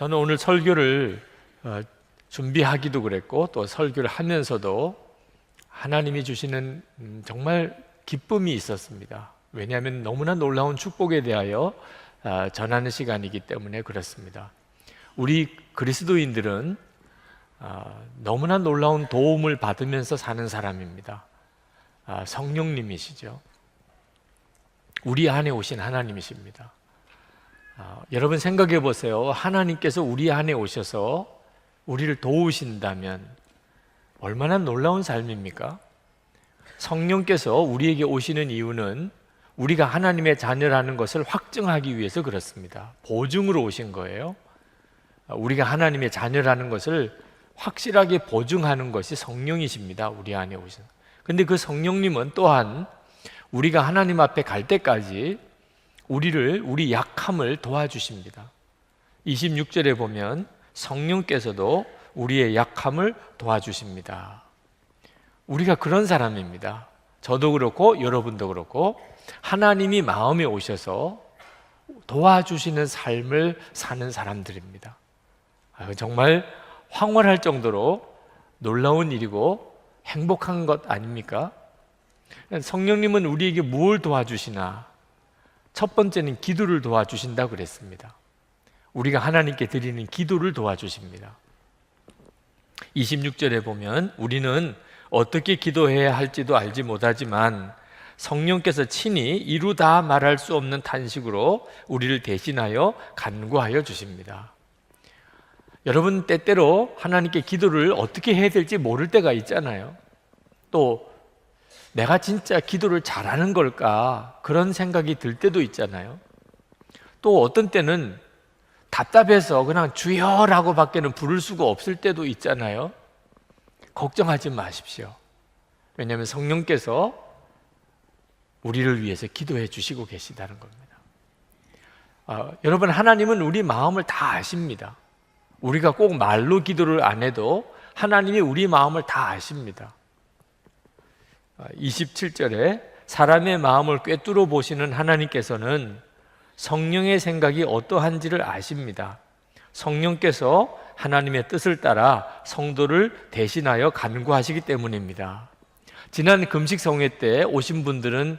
저는 오늘 설교를 준비하기도 그랬고 또 설교를 하면서도 하나님이 주시는 정말 기쁨이 있었습니다. 왜냐하면 너무나 놀라운 축복에 대하여 전하는 시간이기 때문에 그렇습니다. 우리 그리스도인들은 너무나 놀라운 도움을 받으면서 사는 사람입니다. 성령님이시죠. 우리 안에 오신 하나님이십니다. 여러분 생각해 보세요. 하나님께서 우리 안에 오셔서 우리를 도우신다면 얼마나 놀라운 삶입니까? 성령께서 우리에게 오시는 이유는 우리가 하나님의 자녀라는 것을 확증하기 위해서 그렇습니다. 보증으로 오신 거예요. 우리가 하나님의 자녀라는 것을 확실하게 보증하는 것이 성령이십니다. 우리 안에 오신. 근데 그 성령님은 또한 우리가 하나님 앞에 갈 때까지 우리 약함을 도와주십니다. 26절에 보면 성령께서도 우리의 약함을 도와주십니다. 우리가 그런 사람입니다. 저도 그렇고 여러분도 그렇고 하나님이 마음에 오셔서 도와주시는 삶을 사는 사람들입니다. 정말 황홀할 정도로 놀라운 일이고 행복한 것 아닙니까? 성령님은 우리에게 뭘 도와주시나? 첫 번째는 기도를 도와주신다고 그랬습니다. 우리가 하나님께 드리는 기도를 도와주십니다. 26절에 보면 우리는 어떻게 기도해야 할지도 알지 못하지만 성령께서 친히 이루다 말할 수 없는 탄식으로 우리를 대신하여 간구하여 주십니다. 여러분 때때로 하나님께 기도를 어떻게 해야 될지 모를 때가 있잖아요. 또 내가 진짜 기도를 잘하는 걸까? 그런 생각이 들 때도 있잖아요. 또 어떤 때는 답답해서 그냥 주여라고 밖에는 부를 수가 없을 때도 있잖아요. 걱정하지 마십시오. 왜냐하면 성령께서 우리를 위해서 기도해 주시고 계시다는 겁니다. 여러분, 하나님은 우리 마음을 다 아십니다. 우리가 꼭 말로 기도를 안 해도 하나님이 우리 마음을 다 아십니다. 27절에 사람의 마음을 꿰뚫어 보시는 하나님께서는 성령의 생각이 어떠한지를 아십니다. 성령께서 하나님의 뜻을 따라 성도를 대신하여 간구하시기 때문입니다. 지난 금식성회 때 오신 분들은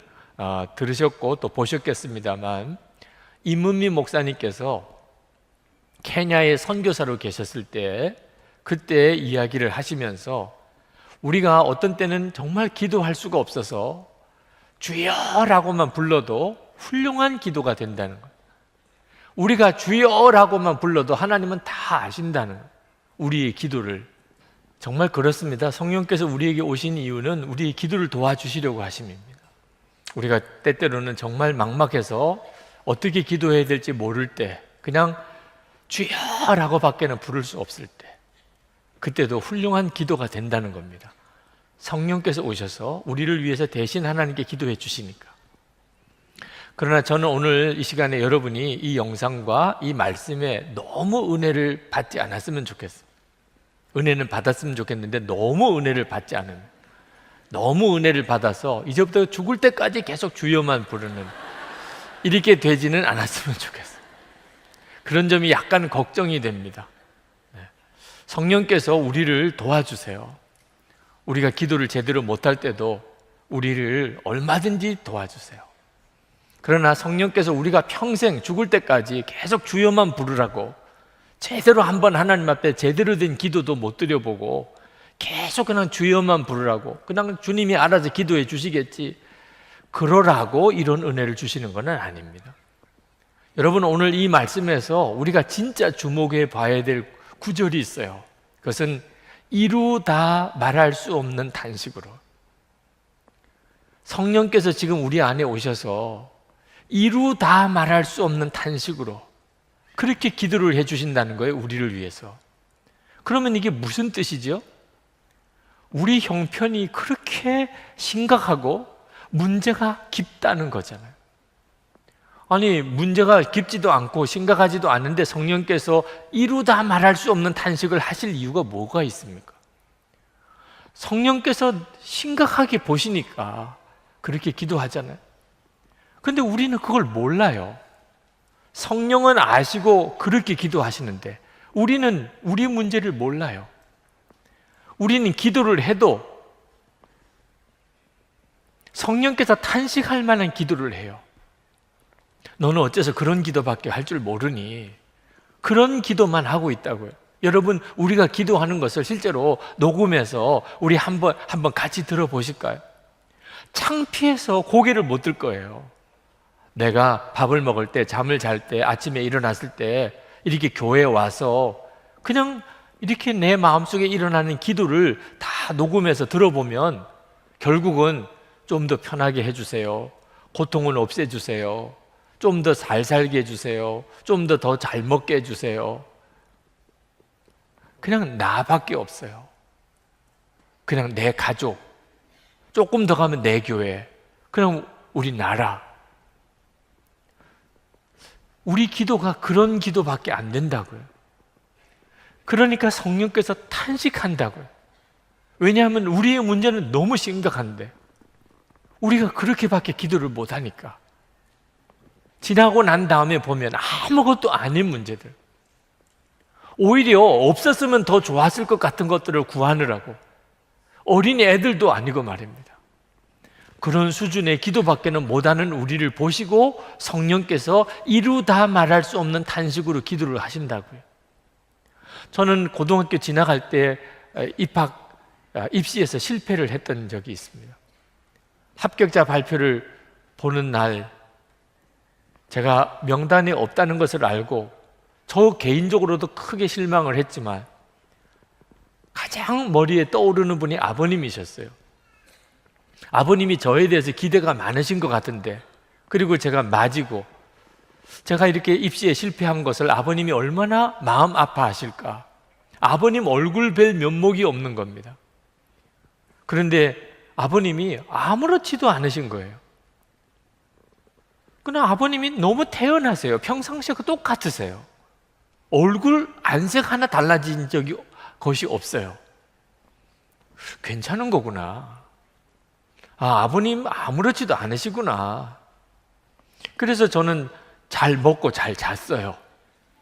들으셨고 또 보셨겠습니다만 임은미 목사님께서 케냐의 선교사로 계셨을 때 그때 이야기를 하시면서 우리가 어떤 때는 정말 기도할 수가 없어서 주여라고만 불러도 훌륭한 기도가 된다는 거예요. 우리가 주여라고만 불러도 하나님은 다 아신다는 거예요. 우리의 기도를. 정말 그렇습니다. 성령께서 우리에게 오신 이유는 우리의 기도를 도와주시려고 하심입니다. 우리가 때때로는 정말 막막해서 어떻게 기도해야 될지 모를 때 그냥 주여라고 밖에는 부를 수 없을 때 그때도 훌륭한 기도가 된다는 겁니다. 성령께서 오셔서 우리를 위해서 대신 하나님께 기도해 주시니까. 그러나 저는 오늘 이 시간에 여러분이 이 영상과 이 말씀에 너무 은혜를 받지 않았으면 좋겠어요. 은혜는 받았으면 좋겠는데 너무 은혜를 받지 않은, 너무 은혜를 받아서 이제부터 죽을 때까지 계속 주여만 부르는 이렇게 되지는 않았으면 좋겠어요. 그런 점이 약간 걱정이 됩니다. 성령께서 우리를 도와주세요. 우리가 기도를 제대로 못할 때도 우리를 얼마든지 도와주세요. 그러나 성령께서 우리가 평생 죽을 때까지 계속 주여만 부르라고 제대로 한번 하나님 앞에 제대로 된 기도도 못 드려보고 계속 그냥 주여만 부르라고 그냥 주님이 알아서 기도해 주시겠지 그러라고 이런 은혜를 주시는 건 아닙니다. 여러분, 오늘 이 말씀에서 우리가 진짜 주목해 봐야 될 구절이 있어요. 그것은 이루다 말할 수 없는 탄식으로. 성령께서 지금 우리 안에 오셔서 이루다 말할 수 없는 탄식으로 그렇게 기도를 해주신다는 거예요. 우리를 위해서. 그러면 이게 무슨 뜻이죠? 우리 형편이 그렇게 심각하고 문제가 깊다는 거잖아요. 아니, 문제가 깊지도 않고 심각하지도 않은데 성령께서 이루다 말할 수 없는 탄식을 하실 이유가 뭐가 있습니까? 성령께서 심각하게 보시니까 그렇게 기도하잖아요. 근데 우리는 그걸 몰라요. 성령은 아시고 그렇게 기도하시는데 우리는 우리 문제를 몰라요. 우리는 기도를 해도 성령께서 탄식할 만한 기도를 해요. 너는 어째서 그런 기도밖에 할 줄 모르니? 그런 기도만 하고 있다고요. 여러분, 우리가 기도하는 것을 실제로 녹음해서 우리 한번 같이 들어보실까요? 창피해서 고개를 못 들 거예요. 내가 밥을 먹을 때, 잠을 잘 때, 아침에 일어났을 때 이렇게 교회에 와서 그냥 이렇게 내 마음속에 일어나는 기도를 다 녹음해서 들어보면 결국은 좀 더 편하게 해주세요. 고통은 없애주세요. 좀 더 잘 살게 해주세요. 좀 더 잘 먹게 해주세요. 그냥 나밖에 없어요. 그냥 내 가족, 조금 더 가면 내 교회, 그냥 우리 나라. 우리 기도가 그런 기도밖에 안 된다고요. 그러니까 성령께서 탄식한다고요. 왜냐하면 우리의 문제는 너무 심각한데 우리가 그렇게밖에 기도를 못하니까. 지나고 난 다음에 보면 아무것도 아닌 문제들, 오히려 없었으면 더 좋았을 것 같은 것들을 구하느라고, 어린이 애들도 아니고 말입니다. 그런 수준의 기도밖에는 못하는 우리를 보시고 성령께서 이루다 말할 수 없는 탄식으로 기도를 하신다고요. 저는 고등학교 지나갈 때 입시에서 실패를 했던 적이 있습니다. 합격자 발표를 보는 날 제가 명단에 없다는 것을 알고 저 개인적으로도 크게 실망을 했지만 가장 머리에 떠오르는 분이 아버님이셨어요. 아버님이 저에 대해서 기대가 많으신 것 같은데, 그리고 제가 맞이고 제가 이렇게 입시에 실패한 것을 아버님이 얼마나 마음 아파하실까. 아버님 얼굴 뵐 면목이 없는 겁니다. 그런데 아버님이 아무렇지도 않으신 거예요. 그냥 아버님이 너무 태연하세요. 평상시와 똑같으세요. 얼굴 안색 하나 달라진 것이 없어요. 괜찮은 거구나. 아버님 아무렇지도 않으시구나. 그래서 저는 잘 먹고 잘 잤어요.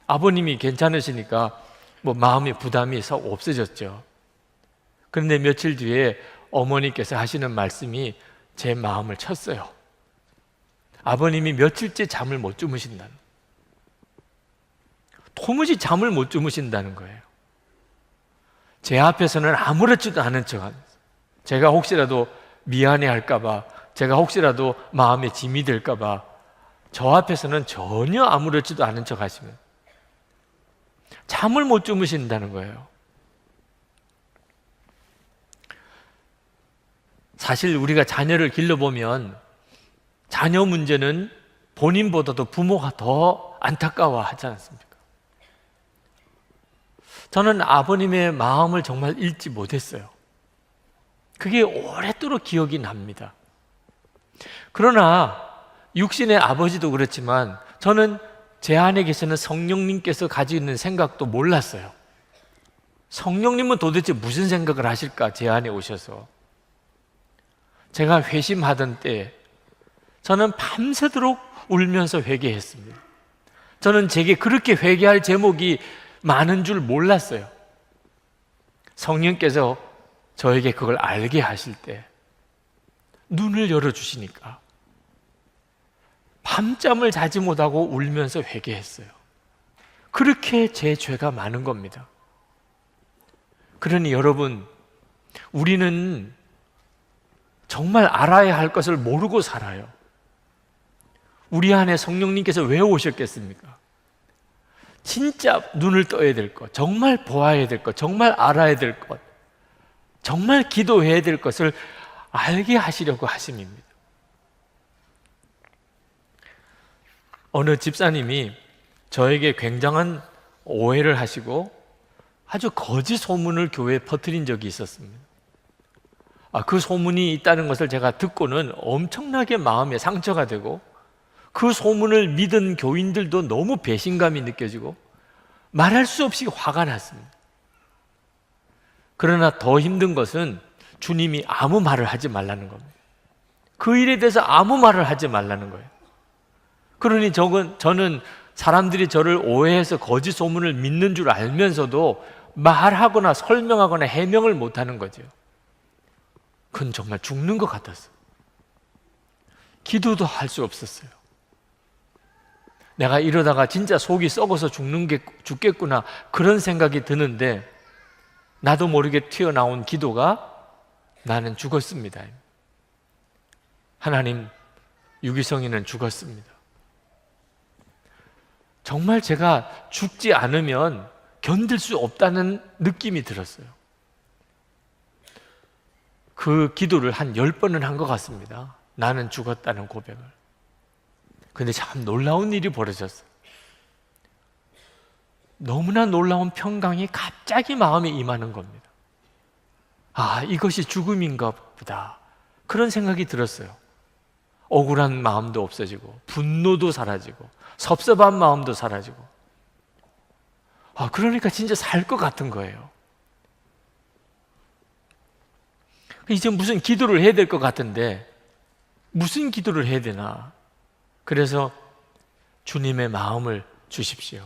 아버님이 괜찮으시니까 마음의 부담이 썩 없어졌죠. 그런데 며칠 뒤에 어머니께서 하시는 말씀이 제 마음을 쳤어요. 아버님이 며칠째 잠을 못 주무신다는, 도무지 잠을 못 주무신다는 거예요. 제 앞에서는 아무렇지도 않은 척, 제가 혹시라도 미안해할까봐, 제가 혹시라도 마음에 짐이 될까봐 저 앞에서는 전혀 아무렇지도 않은 척 하시면 잠을 못 주무신다는 거예요. 사실 우리가 자녀를 길러보면 자녀 문제는 본인보다도 부모가 더 안타까워하지 않습니까? 저는 아버님의 마음을 정말 잊지 못했어요. 그게 오랫도록 기억이 납니다. 그러나 육신의 아버지도 그렇지만 저는 제 안에 계시는 성령님께서 가지고 있는 생각도 몰랐어요. 성령님은 도대체 무슨 생각을 하실까, 제 안에 오셔서. 제가 회심하던 때 저는 밤새도록 울면서 회개했습니다. 저는 제게 그렇게 회개할 제목이 많은 줄 몰랐어요. 성령께서 저에게 그걸 알게 하실 때 눈을 열어주시니까 밤잠을 자지 못하고 울면서 회개했어요. 그렇게 제 죄가 많은 겁니다. 그러니 여러분, 우리는 정말 알아야 할 것을 모르고 살아요. 우리 안에 성령님께서 왜 오셨겠습니까? 진짜 눈을 떠야 될 것, 정말 보아야 될 것, 정말 알아야 될 것, 정말 기도해야 될 것을 알게 하시려고 하심입니다. 어느 집사님이 저에게 굉장한 오해를 하시고 아주 거짓 소문을 교회에 퍼뜨린 적이 있었습니다. 그 소문이 있다는 것을 제가 듣고는 엄청나게 마음에 상처가 되고, 그 소문을 믿은 교인들도 너무 배신감이 느껴지고 말할 수 없이 화가 났습니다. 그러나 더 힘든 것은 주님이 아무 말을 하지 말라는 겁니다. 그 일에 대해서 아무 말을 하지 말라는 거예요. 그러니 저는 사람들이 저를 오해해서 거짓 소문을 믿는 줄 알면서도 말하거나 설명하거나 해명을 못하는 거죠. 그건 정말 죽는 것 같았어요. 기도도 할 수 없었어요. 내가 이러다가 진짜 속이 썩어서 죽겠구나 그런 생각이 드는데 나도 모르게 튀어나온 기도가 나는 죽었습니다. 하나님, 유기성이는 죽었습니다. 정말 제가 죽지 않으면 견딜 수 없다는 느낌이 들었어요. 그 기도를 한 10번은 한 것 같습니다. 나는 죽었다는 고백을. 근데 참 놀라운 일이 벌어졌어요. 너무나 놀라운 평강이 갑자기 마음에 임하는 겁니다. 아, 이것이 죽음인가 보다. 그런 생각이 들었어요. 억울한 마음도 없어지고 분노도 사라지고 섭섭한 마음도 사라지고, 그러니까 진짜 살 것 같은 거예요. 이제 무슨 기도를 해야 될 것 같은데 무슨 기도를 해야 되나? 그래서 주님의 마음을 주십시오.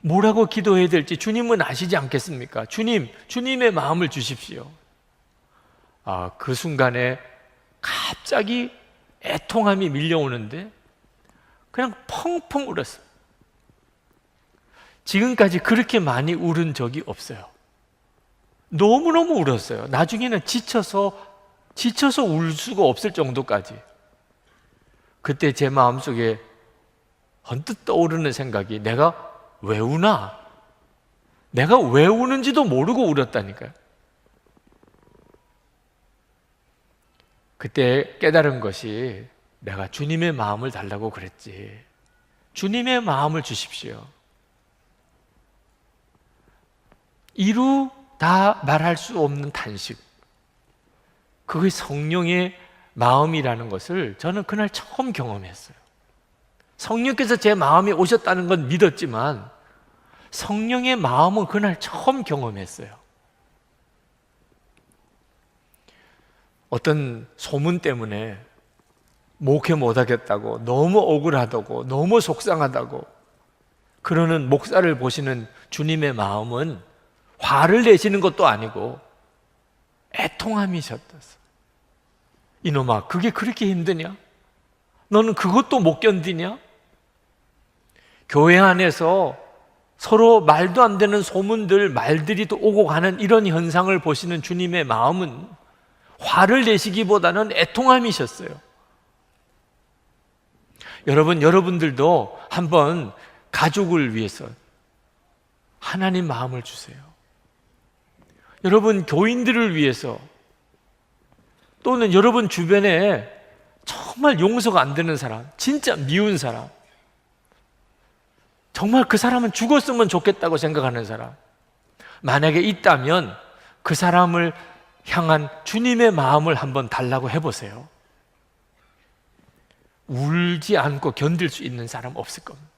뭐라고 기도해야 될지 주님은 아시지 않겠습니까? 주님의 마음을 주십시오. 그 순간에 갑자기 애통함이 밀려오는데 그냥 펑펑 울었어요. 지금까지 그렇게 많이 울은 적이 없어요. 너무너무 울었어요. 나중에는 지쳐서 울 수가 없을 정도까지. 그때 제 마음속에 언뜻 떠오르는 생각이, 내가 왜 우나? 내가 왜 우는지도 모르고 울었다니까요. 그때 깨달은 것이, 내가 주님의 마음을 달라고 그랬지. 주님의 마음을 주십시오. 이루 다 말할 수 없는 탄식, 그게 성령의 마음이라는 것을 저는 그날 처음 경험했어요. 성령께서 제 마음에 오셨다는 건 믿었지만 성령의 마음은 그날 처음 경험했어요. 어떤 소문 때문에 목회 못하겠다고, 너무 억울하다고, 너무 속상하다고 그러는 목사를 보시는 주님의 마음은 화를 내시는 것도 아니고 애통함이셨다. 이놈아, 그게 그렇게 힘드냐? 너는 그것도 못 견디냐? 교회 안에서 서로 말도 안 되는 소문들, 말들이 또 오고 가는 이런 현상을 보시는 주님의 마음은 화를 내시기보다는 애통함이셨어요. 여러분들도 한번 가족을 위해서 하나님 마음을 주세요. 여러분 교인들을 위해서, 또는 여러분 주변에 정말 용서가 안 되는 사람, 진짜 미운 사람, 정말 그 사람은 죽었으면 좋겠다고 생각하는 사람, 만약에 있다면 그 사람을 향한 주님의 마음을 한번 달라고 해보세요. 울지 않고 견딜 수 있는 사람 없을 겁니다.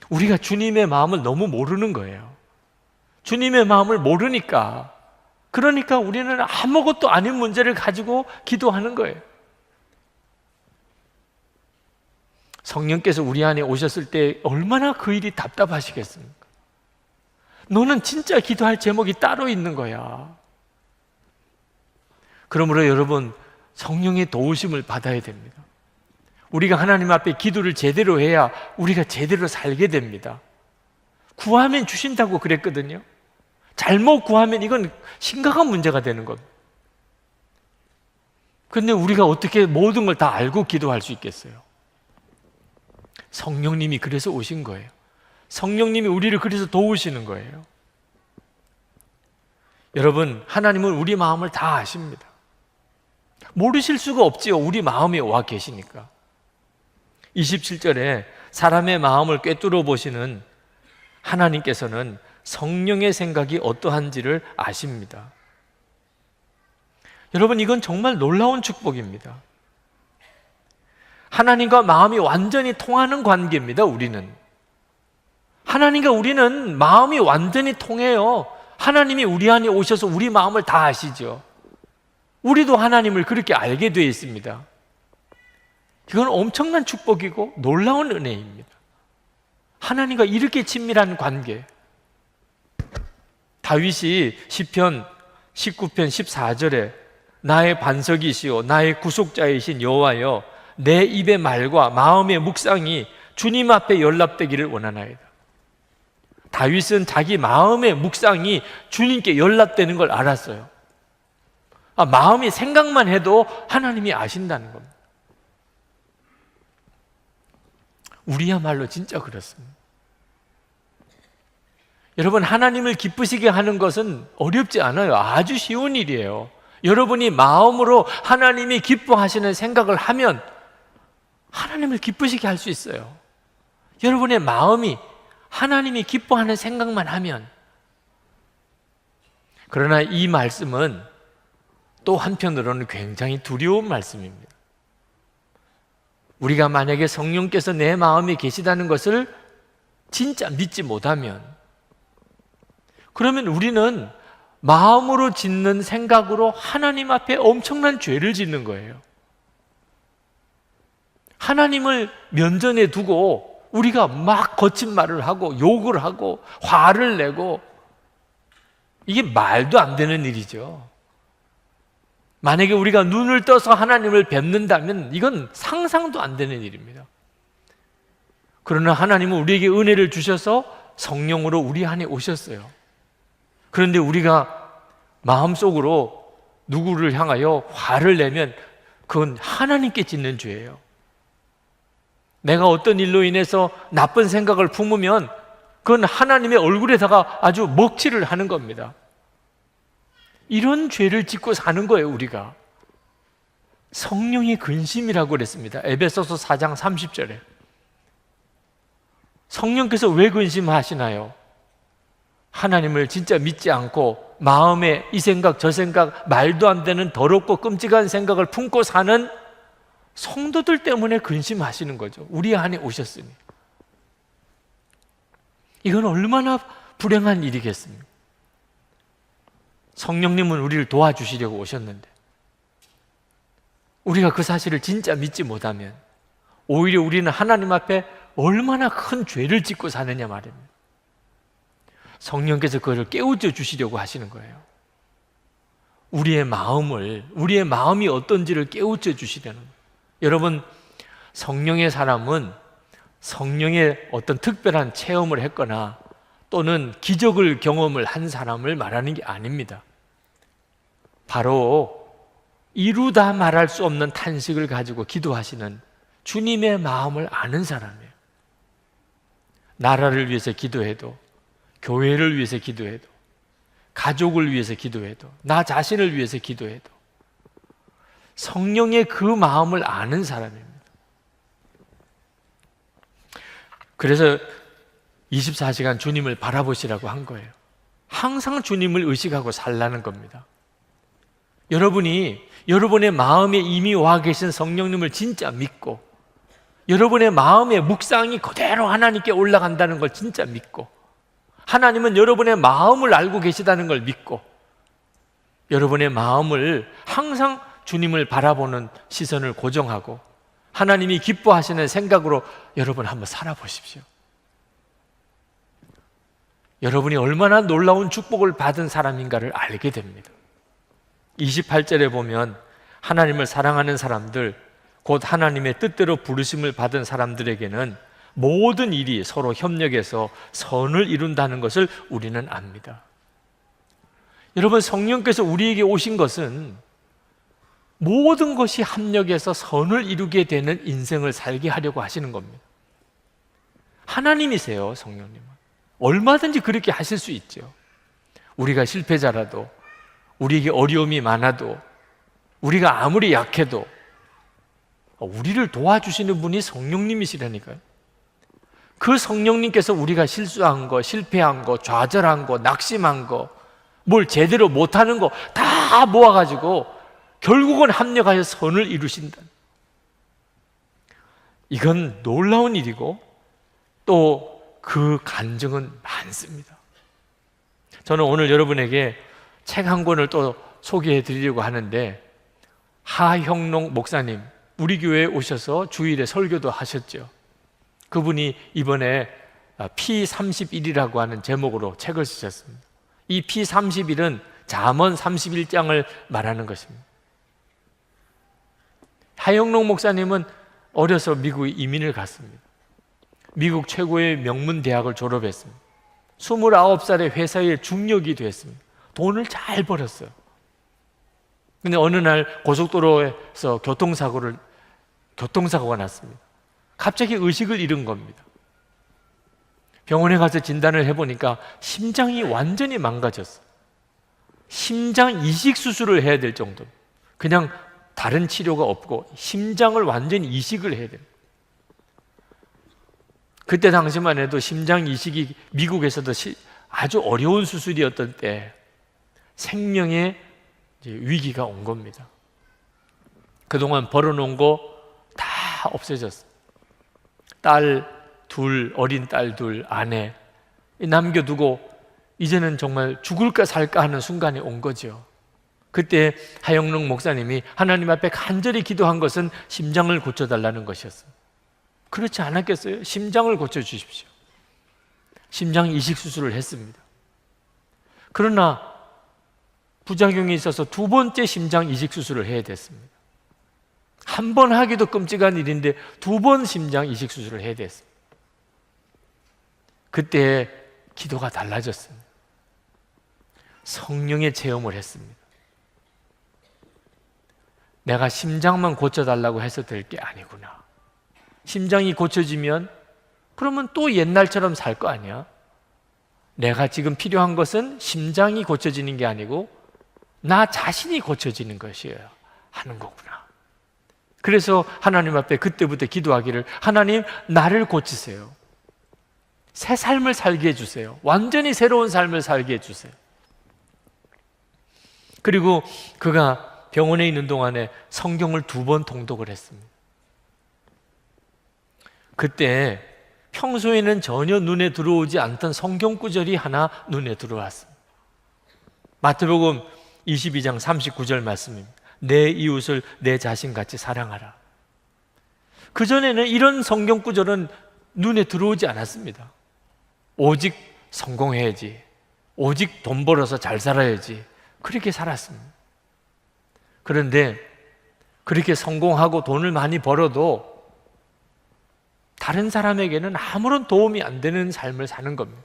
우리가 주님의 마음을 너무 모르는 거예요. 주님의 마음을 모르니까, 그러니까 우리는 아무것도 아닌 문제를 가지고 기도하는 거예요. 성령께서 우리 안에 오셨을 때 얼마나 그 일이 답답하시겠습니까? 너는 진짜 기도할 제목이 따로 있는 거야. 그러므로 여러분, 성령의 도우심을 받아야 됩니다. 우리가 하나님 앞에 기도를 제대로 해야 우리가 제대로 살게 됩니다. 구하면 주신다고 그랬거든요. 잘못 구하면 이건 심각한 문제가 되는 겁니다. 그런데 우리가 어떻게 모든 걸 다 알고 기도할 수 있겠어요? 성령님이 그래서 오신 거예요. 성령님이 우리를 그래서 도우시는 거예요. 여러분, 하나님은 우리 마음을 다 아십니다. 모르실 수가 없지요. 우리 마음에 와 계시니까. 27절에 사람의 마음을 꿰뚫어 보시는 하나님께서는 성령의 생각이 어떠한지를 아십니다. 여러분, 이건 정말 놀라운 축복입니다. 하나님과 마음이 완전히 통하는 관계입니다. 우리는 하나님과 우리는 마음이 완전히 통해요. 하나님이 우리 안에 오셔서 우리 마음을 다 아시죠. 우리도 하나님을 그렇게 알게 되어 있습니다. 이건 엄청난 축복이고 놀라운 은혜입니다. 하나님과 이렇게 친밀한 관계. 다윗이 시편 19편 14절에 나의 반석이시오 나의 구속자이신 여호와여 내 입의 말과 마음의 묵상이 주님 앞에 연락되기를 원하나이다. 다윗은 자기 마음의 묵상이 주님께 연락되는 걸 알았어요. 마음이 생각만 해도 하나님이 아신다는 겁니다. 우리야말로 진짜 그렇습니다. 여러분, 하나님을 기쁘시게 하는 것은 어렵지 않아요. 아주 쉬운 일이에요. 여러분이 마음으로 하나님이 기뻐하시는 생각을 하면 하나님을 기쁘시게 할 수 있어요. 여러분의 마음이 하나님이 기뻐하는 생각만 하면. 그러나 이 말씀은 또 한편으로는 굉장히 두려운 말씀입니다. 우리가 만약에 성령께서 내 마음에 계시다는 것을 진짜 믿지 못하면, 그러면 우리는 마음으로 짓는 생각으로 하나님 앞에 엄청난 죄를 짓는 거예요. 하나님을 면전에 두고 우리가 막 거친 말을 하고 욕을 하고 화를 내고, 이게 말도 안 되는 일이죠. 만약에 우리가 눈을 떠서 하나님을 뵙는다면 이건 상상도 안 되는 일입니다. 그러나 하나님은 우리에게 은혜를 주셔서 성령으로 우리 안에 오셨어요. 그런데 우리가 마음속으로 누구를 향하여 화를 내면 그건 하나님께 짓는 죄예요. 내가 어떤 일로 인해서 나쁜 생각을 품으면 그건 하나님의 얼굴에다가 아주 먹칠을 하는 겁니다. 이런 죄를 짓고 사는 거예요, 우리가. 성령의 근심이라고 그랬습니다. 에베소서 4장 30절에. 성령께서 왜 근심하시나요? 하나님을 진짜 믿지 않고 마음에 이 생각 저 생각 말도 안 되는 더럽고 끔찍한 생각을 품고 사는 성도들 때문에 근심하시는 거죠. 우리 안에 오셨으니. 이건 얼마나 불행한 일이겠습니까? 성령님은 우리를 도와주시려고 오셨는데 우리가 그 사실을 진짜 믿지 못하면 오히려 우리는 하나님 앞에 얼마나 큰 죄를 짓고 사느냐 말입니다. 성령께서 그것을 깨우쳐 주시려고 하시는 거예요. 우리의 마음이 어떤지를 깨우쳐 주시려는 거예요. 여러분, 성령의 사람은 성령의 어떤 특별한 체험을 했거나 또는 기적을 경험을 한 사람을 말하는 게 아닙니다. 바로 이루다 말할 수 없는 탄식을 가지고 기도하시는 주님의 마음을 아는 사람이에요. 나라를 위해서 기도해도, 교회를 위해서 기도해도, 가족을 위해서 기도해도, 나 자신을 위해서 기도해도 성령의 그 마음을 아는 사람입니다. 그래서 24시간 주님을 바라보시라고 한 거예요. 항상 주님을 의식하고 살라는 겁니다. 여러분이 여러분의 마음에 이미 와 계신 성령님을 진짜 믿고 여러분의 마음의 묵상이 그대로 하나님께 올라간다는 걸 진짜 믿고 하나님은 여러분의 마음을 알고 계시다는 걸 믿고 여러분의 마음을 항상 주님을 바라보는 시선을 고정하고 하나님이 기뻐하시는 생각으로 여러분 한번 살아보십시오. 여러분이 얼마나 놀라운 축복을 받은 사람인가를 알게 됩니다. 28절에 보면 하나님을 사랑하는 사람들, 곧 하나님의 뜻대로 부르심을 받은 사람들에게는 모든 일이 서로 협력해서 선을 이룬다는 것을 우리는 압니다. 여러분, 성령께서 우리에게 오신 것은 모든 것이 합력해서 선을 이루게 되는 인생을 살게 하려고 하시는 겁니다. 하나님이세요, 성령님은. 얼마든지 그렇게 하실 수 있죠. 우리가 실패자라도, 우리에게 어려움이 많아도, 우리가 아무리 약해도 우리를 도와주시는 분이 성령님이시라니까요. 그 성령님께서 우리가 실수한 거, 실패한 거, 좌절한 거, 낙심한 거, 뭘 제대로 못하는 거 다 모아가지고 결국은 합력하여 선을 이루신다. 이건 놀라운 일이고 또 그 간증은 많습니다. 저는 오늘 여러분에게 책 한 권을 또 소개해 드리려고 하는데 하형록 목사님, 우리 교회에 오셔서 주일에 설교도 하셨죠. 그분이 이번에 P31이라고 하는 제목으로 책을 쓰셨습니다. 이 P31은 잠언 31장을 말하는 것입니다. 하영록 목사님은 어려서 미국에 이민을 갔습니다. 미국 최고의 명문 대학을 졸업했습니다. 29살에 회사의 중력이 됐습니다. 돈을 잘 벌었어요. 근데 어느 날 고속도로에서 교통사고가 났습니다. 갑자기 의식을 잃은 겁니다. 병원에 가서 진단을 해보니까 심장이 완전히 망가졌어요. 심장 이식 수술을 해야 될 정도. 그냥 다른 치료가 없고 심장을 완전히 이식을 해야 돼요. 그때 당시만 해도 심장 이식이 미국에서도 아주 어려운 수술이었던 때 생명의 위기가 온 겁니다. 그동안 벌어놓은 거 다 없어졌어요. 어린 딸 둘, 아내 남겨두고 이제는 정말 죽을까 살까 하는 순간이 온 거죠. 그때 하영록 목사님이 하나님 앞에 간절히 기도한 것은 심장을 고쳐달라는 것이었어요. 그렇지 않았겠어요? 심장을 고쳐주십시오. 심장 이식 수술을 했습니다. 그러나 부작용이 있어서 두 번째 심장 이식 수술을 해야 됐습니다. 한 번 하기도 끔찍한 일인데 두 번 심장 이식 수술을 해야 됐습니다. 그때 기도가 달라졌습니다. 성령의 체험을 했습니다. 내가 심장만 고쳐달라고 해서 될 게 아니구나. 심장이 고쳐지면 그러면 또 옛날처럼 살 거 아니야? 내가 지금 필요한 것은 심장이 고쳐지는 게 아니고 나 자신이 고쳐지는 것이에요 하는 거구나. 그래서 하나님 앞에 그때부터 기도하기를, 하나님 나를 고치세요. 새 삶을 살게 해주세요. 완전히 새로운 삶을 살게 해주세요. 그리고 그가 병원에 있는 동안에 성경을 2번 통독을 했습니다. 그때 평소에는 전혀 눈에 들어오지 않던 성경 구절이 하나 눈에 들어왔습니다. 마태복음 22장 39절 말씀입니다. 내 이웃을 내 자신같이 사랑하라. 그전에는 이런 성경 구절은 눈에 들어오지 않았습니다. 오직 성공해야지, 오직 돈 벌어서 잘 살아야지, 그렇게 살았습니다. 그런데 그렇게 성공하고 돈을 많이 벌어도 다른 사람에게는 아무런 도움이 안 되는 삶을 사는 겁니다.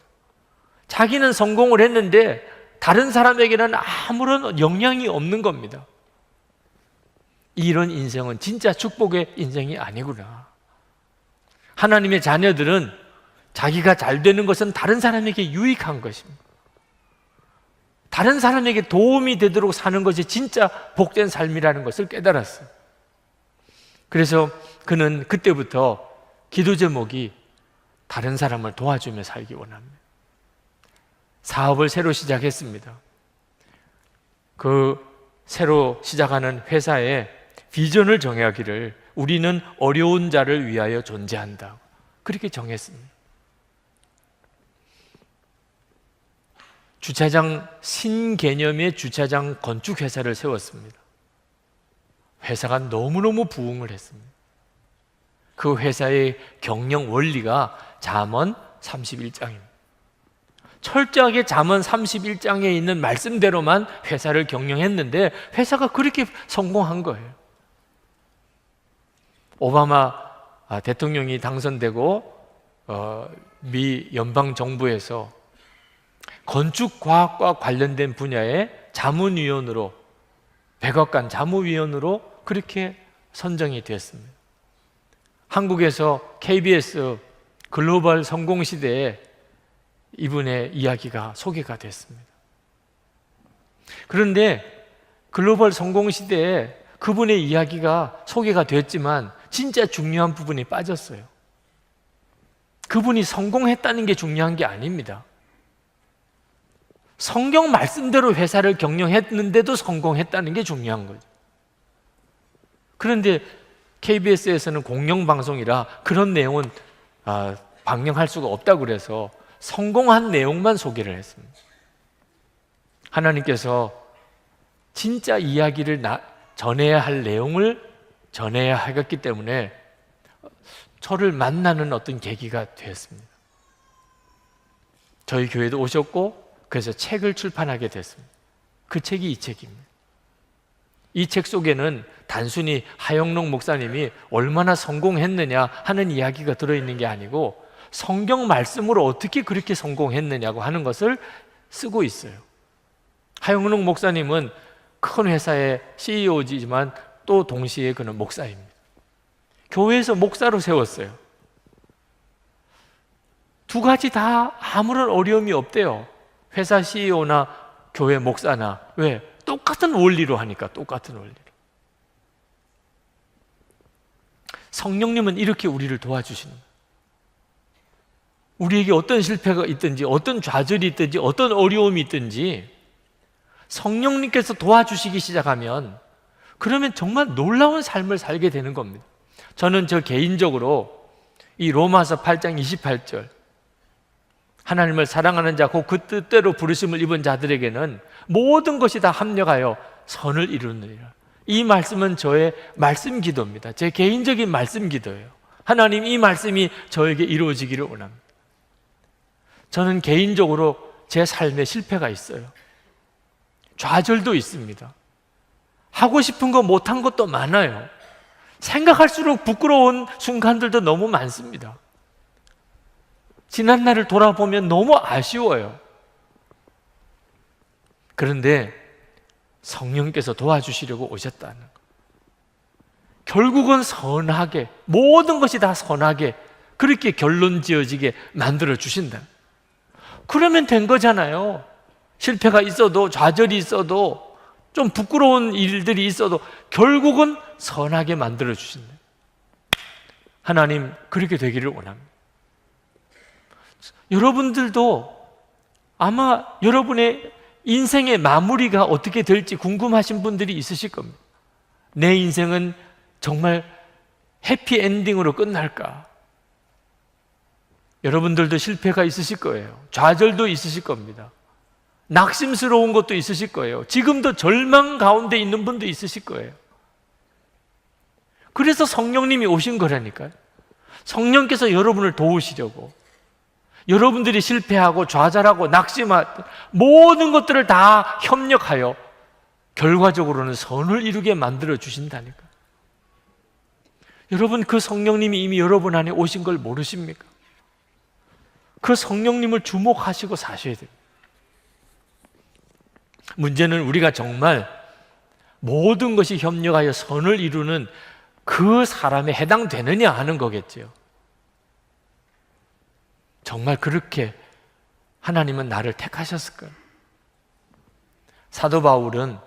자기는 성공을 했는데 다른 사람에게는 아무런 영향이 없는 겁니다. 이런 인생은 진짜 축복의 인생이 아니구나. 하나님의 자녀들은 자기가 잘 되는 것은 다른 사람에게 유익한 것입니다. 다른 사람에게 도움이 되도록 사는 것이 진짜 복된 삶이라는 것을 깨달았어요. 그래서 그는 그때부터 기도 제목이 다른 사람을 도와주며 살기 원합니다. 사업을 새로 시작했습니다. 그 새로 시작하는 회사에 비전을 정하기를, 우리는 어려운 자를 위하여 존재한다, 그렇게 정했습니다. 주차장, 신개념의 주차장 건축 회사를 세웠습니다. 회사가 너무너무 부흥을 했습니다. 그 회사의 경영 원리가 잠언 31장입니다. 철저하게 잠언 31장에 있는 말씀대로만 회사를 경영했는데 회사가 그렇게 성공한 거예요. 오바마 대통령이 당선되고 미 연방정부에서 건축과학과 관련된 분야의 자문위원으로, 백악관 자문위원으로 그렇게 선정이 되었습니다. 한국에서 KBS 글로벌 성공시대에 이분의 이야기가 소개가 됐습니다. 그런데 글로벌 성공시대에 그분의 이야기가 소개가 됐지만 진짜 중요한 부분이 빠졌어요. 그분이 성공했다는 게 중요한 게 아닙니다. 성경 말씀대로 회사를 경영했는데도 성공했다는 게 중요한 거죠. 그런데 KBS에서는 공영방송이라 그런 내용은 방영할 수가 없다고 그래서 성공한 내용만 소개를 했습니다. 하나님께서 진짜 이야기를 전해야 할 내용을 전해야 하겠기 때문에 저를 만나는 어떤 계기가 되었습니다. 저희 교회도 오셨고 그래서 책을 출판하게 됐습니다. 그 책이 이 책입니다. 이 책 속에는 단순히 하영록 목사님이 얼마나 성공했느냐 하는 이야기가 들어있는 게 아니고 성경 말씀으로 어떻게 그렇게 성공했느냐고 하는 것을 쓰고 있어요. 하영록 목사님은 큰 회사의 CEO지만 또 동시에 그는 목사입니다. 교회에서 목사로 세웠어요. 두 가지 다 아무런 어려움이 없대요. 회사 CEO나 교회 목사나. 왜? 똑같은 원리로 하니까. 똑같은 원리로. 성령님은 이렇게 우리를 도와주시는 거예요. 우리에게 어떤 실패가 있든지 어떤 좌절이 있든지 어떤 어려움이 있든지 성령님께서 도와주시기 시작하면 그러면 정말 놀라운 삶을 살게 되는 겁니다. 저는 저 개인적으로 이 로마서 8장 28절 하나님을 사랑하는 자 곧 그 뜻대로 부르심을 입은 자들에게는 모든 것이 다 합력하여 선을 이루느니라. 이 말씀은 저의 말씀 기도입니다. 제 개인적인 말씀 기도예요. 하나님, 이 말씀이 저에게 이루어지기를 원합니다. 저는 개인적으로 제 삶에 실패가 있어요. 좌절도 있습니다. 하고 싶은 거 못한 것도 많아요. 생각할수록 부끄러운 순간들도 너무 많습니다. 지난 날을 돌아보면 너무 아쉬워요. 그런데 성령께서 도와주시려고 오셨다는 것. 결국은 선하게, 모든 것이 다 선하게 그렇게 결론 지어지게 만들어 주신다. 그러면 된 거잖아요. 실패가 있어도 좌절이 있어도 좀 부끄러운 일들이 있어도 결국은 선하게 만들어 주신다. 하나님, 그렇게 되기를 원합니다. 여러분들도 아마 여러분의 인생의 마무리가 어떻게 될지 궁금하신 분들이 있으실 겁니다. 내 인생은 정말 해피엔딩으로 끝날까? 여러분들도 실패가 있으실 거예요. 좌절도 있으실 겁니다. 낙심스러운 것도 있으실 거예요. 지금도 절망 가운데 있는 분도 있으실 거예요. 그래서 성령님이 오신 거라니까요. 성령께서 여러분을 도우시려고. 여러분들이 실패하고 좌절하고 낙심하고 모든 것들을 다 협력하여 결과적으로는 선을 이루게 만들어 주신다니까. 여러분, 그 성령님이 이미 여러분 안에 오신 걸 모르십니까? 그 성령님을 주목하시고 사셔야 돼요. 문제는 우리가 정말 모든 것이 협력하여 선을 이루는 그 사람에 해당되느냐 하는 거겠죠. 정말 그렇게 하나님은 나를 택하셨을까요? 사도 바울은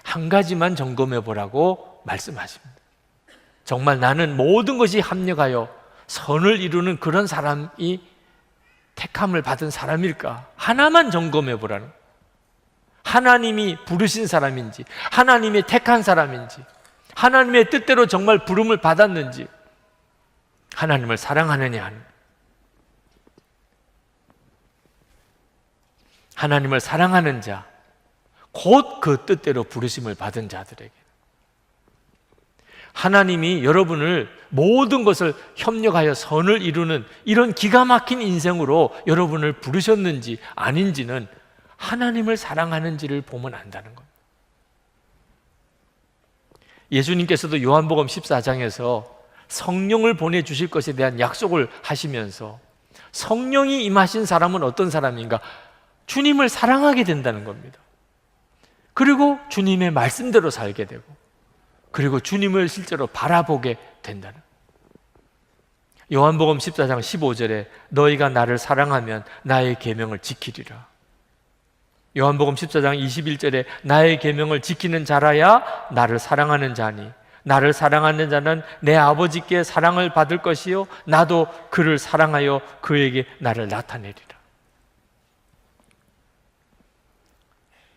한 가지만 점검해 보라고 말씀하십니다. 정말 나는 모든 것이 합력하여 선을 이루는 그런 사람이 택함을 받은 사람일까? 하나만 점검해 보라는 거예요. 하나님이 부르신 사람인지, 하나님이 택한 사람인지, 하나님의 뜻대로 정말 부름을 받았는지, 하나님을 사랑하느냐 하는 거예요. 하나님을 사랑하는 자, 곧 그 뜻대로 부르심을 받은 자들에게 하나님이 여러분을 모든 것을 협력하여 선을 이루는 이런 기가 막힌 인생으로 여러분을 부르셨는지 아닌지는 하나님을 사랑하는지를 보면 안다는 겁니다. 예수님께서도 요한복음 14장에서 성령을 보내주실 것에 대한 약속을 하시면서 성령이 임하신 사람은 어떤 사람인가? 주님을 사랑하게 된다는 겁니다. 그리고 주님의 말씀대로 살게 되고 그리고 주님을 실제로 바라보게 된다는. 요한복음 14장 15절에 너희가 나를 사랑하면 나의 계명을 지키리라. 요한복음 14장 21절에 나의 계명을 지키는 자라야 나를 사랑하는 자니 나를 사랑하는 자는 내 아버지께 사랑을 받을 것이요 나도 그를 사랑하여 그에게 나를 나타내리라.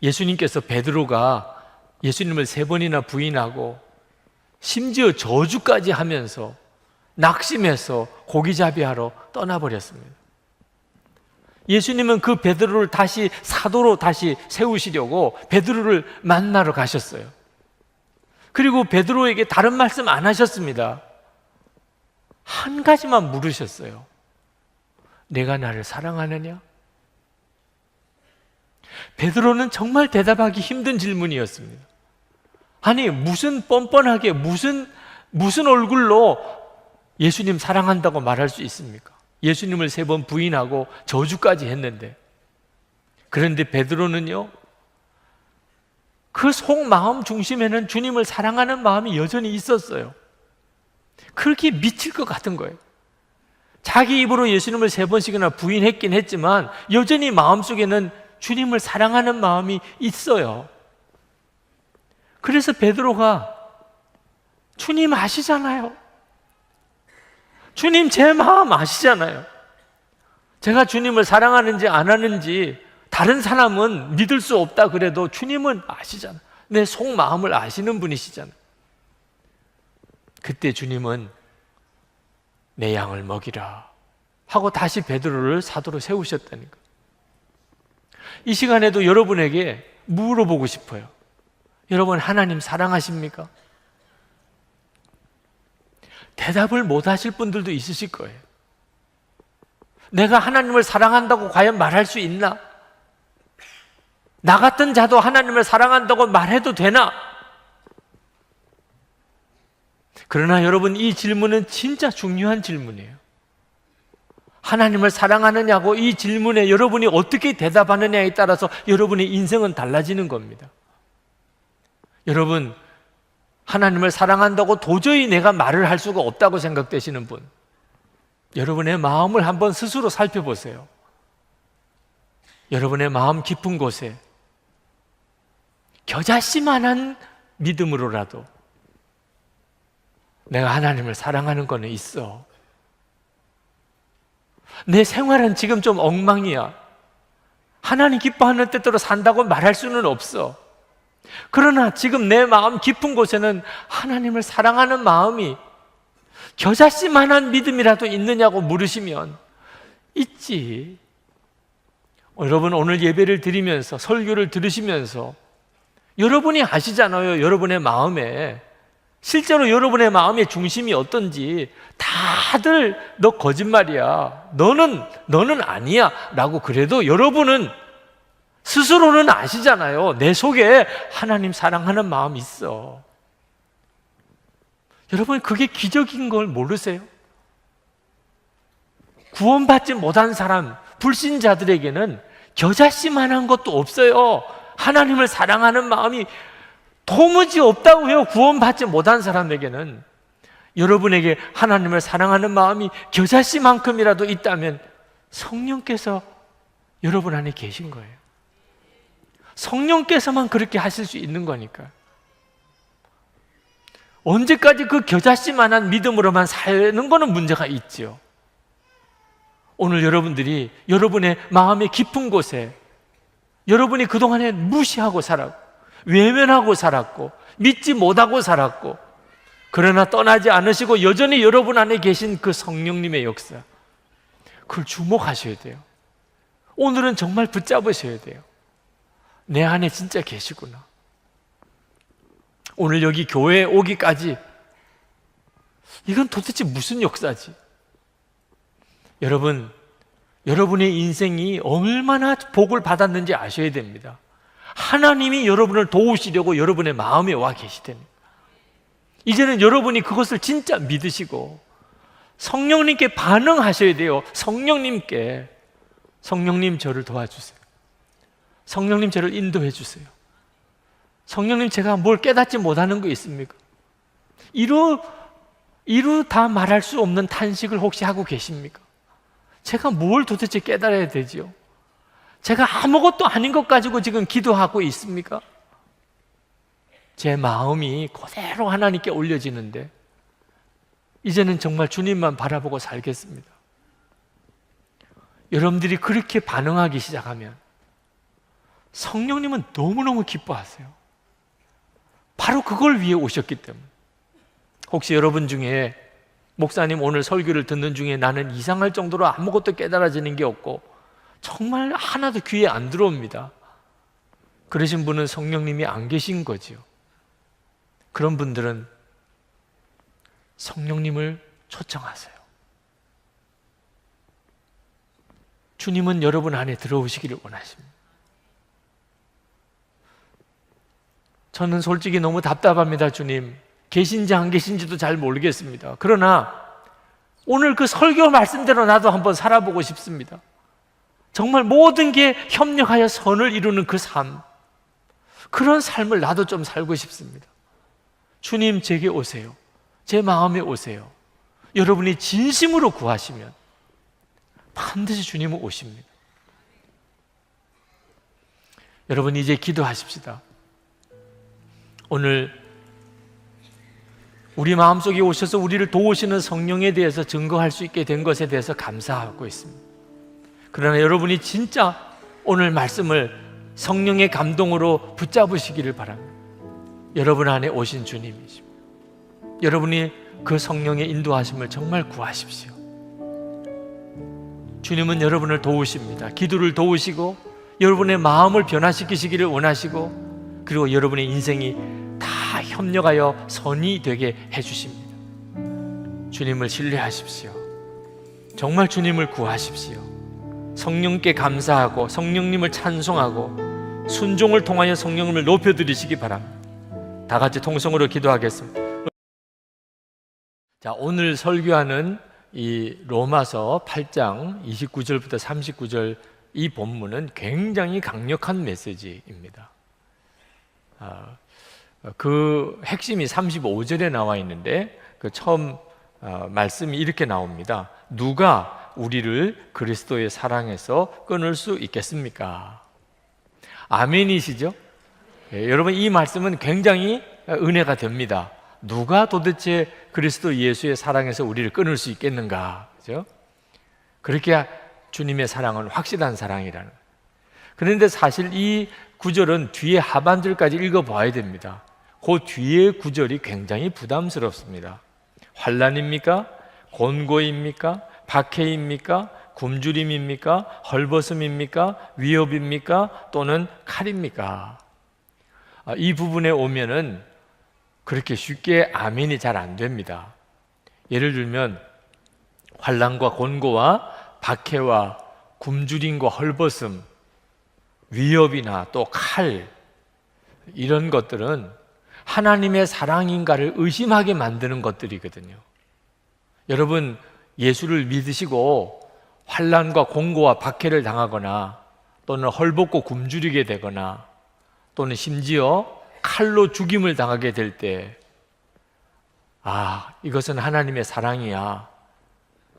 예수님께서 베드로가 예수님을 3번이나 부인하고 심지어 저주까지 하면서 낙심해서 고기잡이하러 떠나버렸습니다. 예수님은 그 베드로를 다시 사도로 다시 세우시려고 베드로를 만나러 가셨어요. 그리고 베드로에게 다른 말씀 안 하셨습니다. 한 가지만 물으셨어요. 내가 나를 사랑하느냐? 베드로는 정말 대답하기 힘든 질문이었습니다. 아니, 무슨 뻔뻔하게 무슨 얼굴로 예수님 사랑한다고 말할 수 있습니까? 예수님을 3번 부인하고 저주까지 했는데. 그런데 베드로는요, 그 속마음 중심에는 주님을 사랑하는 마음이 여전히 있었어요. 그렇게 미칠 것 같은 거예요. 자기 입으로 예수님을 3번씩이나 부인했긴 했지만 여전히 마음속에는 주님을 사랑하는 마음이 있어요. 그래서 베드로가 주님 아시잖아요. 주님 제 마음 아시잖아요. 제가 주님을 사랑하는지 안 하는지 다른 사람은 믿을 수 없다 그래도 주님은 아시잖아요. 내 속마음을 아시는 분이시잖아요. 그때 주님은 내 양을 먹이라 하고 다시 베드로를 사도로 세우셨다니까. 이 시간에도 여러분에게 물어보고 싶어요. 여러분, 하나님 사랑하십니까? 대답을 못 하실 분들도 있으실 거예요. 내가 하나님을 사랑한다고 과연 말할 수 있나? 나 같은 자도 하나님을 사랑한다고 말해도 되나? 그러나 여러분, 이 질문은 진짜 중요한 질문이에요. 하나님을 사랑하느냐고 이 질문에 여러분이 어떻게 대답하느냐에 따라서 여러분의 인생은 달라지는 겁니다. 여러분, 하나님을 사랑한다고 도저히 내가 말을 할 수가 없다고 생각되시는 분, 여러분의 마음을 한번 스스로 살펴보세요. 여러분의 마음 깊은 곳에 겨자씨만한 믿음으로라도 내가 하나님을 사랑하는 거는 있어. 내 생활은 지금 좀 엉망이야. 하나님 기뻐하는 뜻대로 산다고 말할 수는 없어. 그러나 지금 내 마음 깊은 곳에는 하나님을 사랑하는 마음이 겨자씨만한 믿음이라도 있느냐고 물으시면 있지. 여러분, 오늘 예배를 드리면서 설교를 들으시면서 여러분이 아시잖아요. 여러분의 마음에 실제로 여러분의 마음의 중심이 어떤지. 다들 너 거짓말이야, 너는 아니야 라고 그래도 여러분은 스스로는 아시잖아요. 내 속에 하나님 사랑하는 마음이 있어. 여러분, 그게 기적인 걸 모르세요? 구원받지 못한 사람, 불신자들에게는 겨자씨만한 것도 없어요. 하나님을 사랑하는 마음이 도무지 없다고 해요. 구원받지 못한 사람에게는. 여러분에게 하나님을 사랑하는 마음이 겨자씨만큼이라도 있다면 성령께서 여러분 안에 계신 거예요. 성령께서만 그렇게 하실 수 있는 거니까. 언제까지 그 겨자씨만한 믿음으로만 사는 거는 문제가 있죠. 오늘 여러분들이 여러분의 마음의 깊은 곳에 여러분이 그동안에 무시하고 살았고 외면하고 살았고 믿지 못하고 살았고, 그러나 떠나지 않으시고 여전히 여러분 안에 계신 그 성령님의 역사, 그걸 주목하셔야 돼요. 오늘은 정말 붙잡으셔야 돼요. 내 안에 진짜 계시구나. 오늘 여기 교회에 오기까지 이건 도대체 무슨 역사지? 여러분, 여러분의 인생이 얼마나 복을 받았는지 아셔야 됩니다. 하나님이 여러분을 도우시려고 여러분의 마음에 와 계시다니. 이제는 여러분이 그것을 진짜 믿으시고 성령님께 반응하셔야 돼요. 성령님께, 성령님 저를 도와주세요. 성령님 저를 인도해 주세요. 성령님, 제가 뭘 깨닫지 못하는 거 있습니까? 이루 다 말할 수 없는 탄식을 혹시 하고 계십니까? 제가 뭘 도대체 깨달아야 되지요? 제가 아무것도 아닌 것 가지고 지금 기도하고 있습니까? 제 마음이 그대로 하나님께 올려지는데 이제는 정말 주님만 바라보고 살겠습니다. 여러분들이 그렇게 반응하기 시작하면 성령님은 너무너무 기뻐하세요. 바로 그걸 위해 오셨기 때문에. 혹시 여러분 중에 목사님 오늘 설교를 듣는 중에 나는 이상할 정도로 아무것도 깨달아지는 게 없고 정말 하나도 귀에 안 들어옵니다. 그러신 분은 성령님이 안 계신 거지요. 그런 분들은 성령님을 초청하세요. 주님은 여러분 안에 들어오시기를 원하십니다. 저는 솔직히 너무 답답합니다. 주님, 계신지 안 계신지도 잘 모르겠습니다. 그러나 오늘 그 설교 말씀대로 나도 한번 살아보고 싶습니다. 정말 모든 게 협력하여 선을 이루는 그 삶, 그런 삶을 나도 좀 살고 싶습니다. 주님, 제게 오세요. 제 마음에 오세요. 여러분이 진심으로 구하시면 반드시 주님은 오십니다. 여러분, 이제 기도하십시다. 오늘 우리 마음속에 오셔서 우리를 도우시는 성령에 대해서 증거할 수 있게 된 것에 대해서 감사하고 있습니다. 그러나 여러분이 진짜 오늘 말씀을 성령의 감동으로 붙잡으시기를 바랍니다. 여러분 안에 오신 주님이십니다. 여러분이 그 성령의 인도하심을 정말 구하십시오. 주님은 여러분을 도우십니다. 기도를 도우시고 여러분의 마음을 변화시키시기를 원하시고, 그리고 여러분의 인생이 다 협력하여 선이 되게 해주십니다. 주님을 신뢰하십시오. 정말 주님을 구하십시오. 성령께 감사하고 성령님을 찬송하고 순종을 통하여 성령님을 높여드리시기 바랍니다. 다 같이 통성으로 기도하겠습니다. 자, 오늘 설교하는 이 로마서 8장 29절부터 39절 이 본문은 굉장히 강력한 메시지입니다. 그 핵심이 35절에 나와 있는데 그 처음 말씀이 이렇게 나옵니다. 누가 우리를 그리스도의 사랑에서 끊을 수 있겠습니까? 아멘이시죠? 예, 여러분, 이 말씀은 굉장히 은혜가 됩니다. 누가 도대체 그리스도 예수의 사랑에서 우리를 끊을 수 있겠는가? 그죠? 그렇게 주님의 사랑은 확실한 사랑이라는. 그런데 사실 이 구절은 뒤에 하반절까지 읽어봐야 됩니다. 그 뒤에 구절이 굉장히 부담스럽습니다. 환난입니까? 곤고입니까? 박해입니까? 굶주림입니까? 헐벗음입니까? 위협입니까? 또는 칼입니까? 이 부분에 오면은 그렇게 쉽게 아멘이 잘 안 됩니다. 예를 들면 환난과 곤고와 박해와 굶주림과 헐벗음, 위협이나 또 칼, 이런 것들은 하나님의 사랑인가를 의심하게 만드는 것들이거든요. 여러분, 예수를 믿으시고 환난과 곤고와 박해를 당하거나 또는 헐벗고 굶주리게 되거나 또는 심지어 칼로 죽임을 당하게 될 때, 이것은 하나님의 사랑이야,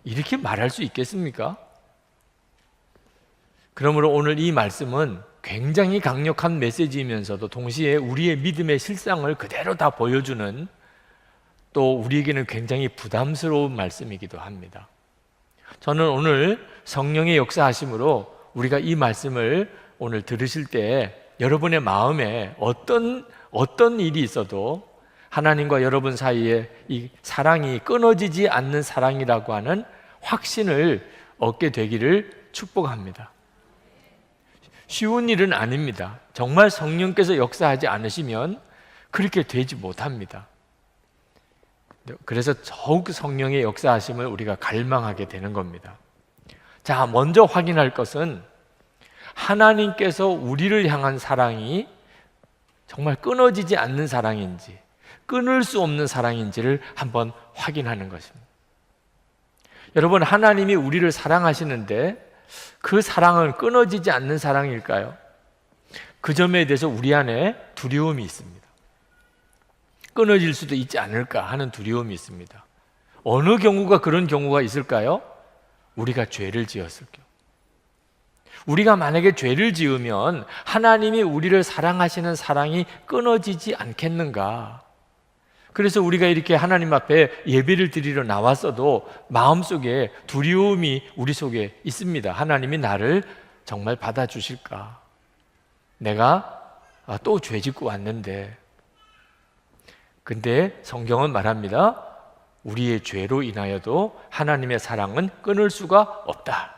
이렇게 말할 수 있겠습니까? 그러므로 오늘 이 말씀은 굉장히 강력한 메시지이면서도 동시에 우리의 믿음의 실상을 그대로 다 보여주는, 또 우리에게는 굉장히 부담스러운 말씀이기도 합니다. 저는 오늘 성령의 역사하심으로 우리가 이 말씀을 오늘 들으실 때 여러분의 마음에 어떤 일이 있어도 하나님과 여러분 사이에 이 사랑이 끊어지지 않는 사랑이라고 하는 확신을 얻게 되기를 축복합니다. 쉬운 일은 아닙니다. 정말 성령께서 역사하지 않으시면 그렇게 되지 못합니다. 그래서 더욱 성령의 역사하심을 우리가 갈망하게 되는 겁니다. 자, 먼저 확인할 것은 하나님께서 우리를 향한 사랑이 정말 끊어지지 않는 사랑인지, 끊을 수 없는 사랑인지를 한번 확인하는 것입니다. 여러분, 하나님이 우리를 사랑하시는데 그 사랑은 끊어지지 않는 사랑일까요? 그 점에 대해서 우리 안에 두려움이 있습니다. 끊어질 수도 있지 않을까 하는 두려움이 있습니다. 어느 경우가 그런 경우가 있을까요? 우리가 죄를 지었을 경우. 우리가 만약에 죄를 지으면 하나님이 우리를 사랑하시는 사랑이 끊어지지 않겠는가? 그래서 우리가 이렇게 하나님 앞에 예배를 드리러 나왔어도 마음속에 두려움이 우리 속에 있습니다. 하나님이 나를 정말 받아주실까? 내가 또 죄 짓고 왔는데. 근데 성경은 말합니다. 우리의 죄로 인하여도 하나님의 사랑은 끊을 수가 없다.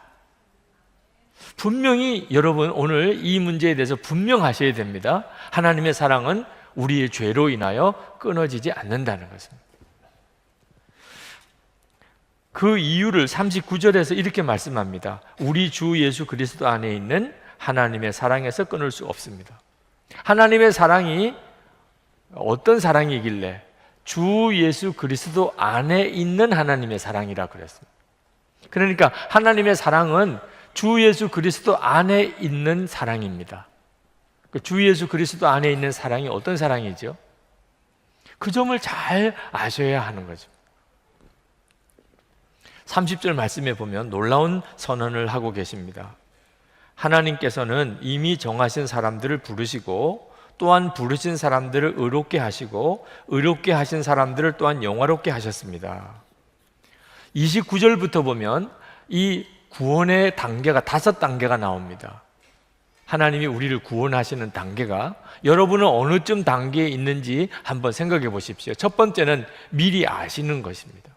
분명히 여러분 오늘 이 문제에 대해서 분명하셔야 됩니다. 하나님의 사랑은 우리의 죄로 인하여 끊어지지 않는다는 것입니다. 그 이유를 39절에서 이렇게 말씀합니다. 우리 주 예수 그리스도 안에 있는 하나님의 사랑에서 끊을 수 없습니다. 하나님의 사랑이 어떤 사랑이길래 주 예수 그리스도 안에 있는 하나님의 사랑이라 그랬습니다. 그러니까 하나님의 사랑은 주 예수 그리스도 안에 있는 사랑입니다. 주 예수 그리스도 안에 있는 사랑이 어떤 사랑이죠? 그 점을 잘 아셔야 하는 거죠. 30절 말씀에 보면 놀라운 선언을 하고 계십니다. 하나님께서는 이미 정하신 사람들을 부르시고 또한 부르신 사람들을 의롭게 하시고 의롭게 하신 사람들을 또한 영화롭게 하셨습니다. 29절부터 보면 이 구원의 단계가 5단계가 나옵니다. 하나님이 우리를 구원하시는 단계가 여러분은 어느쯤 단계에 있는지 한번 생각해 보십시오. 첫 번째는 미리 아시는 것입니다.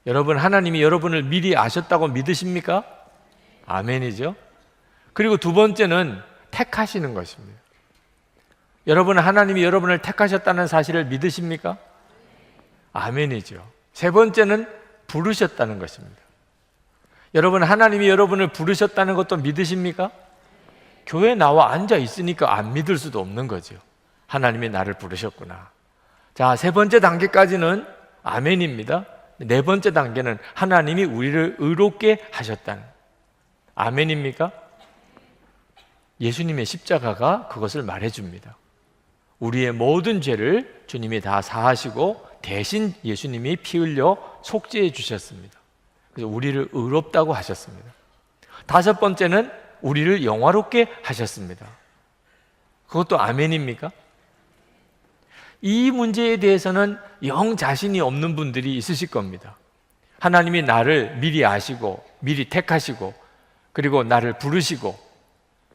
여러분, 하나님이 여러분을 미리 아셨다고 믿으십니까? 아멘이죠. 그리고 두 번째는 택하시는 것입니다. 여러분, 하나님이 여러분을 택하셨다는 사실을 믿으십니까? 아멘이죠. 세 번째는 부르셨다는 것입니다. 여러분, 하나님이 여러분을 부르셨다는 것도 믿으십니까? 교회에 나와 앉아 있으니까 안 믿을 수도 없는 거죠. 하나님이 나를 부르셨구나. 자, 세 번째 단계까지는 아멘입니다. 네 번째 단계는 하나님이 우리를 의롭게 하셨다는, 아멘입니까? 예수님의 십자가가 그것을 말해줍니다. 우리의 모든 죄를 주님이 다 사하시고 대신 예수님이 피 흘려 속죄해 주셨습니다. 그래서 우리를 의롭다고 하셨습니다. 다섯 번째는 우리를 영화롭게 하셨습니다. 그것도 아멘입니까? 이 문제에 대해서는 영 자신이 없는 분들이 있으실 겁니다. 하나님이 나를 미리 아시고 미리 택하시고 그리고 나를 부르시고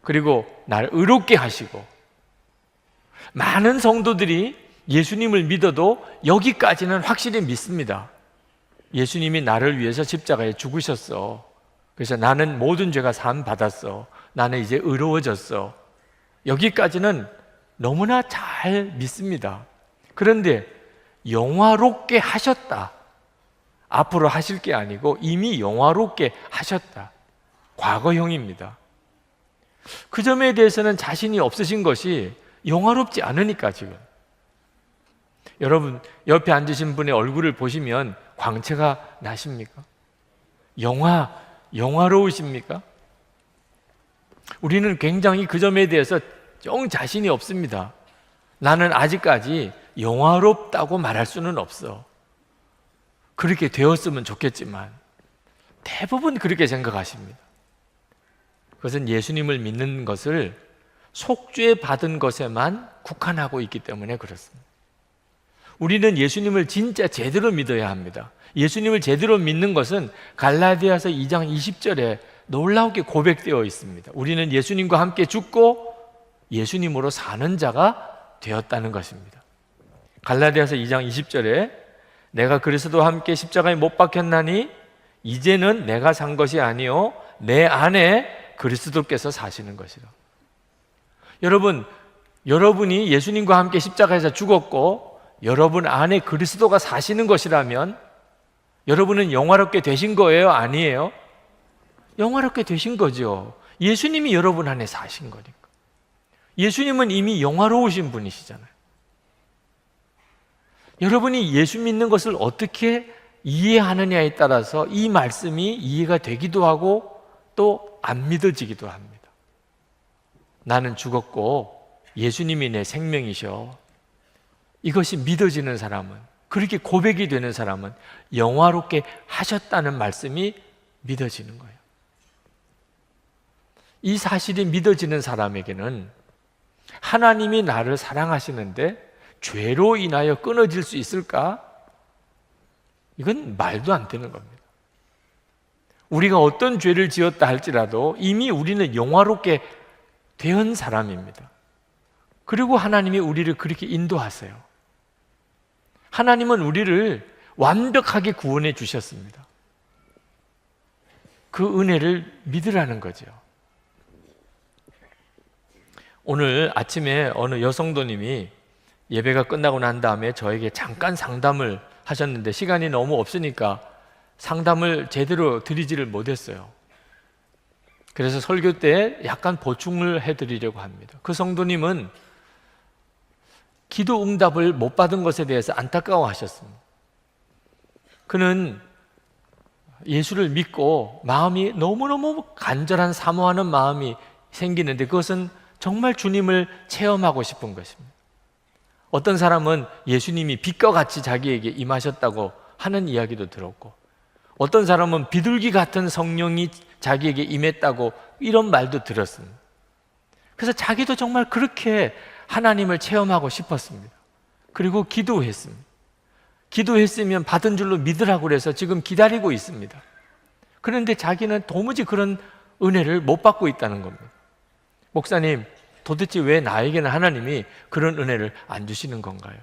그리고 나를 의롭게 하시고, 많은 성도들이 예수님을 믿어도 여기까지는 확실히 믿습니다. 예수님이 나를 위해서 십자가에 죽으셨어. 그래서 나는 모든 죄가 사함 받았어. 나는 이제 의로워졌어. 여기까지는 너무나 잘 믿습니다. 그런데 영화롭게 하셨다, 앞으로 하실 게 아니고 이미 영화롭게 하셨다, 과거형입니다. 그 점에 대해서는 자신이 없으신 것이 영화롭지 않으니까. 지금 여러분 옆에 앉으신 분의 얼굴을 보시면 광채가 나십니까? 영화로우십니까? 우리는 굉장히 그 점에 대해서 영 자신이 없습니다. 나는 아직까지 영화롭다고 말할 수는 없어. 그렇게 되었으면 좋겠지만 대부분 그렇게 생각하십니다. 그것은 예수님을 믿는 것을 속죄 받은 것에만 국한하고 있기 때문에 그렇습니다. 우리는 예수님을 진짜 제대로 믿어야 합니다. 예수님을 제대로 믿는 것은 갈라디아서 2장 20절에 놀라우게 고백되어 있습니다. 우리는 예수님과 함께 죽고 예수님으로 사는 자가 되었다는 것입니다. 갈라디아서 2장 20절에 내가 그리스도와 함께 십자가에 못 박혔나니 이제는 내가 산 것이 아니요 내 안에 그리스도께서 사시는 것이라. 여러분, 여러분이 예수님과 함께 십자가에서 죽었고 여러분 안에 그리스도가 사시는 것이라면 여러분은 영화롭게 되신 거예요? 아니에요? 영화롭게 되신 거죠. 예수님이 여러분 안에 사신 거니까. 예수님은 이미 영화로우신 분이시잖아요. 여러분이 예수 믿는 것을 어떻게 이해하느냐에 따라서 이 말씀이 이해가 되기도 하고 또 안 믿어지기도 합니다. 나는 죽었고 예수님이 내 생명이셔. 이것이 믿어지는 사람은, 그렇게 고백이 되는 사람은 영화롭게 하셨다는 말씀이 믿어지는 거예요. 이 사실이 믿어지는 사람에게는 하나님이 나를 사랑하시는데 죄로 인하여 끊어질 수 있을까? 이건 말도 안 되는 겁니다. 우리가 어떤 죄를 지었다 할지라도 이미 우리는 영화롭게 된 사람입니다. 그리고 하나님이 우리를 그렇게 인도하세요. 하나님은 우리를 완벽하게 구원해 주셨습니다. 그 은혜를 믿으라는 거죠. 오늘 아침에 어느 여성도님이 예배가 끝나고 난 다음에 저에게 잠깐 상담을 하셨는데 시간이 너무 없으니까 상담을 제대로 드리지를 못했어요. 그래서 설교 때 약간 보충을 해드리려고 합니다. 그 성도님은 기도 응답을 못 받은 것에 대해서 안타까워 하셨습니다. 그는 예수를 믿고 마음이 너무너무 간절한 사모하는 마음이 생기는데 그것은 정말 주님을 체험하고 싶은 것입니다. 어떤 사람은 예수님이 빛과 같이 자기에게 임하셨다고 하는 이야기도 들었고, 어떤 사람은 비둘기 같은 성령이 자기에게 임했다고 이런 말도 들었습니다. 그래서 자기도 정말 그렇게 하나님을 체험하고 싶었습니다. 그리고 기도했습니다. 기도했으면 받은 줄로 믿으라고 그래서 지금 기다리고 있습니다. 그런데 자기는 도무지 그런 은혜를 못 받고 있다는 겁니다. 목사님, 도대체 왜 나에게는 하나님이 그런 은혜를 안 주시는 건가요?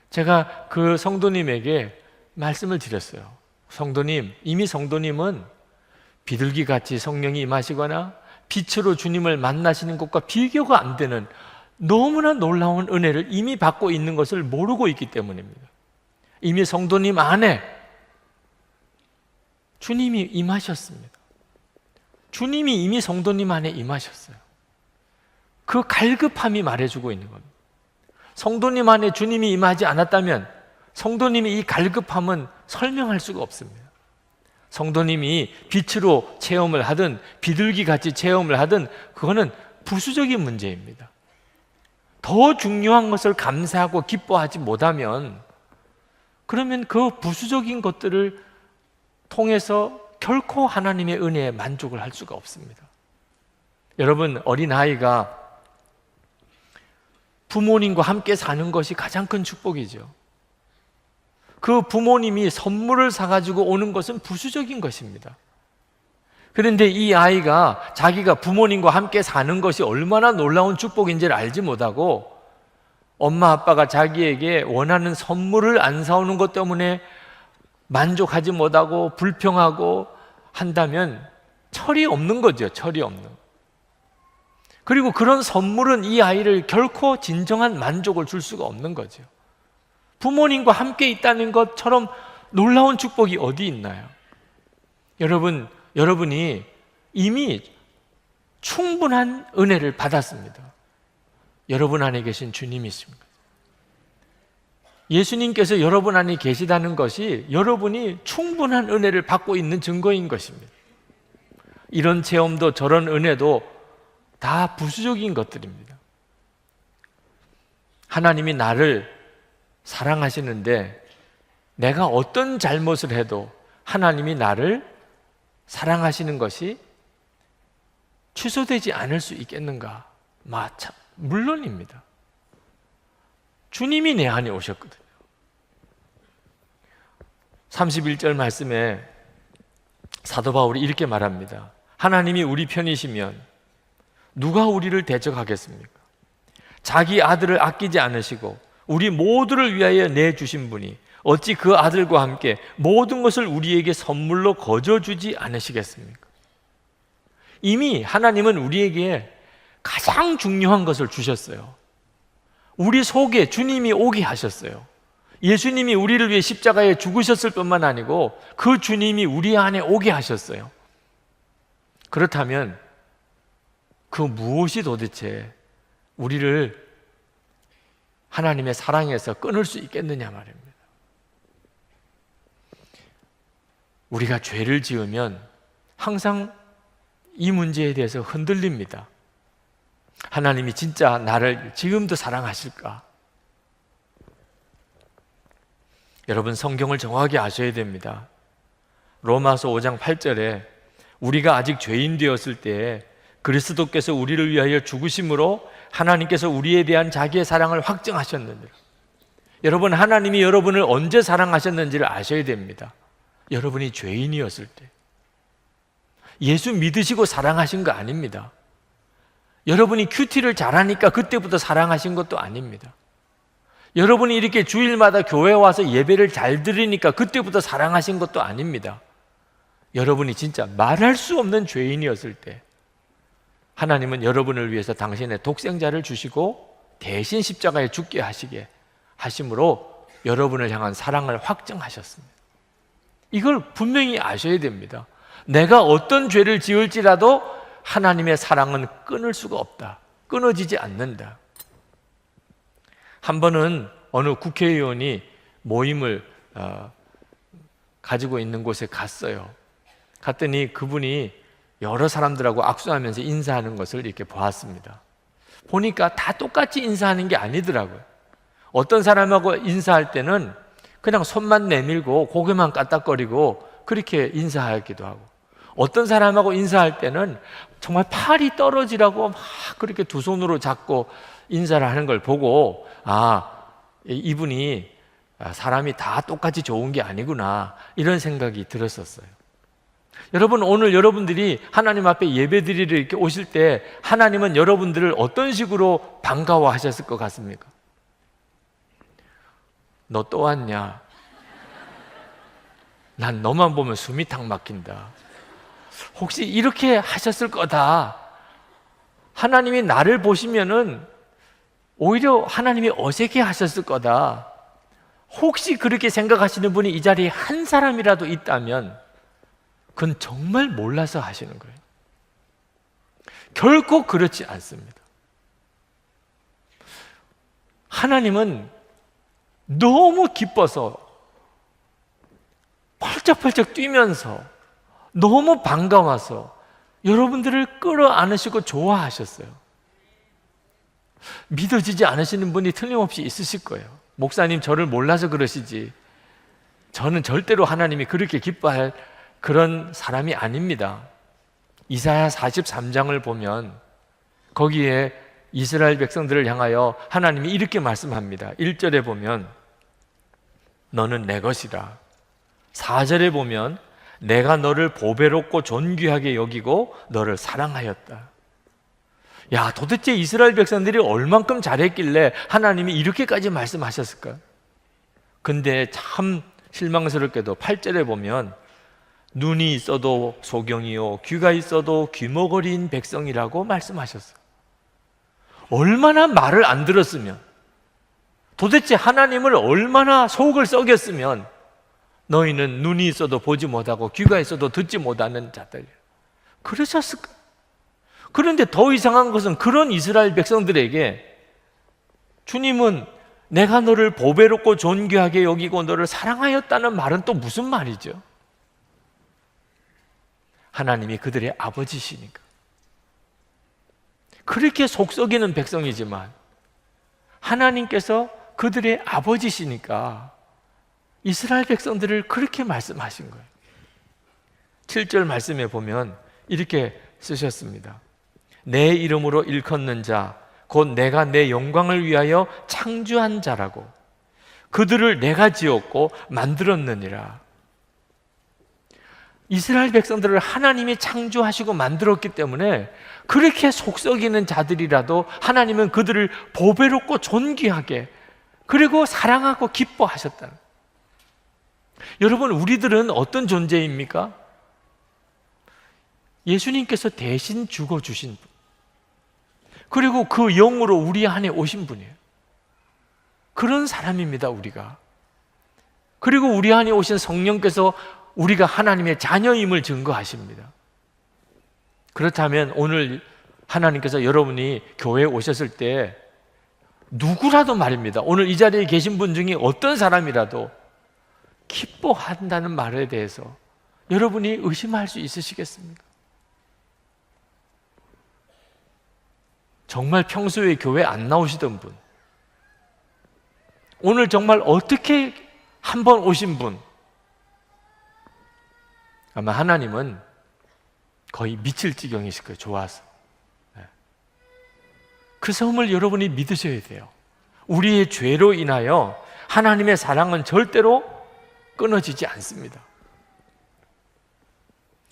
제가 그 성도님에게 말씀을 드렸어요. 성도님, 이미 성도님은 비둘기같이 성령이 임하시거나 빛으로 주님을 만나시는 것과 비교가 안 되는 너무나 놀라운 은혜를 이미 받고 있는 것을 모르고 있기 때문입니다. 이미 성도님 안에 주님이 임하셨습니다. 주님이 이미 성도님 안에 임하셨어요. 그 갈급함이 말해주고 있는 겁니다. 성도님 안에 주님이 임하지 않았다면 성도님이 이 갈급함은 설명할 수가 없습니다. 성도님이 빛으로 체험을 하든 비둘기같이 체험을 하든 그거는 부수적인 문제입니다. 더 중요한 것을 감사하고 기뻐하지 못하면 그러면 그 부수적인 것들을 통해서 결코 하나님의 은혜에 만족을 할 수가 없습니다. 여러분, 어린아이가 부모님과 함께 사는 것이 가장 큰 축복이죠. 그 부모님이 선물을 사가지고 오는 것은 부수적인 것입니다. 그런데 이 아이가 자기가 부모님과 함께 사는 것이 얼마나 놀라운 축복인지를 알지 못하고 엄마 아빠가 자기에게 원하는 선물을 안 사오는 것 때문에 만족하지 못하고 불평하고 한다면 철이 없는 거죠. 철이 없는. 그리고 그런 선물은 이 아이를 결코 진정한 만족을 줄 수가 없는 거죠. 부모님과 함께 있다는 것처럼 놀라운 축복이 어디 있나요? 여러분이 이미 충분한 은혜를 받았습니다. 여러분 안에 계신 주님이십니다. 예수님께서 여러분 안에 계시다는 것이 여러분이 충분한 은혜를 받고 있는 증거인 것입니다. 이런 체험도 저런 은혜도 다 부수적인 것들입니다. 하나님이 나를 사랑하시는데 내가 어떤 잘못을 해도 하나님이 나를 사랑하시는 것이 취소되지 않을 수 있겠는가? 물론입니다. 주님이 내 안에 오셨거든요. 31절 말씀에 사도 바울이 이렇게 말합니다. 하나님이 우리 편이시면 누가 우리를 대적하겠습니까? 자기 아들을 아끼지 않으시고 우리 모두를 위하여 내주신 분이 어찌 그 아들과 함께 모든 것을 우리에게 선물로 거저주지 않으시겠습니까? 이미 하나님은 우리에게 가장 중요한 것을 주셨어요. 우리 속에 주님이 오게 하셨어요. 예수님이 우리를 위해 십자가에 죽으셨을 뿐만 아니고 그 주님이 우리 안에 오게 하셨어요. 그렇다면 그 무엇이 도대체 우리를 하나님의 사랑에서 끊을 수 있겠느냐 말입니다. 우리가 죄를 지으면 항상 이 문제에 대해서 흔들립니다. 하나님이 진짜 나를 지금도 사랑하실까? 여러분, 성경을 정확히 아셔야 됩니다. 로마서 5장 8절에 우리가 아직 죄인 되었을 때 그리스도께서 우리를 위하여 죽으심으로 하나님께서 우리에 대한 자기의 사랑을 확증하셨느니라. 여러분, 하나님이 여러분을 언제 사랑하셨는지를 아셔야 됩니다. 여러분이 죄인이었을 때. 예수 믿으시고 사랑하신 거 아닙니다. 여러분이 큐티를 잘하니까 그때부터 사랑하신 것도 아닙니다. 여러분이 이렇게 주일마다 교회 와서 예배를 잘 드리니까 그때부터 사랑하신 것도 아닙니다. 여러분이 진짜 말할 수 없는 죄인이었을 때 하나님은 여러분을 위해서 당신의 독생자를 주시고 대신 십자가에 죽게 하심으로 여러분을 향한 사랑을 확증하셨습니다. 이걸 분명히 아셔야 됩니다. 내가 어떤 죄를 지을지라도 하나님의 사랑은 끊을 수가 없다. 끊어지지 않는다. 한 번은 어느 국회의원이 모임을 가지고 있는 곳에 갔어요. 갔더니 그분이 여러 사람들하고 악수하면서 인사하는 것을 이렇게 보았습니다. 보니까 다 똑같이 인사하는 게 아니더라고요. 어떤 사람하고 인사할 때는 그냥 손만 내밀고 고개만 까딱거리고 그렇게 인사하기도 하고, 어떤 사람하고 인사할 때는 정말 팔이 떨어지라고 막 그렇게 두 손으로 잡고 인사를 하는 걸 보고, 이분이 사람이 다 똑같이 좋은 게 아니구나, 이런 생각이 들었었어요. 여러분, 오늘 여러분들이 하나님 앞에 예배드리러 이렇게 오실 때 하나님은 여러분들을 어떤 식으로 반가워하셨을 것 같습니까? 너 또 왔냐? 난 너만 보면 숨이 탁 막힌다. 혹시 이렇게 하셨을 거다. 하나님이 나를 보시면은 오히려 하나님이 어색해 하셨을 거다. 혹시 그렇게 생각하시는 분이 이 자리에 한 사람이라도 있다면 그건 정말 몰라서 하시는 거예요. 결코 그렇지 않습니다. 하나님은 너무 기뻐서 펄쩍펄쩍 뛰면서 너무 반가워서 여러분들을 끌어안으시고 좋아하셨어요. 믿어지지 않으시는 분이 틀림없이 있으실 거예요. 목사님, 저를 몰라서 그러시지 저는 절대로 하나님이 그렇게 기뻐할 그런 사람이 아닙니다. 이사야 43장을 보면 거기에 이스라엘 백성들을 향하여 하나님이 이렇게 말씀합니다. 1절에 보면 너는 내 것이라. 4절에 보면 내가 너를 보배롭고 존귀하게 여기고 너를 사랑하였다. 야, 도대체 이스라엘 백성들이 얼만큼 잘했길래 하나님이 이렇게까지 말씀하셨을까? 근데 참 실망스럽게도 8절에 보면 눈이 있어도 소경이요 귀가 있어도 귀머거리인 백성이라고 말씀하셨어요. 얼마나 말을 안 들었으면, 도대체 하나님을 얼마나 속을 썩였으면 너희는 눈이 있어도 보지 못하고 귀가 있어도 듣지 못하는 자들, 그러셨을까? 그런데 더 이상한 것은 그런 이스라엘 백성들에게 주님은 내가 너를 보배롭고 존귀하게 여기고 너를 사랑하였다는 말은 또 무슨 말이죠? 하나님이 그들의 아버지시니까. 그렇게 속썩이는 백성이지만 하나님께서 그들의 아버지시니까 이스라엘 백성들을 그렇게 말씀하신 거예요. 7절 말씀에 보면 이렇게 쓰셨습니다. 내 이름으로 일컫는 자 곧 내가 내 영광을 위하여 창조한 자라고 그들을 내가 지었고 만들었느니라. 이스라엘 백성들을 하나님이 창조하시고 만들었기 때문에 그렇게 속썩이는 자들이라도 하나님은 그들을 보배롭고 존귀하게 그리고 사랑하고 기뻐하셨다. 여러분, 우리들은 어떤 존재입니까? 예수님께서 대신 죽어주신 분, 그리고 그 영으로 우리 안에 오신 분이에요. 그런 사람입니다, 우리가. 그리고 우리 안에 오신 성령께서 우리가 하나님의 자녀임을 증거하십니다. 그렇다면 오늘 하나님께서 여러분이 교회에 오셨을 때 누구라도 말입니다, 오늘 이 자리에 계신 분 중에 어떤 사람이라도 기뻐한다는 말에 대해서 여러분이 의심할 수 있으시겠습니까? 정말 평소에 교회 안 나오시던 분, 오늘 정말 어떻게 한번 오신 분, 아마 하나님은 거의 미칠 지경이실 거예요. 좋아서. 그 섬을 여러분이 믿으셔야 돼요. 우리의 죄로 인하여 하나님의 사랑은 절대로 끊어지지 않습니다.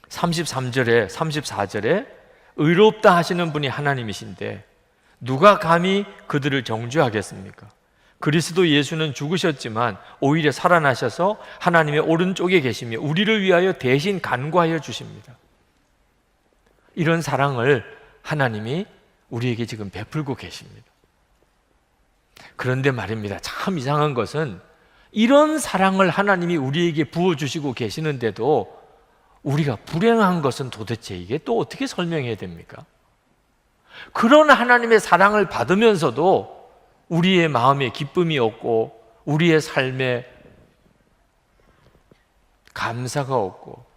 33절에 34절에 의롭다 하시는 분이 하나님이신데 누가 감히 그들을 정죄하겠습니까? 그리스도 예수는 죽으셨지만 오히려 살아나셔서 하나님의 오른쪽에 계시며 우리를 위하여 대신 간구하여 주십니다. 이런 사랑을 하나님이 우리에게 지금 베풀고 계십니다. 그런데 말입니다, 참 이상한 것은 이런 사랑을 하나님이 우리에게 부어주시고 계시는데도 우리가 불행한 것은 도대체 이게 또 어떻게 설명해야 됩니까? 그런 하나님의 사랑을 받으면서도 우리의 마음에 기쁨이 없고 우리의 삶에 감사가 없고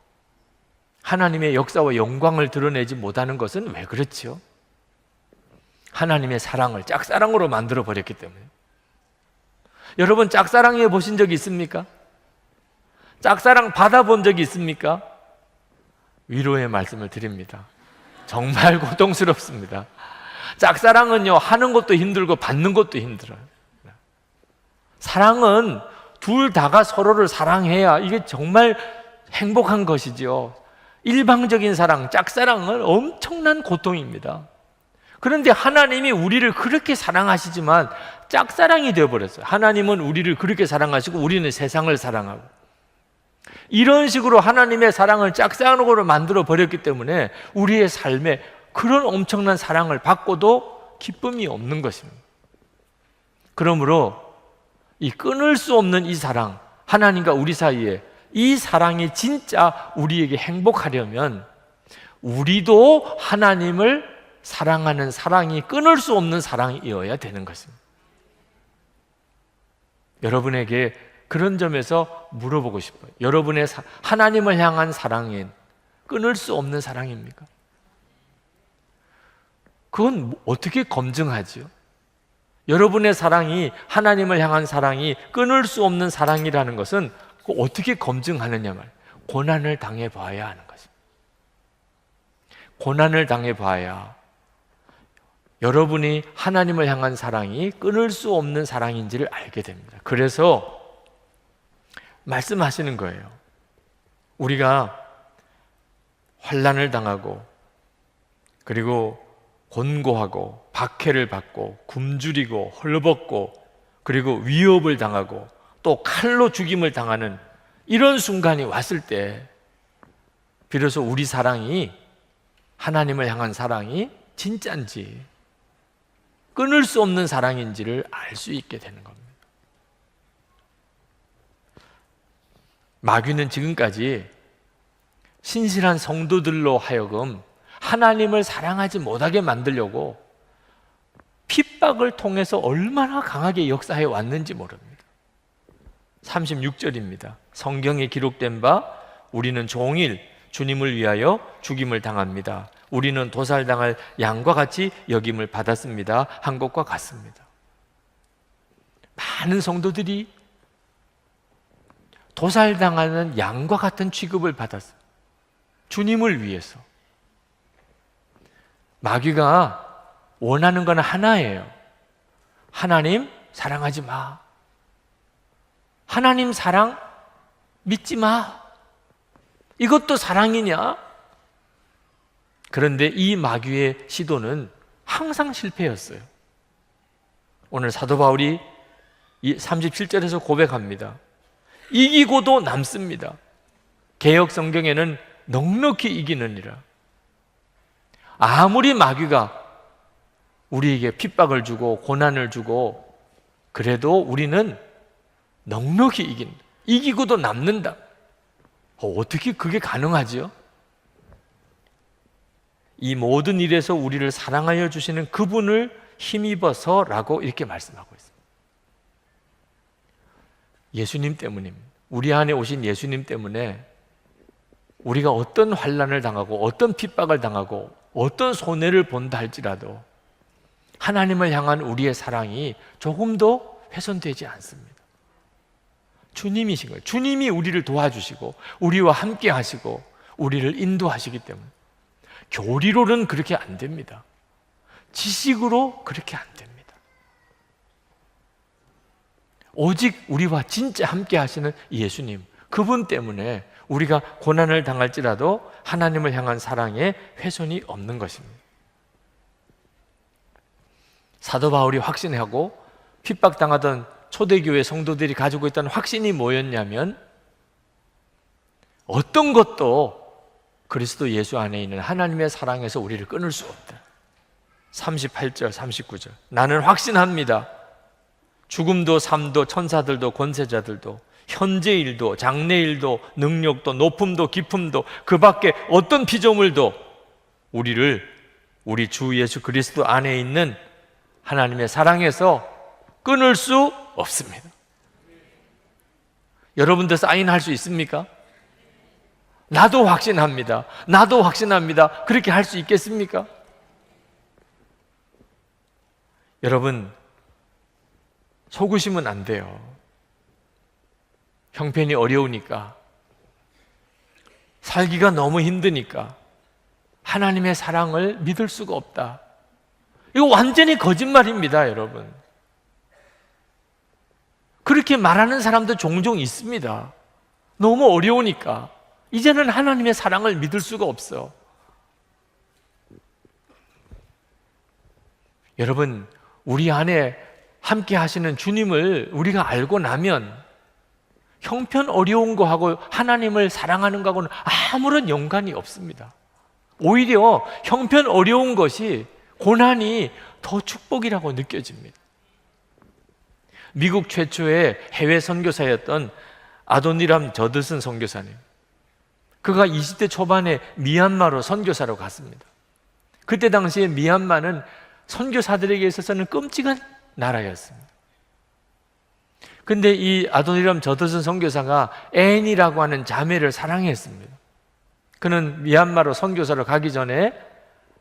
하나님의 역사와 영광을 드러내지 못하는 것은 왜 그렇지요? 하나님의 사랑을 짝사랑으로 만들어 버렸기 때문에. 여러분, 짝사랑해 보신 적이 있습니까? 짝사랑 받아본 적이 있습니까? 위로의 말씀을 드립니다. 정말 고통스럽습니다. 짝사랑은요, 하는 것도 힘들고 받는 것도 힘들어요. 사랑은 둘 다가 서로를 사랑해야 이게 정말 행복한 것이죠. 일방적인 사랑, 짝사랑은 엄청난 고통입니다. 그런데 하나님이 우리를 그렇게 사랑하시지만 짝사랑이 되어버렸어요. 하나님은 우리를 그렇게 사랑하시고 우리는 세상을 사랑하고, 이런 식으로 하나님의 사랑을 짝사랑으로 만들어 버렸기 때문에 우리의 삶에 그런 엄청난 사랑을 받고도 기쁨이 없는 것입니다. 그러므로 이 끊을 수 없는 이 사랑, 하나님과 우리 사이에 이 사랑이 진짜 우리에게 행복하려면 우리도 하나님을 사랑하는 사랑이 끊을 수 없는 사랑이어야 되는 것입니다. 여러분에게 그런 점에서 물어보고 싶어요. 여러분의 하나님을 향한 사랑은 끊을 수 없는 사랑입니까? 그건 어떻게 검증하지요? 여러분의 사랑이, 하나님을 향한 사랑이 끊을 수 없는 사랑이라는 것은 어떻게 검증하느냐 말이에요. 고난을 당해봐야 하는 것입니다. 고난을 당해봐야 여러분이 하나님을 향한 사랑이 끊을 수 없는 사랑인지를 알게 됩니다. 그래서 말씀하시는 거예요. 우리가 환난을 당하고 그리고 곤고하고 박해를 받고 굶주리고 헐벗고 그리고 위협을 당하고 또 칼로 죽임을 당하는 이런 순간이 왔을 때 비로소 우리 사랑이, 하나님을 향한 사랑이 진짜인지 끊을 수 없는 사랑인지를 알 수 있게 되는 겁니다. 마귀는 지금까지 신실한 성도들로 하여금 하나님을 사랑하지 못하게 만들려고 핍박을 통해서 얼마나 강하게 역사해 왔는지 모릅니다. 36절입니다. 성경에 기록된 바 우리는 종일 주님을 위하여 죽임을 당합니다. 우리는 도살당할 양과 같이 여김을 받았습니다. 한 것과 같습니다. 많은 성도들이 도살당하는 양과 같은 취급을 받았어요. 주님을 위해서. 마귀가 원하는 건 하나예요. 하나님 사랑하지 마. 하나님 사랑 믿지 마. 이것도 사랑이냐? 그런데 이 마귀의 시도는 항상 실패였어요. 오늘 사도 바울이 37절에서 고백합니다. 이기고도 남습니다. 개역 성경에는 넉넉히 이기느니라. 아무리 마귀가 우리에게 핍박을 주고 고난을 주고 그래도 우리는 넉넉히 이긴다. 이기고도 남는다. 어떻게 그게 가능하지요? 이 모든 일에서 우리를 사랑하여 주시는 그분을 힘입어서라고 이렇게 말씀하고 있습니다. 예수님 때문입니다. 우리 안에 오신 예수님 때문에 우리가 어떤 환난을 당하고 어떤 핍박을 당하고 어떤 손해를 본다 할지라도 하나님을 향한 우리의 사랑이 조금도 훼손되지 않습니다. 주님이신 거예요. 주님이 우리를 도와주시고 우리와 함께 하시고 우리를 인도하시기 때문에 교리로는 그렇게 안 됩니다. 지식으로 그렇게 안 됩니다. 오직 우리와 진짜 함께 하시는 예수님, 그분 때문에 우리가 고난을 당할지라도 하나님을 향한 사랑에 훼손이 없는 것입니다. 사도 바울이 확신하고 핍박당하던 초대교회 성도들이 가지고 있던 확신이 뭐였냐면 어떤 것도 그리스도 예수 안에 있는 하나님의 사랑에서 우리를 끊을 수 없다. 38절, 39절. 나는 확신합니다. 죽음도 삶도 천사들도 권세자들도 현재 일도 장래 일도 능력도 높음도 깊음도 그 밖에 어떤 피조물도 우리를 우리 주 예수 그리스도 안에 있는 하나님의 사랑에서 끊을 수 없습니다. 여러분들 사인할 수 있습니까? 나도 확신합니다. 나도 확신합니다. 그렇게 할 수 있겠습니까? 여러분, 속으시면 안 돼요. 형편이 어려우니까, 살기가 너무 힘드니까 하나님의 사랑을 믿을 수가 없다. 이거 완전히 거짓말입니다, 여러분. 그렇게 말하는 사람도 종종 있습니다. 너무 어려우니까 이제는 하나님의 사랑을 믿을 수가 없어. 여러분, 우리 안에 함께 하시는 주님을 우리가 알고 나면 형편 어려운 거하고 하나님을 사랑하는 거하고는 아무런 연관이 없습니다. 오히려 형편 어려운 것이, 고난이 더 축복이라고 느껴집니다. 미국 최초의 해외 선교사였던 아도니람 저드슨 선교사님, 그가 20대 초반에 미얀마로 선교사로 갔습니다. 그때 당시에 미얀마는 선교사들에게 있어서는 끔찍한 나라였습니다. 근데 이 아도니람 저드슨 선교사가 앤이라고 하는 자매를 사랑했습니다. 그는 미얀마로 선교사로 가기 전에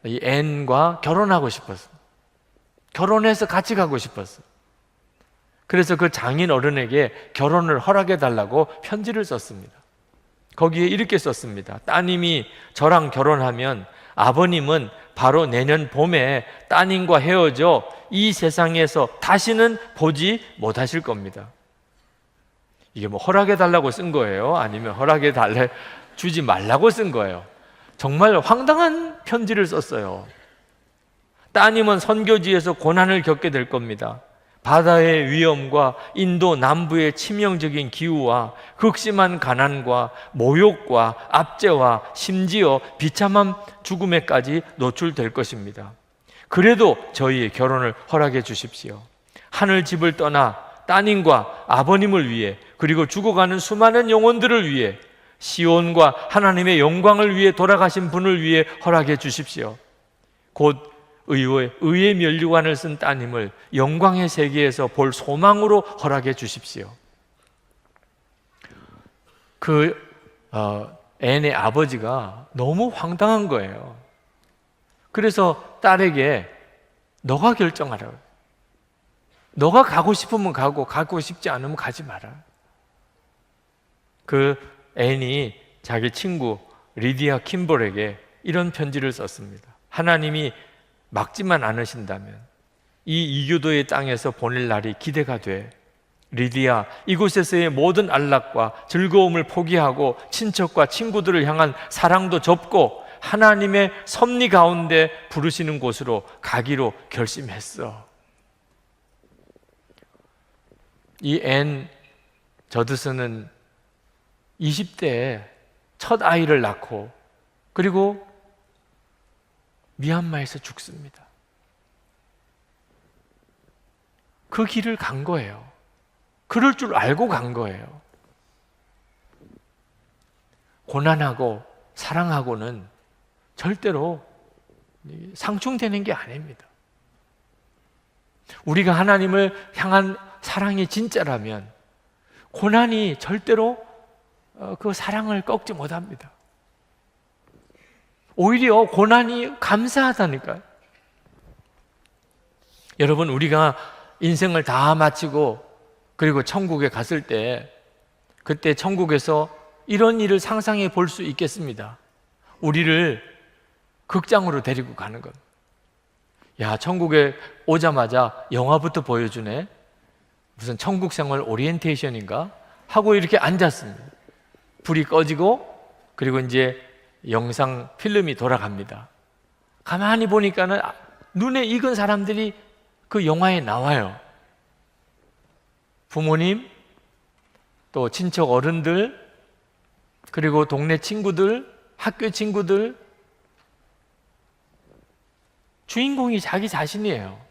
이 앤과 결혼하고 싶었어요. 결혼해서 같이 가고 싶었어요. 그래서 그 장인 어른에게 결혼을 허락해 달라고 편지를 썼습니다. 거기에 이렇게 썼습니다. 따님이 저랑 결혼하면 아버님은 바로 내년 봄에 따님과 헤어져 이 세상에서 다시는 보지 못하실 겁니다. 이게 뭐 허락해 달라고 쓴 거예요? 아니면 허락해 달래 주지 말라고 쓴 거예요? 정말 황당한 편지를 썼어요. 따님은 선교지에서 고난을 겪게 될 겁니다. 바다의 위험과 인도 남부의 치명적인 기후와 극심한 가난과 모욕과 압제와 심지어 비참한 죽음에까지 노출될 것입니다. 그래도 저희의 결혼을 허락해 주십시오. 하늘 집을 떠나 따님과 아버님을 위해, 그리고 죽어가는 수많은 영혼들을 위해, 시온과 하나님의 영광을 위해 돌아가신 분을 위해 허락해 주십시오. 곧 의의 면류관을 쓴 따님을 영광의 세계에서 볼 소망으로 허락해 주십시오. 앤의 아버지가 너무 황당한 거예요. 그래서 딸에게 너가 결정하라고, 너가 가고 싶으면 가고, 가고 싶지 않으면 가지 마라. 그 앤이 자기 친구 리디아 킴볼에게 이런 편지를 썼습니다. 하나님이 막지만 않으신다면 이 이교도의 땅에서 보낼 날이 기대가 돼. 리디아, 이곳에서의 모든 안락과 즐거움을 포기하고 친척과 친구들을 향한 사랑도 접고 하나님의 섭리 가운데 부르시는 곳으로 가기로 결심했어. 이 앤 저드슨은 20대에 첫 아이를 낳고, 그리고 미얀마에서 죽습니다. 그 길을 간 거예요. 그럴 줄 알고 간 거예요. 고난하고 사랑하고는 절대로 상충되는 게 아닙니다. 우리가 하나님을 향한 사랑이 진짜라면 고난이 절대로 그 사랑을 꺾지 못합니다. 오히려 고난이 감사하다니까요. 여러분, 우리가 인생을 다 마치고 그리고 천국에 갔을 때, 그때 천국에서 이런 일을 상상해 볼 수 있겠습니다. 우리를 극장으로 데리고 가는 것. 야, 천국에 오자마자 영화부터 보여주네. 무슨 천국 생활 오리엔테이션인가? 하고 이렇게 앉았습니다. 불이 꺼지고, 그리고 이제 영상 필름이 돌아갑니다. 가만히 보니까는 눈에 익은 사람들이 그 영화에 나와요. 부모님, 또 친척 어른들, 그리고 동네 친구들, 학교 친구들, 주인공이 자기 자신이에요.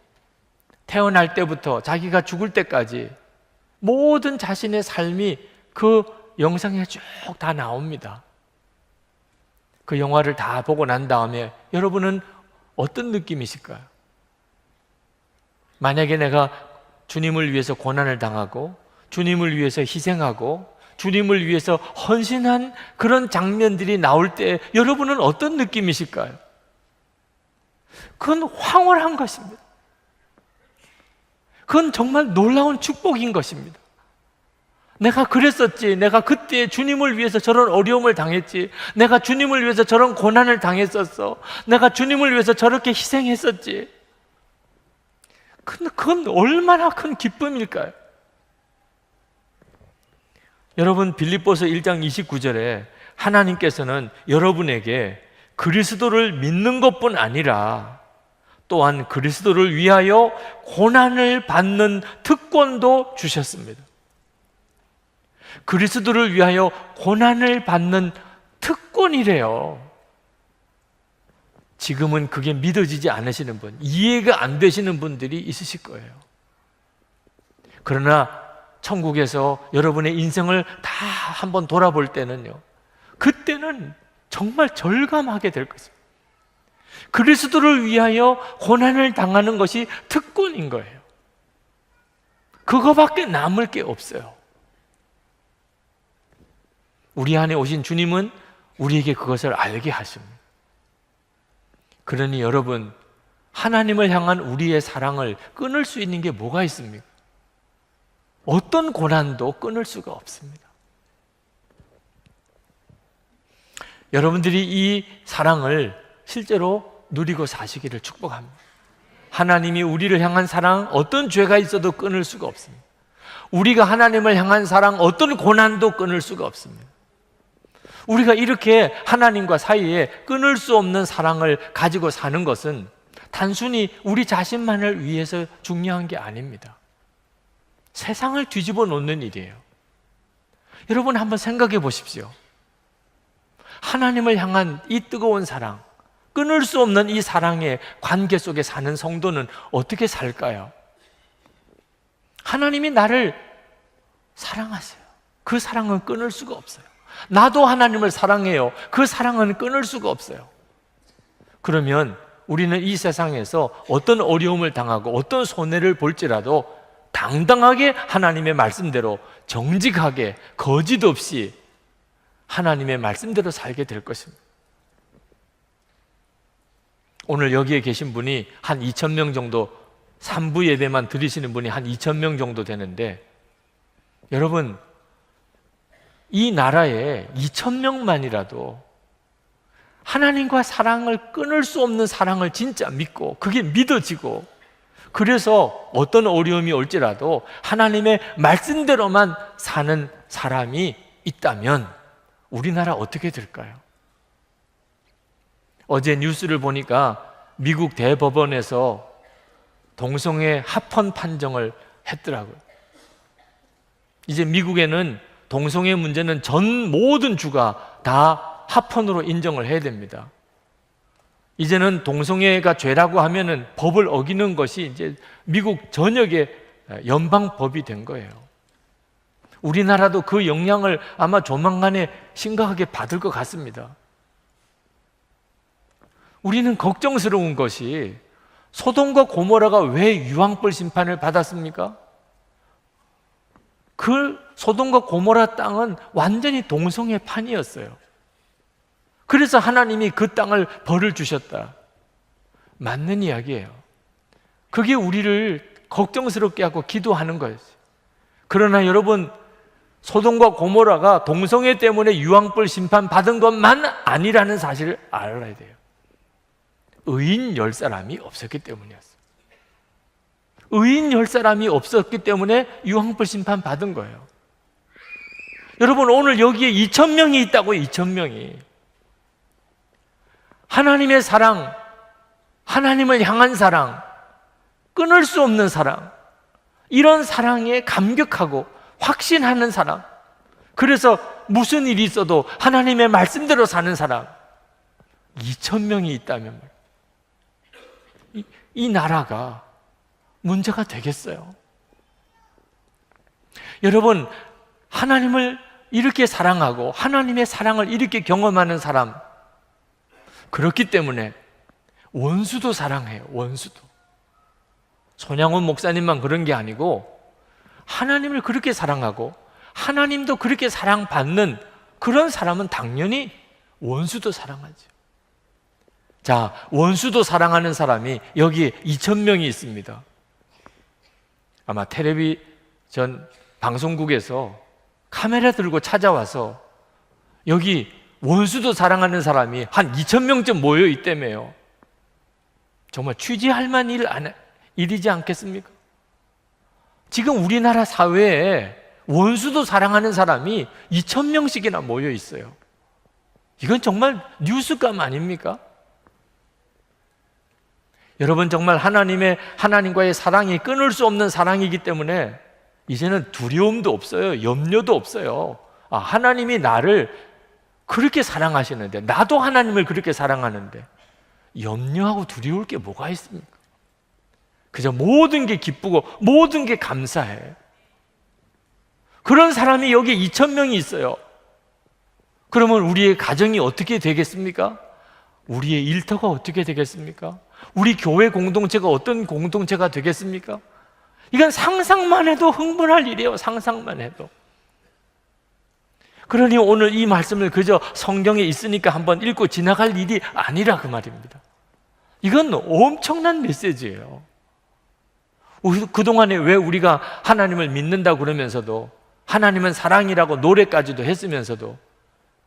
태어날 때부터 자기가 죽을 때까지 모든 자신의 삶이 그 영상에 쭉 다 나옵니다. 그 영화를 다 보고 난 다음에 여러분은 어떤 느낌이실까요? 만약에 내가 주님을 위해서 고난을 당하고 주님을 위해서 희생하고 주님을 위해서 헌신한 그런 장면들이 나올 때 여러분은 어떤 느낌이실까요? 그건 황홀한 것입니다. 그건 정말 놀라운 축복인 것입니다. 내가 그랬었지. 내가 그때 주님을 위해서 저런 어려움을 당했지. 내가 주님을 위해서 저런 고난을 당했었어. 내가 주님을 위해서 저렇게 희생했었지. 그건 얼마나 큰 기쁨일까요? 여러분, 빌립보서 1장 29절에 하나님께서는 여러분에게 그리스도를 믿는 것뿐 아니라 또한 그리스도를 위하여 고난을 받는 특권도 주셨습니다. 그리스도를 위하여 고난을 받는 특권이래요. 지금은 그게 믿어지지 않으시는 분, 이해가 안 되시는 분들이 있으실 거예요. 그러나 천국에서 여러분의 인생을 다 한번 돌아볼 때는요, 그때는 정말 절감하게 될 것입니다. 그리스도를 위하여 고난을 당하는 것이 특권인 거예요. 그거밖에 남을 게 없어요. 우리 안에 오신 주님은 우리에게 그것을 알게 하십니다. 그러니 여러분, 하나님을 향한 우리의 사랑을 끊을 수 있는 게 뭐가 있습니까? 어떤 고난도 끊을 수가 없습니다. 여러분들이 이 사랑을 실제로 누리고 사시기를 축복합니다. 하나님이 우리를 향한 사랑, 어떤 죄가 있어도 끊을 수가 없습니다. 우리가 하나님을 향한 사랑, 어떤 고난도 끊을 수가 없습니다. 우리가 이렇게 하나님과 사이에 끊을 수 없는 사랑을 가지고 사는 것은 단순히 우리 자신만을 위해서 중요한 게 아닙니다. 세상을 뒤집어 놓는 일이에요. 여러분 한번 생각해 보십시오. 하나님을 향한 이 뜨거운 사랑, 끊을 수 없는 이 사랑의 관계 속에 사는 성도는 어떻게 살까요? 하나님이 나를 사랑하세요. 그 사랑은 끊을 수가 없어요. 나도 하나님을 사랑해요. 그 사랑은 끊을 수가 없어요. 그러면 우리는 이 세상에서 어떤 어려움을 당하고 어떤 손해를 볼지라도 당당하게 하나님의 말씀대로 정직하게 거짓 없이 하나님의 말씀대로 살게 될 것입니다. 오늘 여기에 계신 분이 한 2,000명 정도, 3부 예배만 드리시는 분이 한 2,000명 정도 되는데, 여러분, 이 나라에 2,000명만이라도 하나님과 사랑을 끊을 수 없는 사랑을 진짜 믿고 그게 믿어지고, 그래서 어떤 어려움이 올지라도 하나님의 말씀대로만 사는 사람이 있다면 우리나라 어떻게 될까요? 어제 뉴스를 보니까 미국 대법원에서 동성애 합헌 판정을 했더라고요. 이제 미국에는 동성애 문제는 전 모든 주가 다 합헌으로 인정을 해야 됩니다. 이제는 동성애가 죄라고 하면은 법을 어기는 것이 이제 미국 전역의 연방법이 된 거예요. 우리나라도 그 영향을 아마 조만간에 심각하게 받을 것 같습니다. 우리는 걱정스러운 것이 소돔과 고모라가 왜 유황불 심판을 받았습니까? 그 소돔과 고모라 땅은 완전히 동성애 판이었어요. 그래서 하나님이 그 땅을 벌을 주셨다. 맞는 이야기예요. 그게 우리를 걱정스럽게 하고 기도하는 거예요. 그러나 여러분, 소돔과 고모라가 동성애 때문에 유황불 심판 받은 것만 아니라는 사실을 알아야 돼요. 의인 10사람이 없었기 때문이었어요. 의인 10사람이 없었기 때문에 유황불 심판 받은 거예요. 여러분, 오늘 여기에 2,000명이 있다고. 2,000명이 하나님의 사랑, 하나님을 향한 사랑, 끊을 수 없는 사랑, 이런 사랑에 감격하고 확신하는 사람, 그래서 무슨 일이 있어도 하나님의 말씀대로 사는 사람 2,000명이 있다면 이 나라가 문제가 되겠어요? 여러분, 하나님을 이렇게 사랑하고 하나님의 사랑을 이렇게 경험하는 사람, 그렇기 때문에 원수도 사랑해요. 원수도. 손양원 목사님만 그런 게 아니고 하나님을 그렇게 사랑하고 하나님도 그렇게 사랑받는 그런 사람은 당연히 원수도 사랑하죠. 자, 원수도 사랑하는 사람이 여기 2,000명이 있습니다. 아마 텔레비전 방송국에서 카메라 들고 찾아와서 여기 원수도 사랑하는 사람이 한 2,000명쯤 모여 있다며요. 정말 취재할 만한 일이지 않겠습니까? 지금 우리나라 사회에 원수도 사랑하는 사람이 2,000명씩이나 모여 있어요. 이건 정말 뉴스감 아닙니까? 여러분, 정말 하나님과의 사랑이 끊을 수 없는 사랑이기 때문에 이제는 두려움도 없어요. 염려도 없어요. 하나님이 나를 그렇게 사랑하시는데, 나도 하나님을 그렇게 사랑하는데 염려하고 두려울 게 뭐가 있습니까? 그저 모든 게 기쁘고 모든 게 감사해. 그런 사람이 여기 2,000명이 있어요. 그러면 우리의 가정이 어떻게 되겠습니까? 우리의 일터가 어떻게 되겠습니까? 우리 교회 공동체가 어떤 공동체가 되겠습니까? 이건 상상만 해도 흥분할 일이에요. 상상만 해도. 그러니 오늘 이 말씀을 그저 성경에 있으니까 한번 읽고 지나갈 일이 아니라 그 말입니다. 이건 엄청난 메시지예요. 그동안에 왜 우리가 하나님을 믿는다고 그러면서도 하나님은 사랑이라고 노래까지도 했으면서도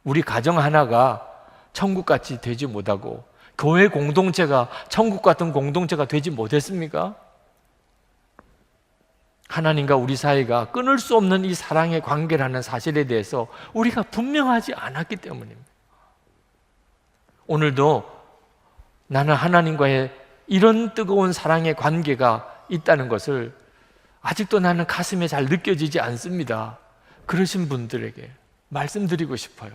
우리 가정 하나가 천국같이 되지 못하고 교회 공동체가 천국 같은 공동체가 되지 못했습니까? 하나님과 우리 사이가 끊을 수 없는 이 사랑의 관계라는 사실에 대해서 우리가 분명하지 않았기 때문입니다. 오늘도 나는 하나님과의 이런 뜨거운 사랑의 관계가 있다는 것을 아직도 나는 가슴에 잘 느껴지지 않습니다. 그러신 분들에게 말씀드리고 싶어요.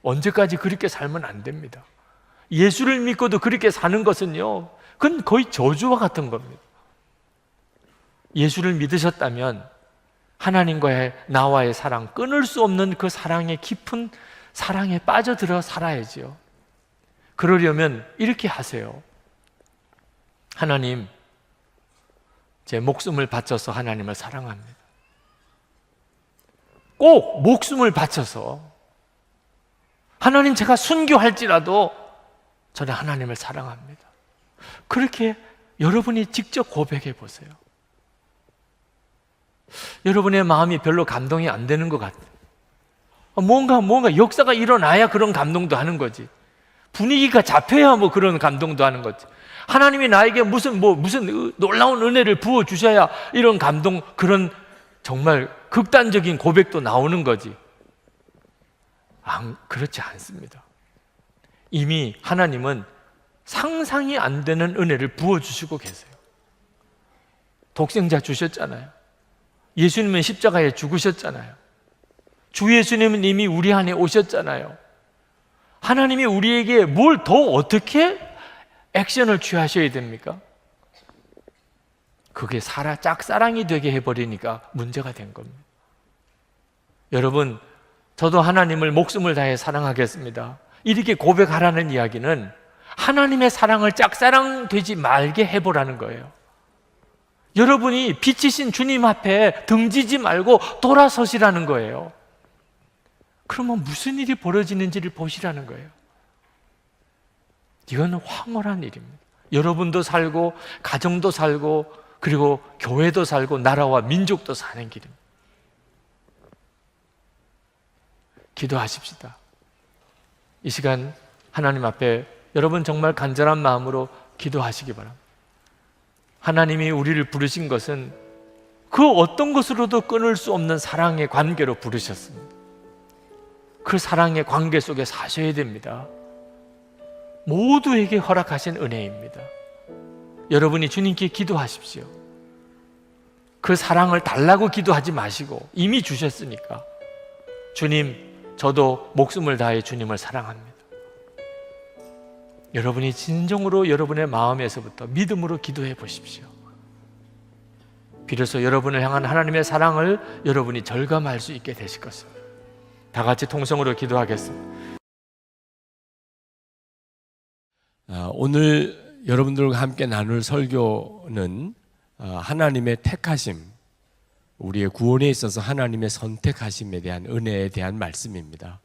언제까지 그렇게 살면 안 됩니다. 예수를 믿고도 그렇게 사는 것은요, 그건 거의 저주와 같은 겁니다. 예수를 믿으셨다면 하나님과의 나와의 사랑, 끊을 수 없는 그 사랑의 깊은 사랑에 빠져들어 살아야지요. 그러려면 이렇게 하세요. 하나님, 제 목숨을 바쳐서 하나님을 사랑합니다. 꼭 목숨을 바쳐서 하나님, 제가 순교할지라도 저는 하나님을 사랑합니다. 그렇게 여러분이 직접 고백해 보세요. 여러분의 마음이 별로 감동이 안 되는 것 같아요. 뭔가 역사가 일어나야 그런 감동도 하는 거지. 분위기가 잡혀야 뭐 그런 감동도 하는 거지. 하나님이 나에게 무슨 놀라운 은혜를 부어주셔야 이런 감동, 그런 정말 극단적인 고백도 나오는 거지. 그렇지 않습니다. 이미 하나님은 상상이 안 되는 은혜를 부어주시고 계세요. 독생자 주셨잖아요. 예수님은 십자가에 죽으셨잖아요. 주 예수님은 이미 우리 안에 오셨잖아요. 하나님이 우리에게 뭘 더 어떻게 액션을 취하셔야 됩니까? 그게 짝사랑이 되게 해버리니까 문제가 된 겁니다. 여러분, 저도 하나님을 목숨을 다해 사랑하겠습니다. 이렇게 고백하라는 이야기는 하나님의 사랑을 짝사랑 되지 말게 해보라는 거예요. 여러분이 빛이신 주님 앞에 등지지 말고 돌아서시라는 거예요. 그러면 무슨 일이 벌어지는지를 보시라는 거예요. 이건 황홀한 일입니다. 여러분도 살고 가정도 살고 그리고 교회도 살고 나라와 민족도 사는 길입니다. 기도하십시다. 이 시간 하나님 앞에 여러분 정말 간절한 마음으로 기도하시기 바랍니다. 하나님이 우리를 부르신 것은 그 어떤 것으로도 끊을 수 없는 사랑의 관계로 부르셨습니다. 그 사랑의 관계 속에 사셔야 됩니다. 모두에게 허락하신 은혜입니다. 여러분이 주님께 기도하십시오. 그 사랑을 달라고 기도하지 마시고 이미 주셨으니까, 주님, 저도 목숨을 다해 주님을 사랑합니다. 여러분이 진정으로 여러분의 마음에서부터 믿음으로 기도해 보십시오. 비로소 여러분을 향한 하나님의 사랑을 여러분이 절감할 수 있게 되실 것입니다. 다 같이 통성으로 기도하겠습니다. 오늘 여러분들과 함께 나눌 설교는 하나님의 택하심, 우리의 구원에 있어서 하나님의 선택하심에 대한 은혜에 대한 말씀입니다.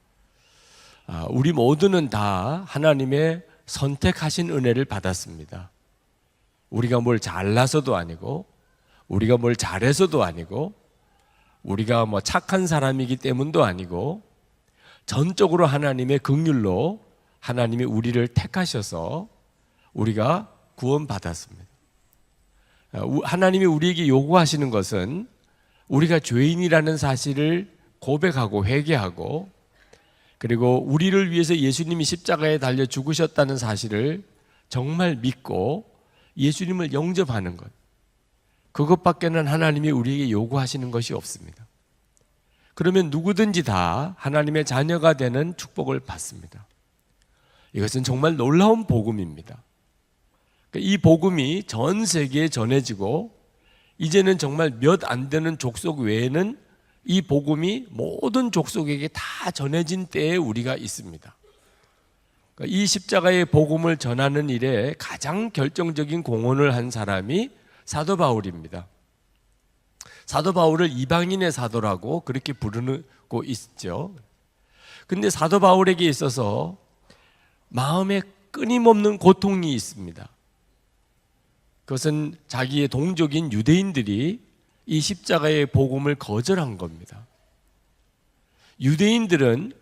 우리 모두는 다 하나님의 선택하신 은혜를 받았습니다. 우리가 뭘 잘나서도 아니고, 우리가 뭘 잘해서도 아니고, 우리가 뭐 착한 사람이기 때문도 아니고, 전적으로 하나님의 긍휼로 하나님이 우리를 택하셔서 우리가 구원받았습니다. 하나님이 우리에게 요구하시는 것은 우리가 죄인이라는 사실을 고백하고 회개하고, 그리고 우리를 위해서 예수님이 십자가에 달려 죽으셨다는 사실을 정말 믿고 예수님을 영접하는 것, 그것밖에는 하나님이 우리에게 요구하시는 것이 없습니다. 그러면 누구든지 다 하나님의 자녀가 되는 축복을 받습니다. 이것은 정말 놀라운 복음입니다. 이 복음이 전 세계에 전해지고, 이제는 정말 몇 안 되는 족속 외에는 이 복음이 모든 족속에게 다 전해진 때에 우리가 있습니다. 이 십자가의 복음을 전하는 일에 가장 결정적인 공헌을 한 사람이 사도 바울입니다. 사도 바울을 이방인의 사도라고 그렇게 부르고 있죠. 근데 사도 바울에게 있어서 마음에 끊임없는 고통이 있습니다. 그것은 자기의 동족인 유대인들이 이 십자가의 복음을 거절한 겁니다. 유대인들은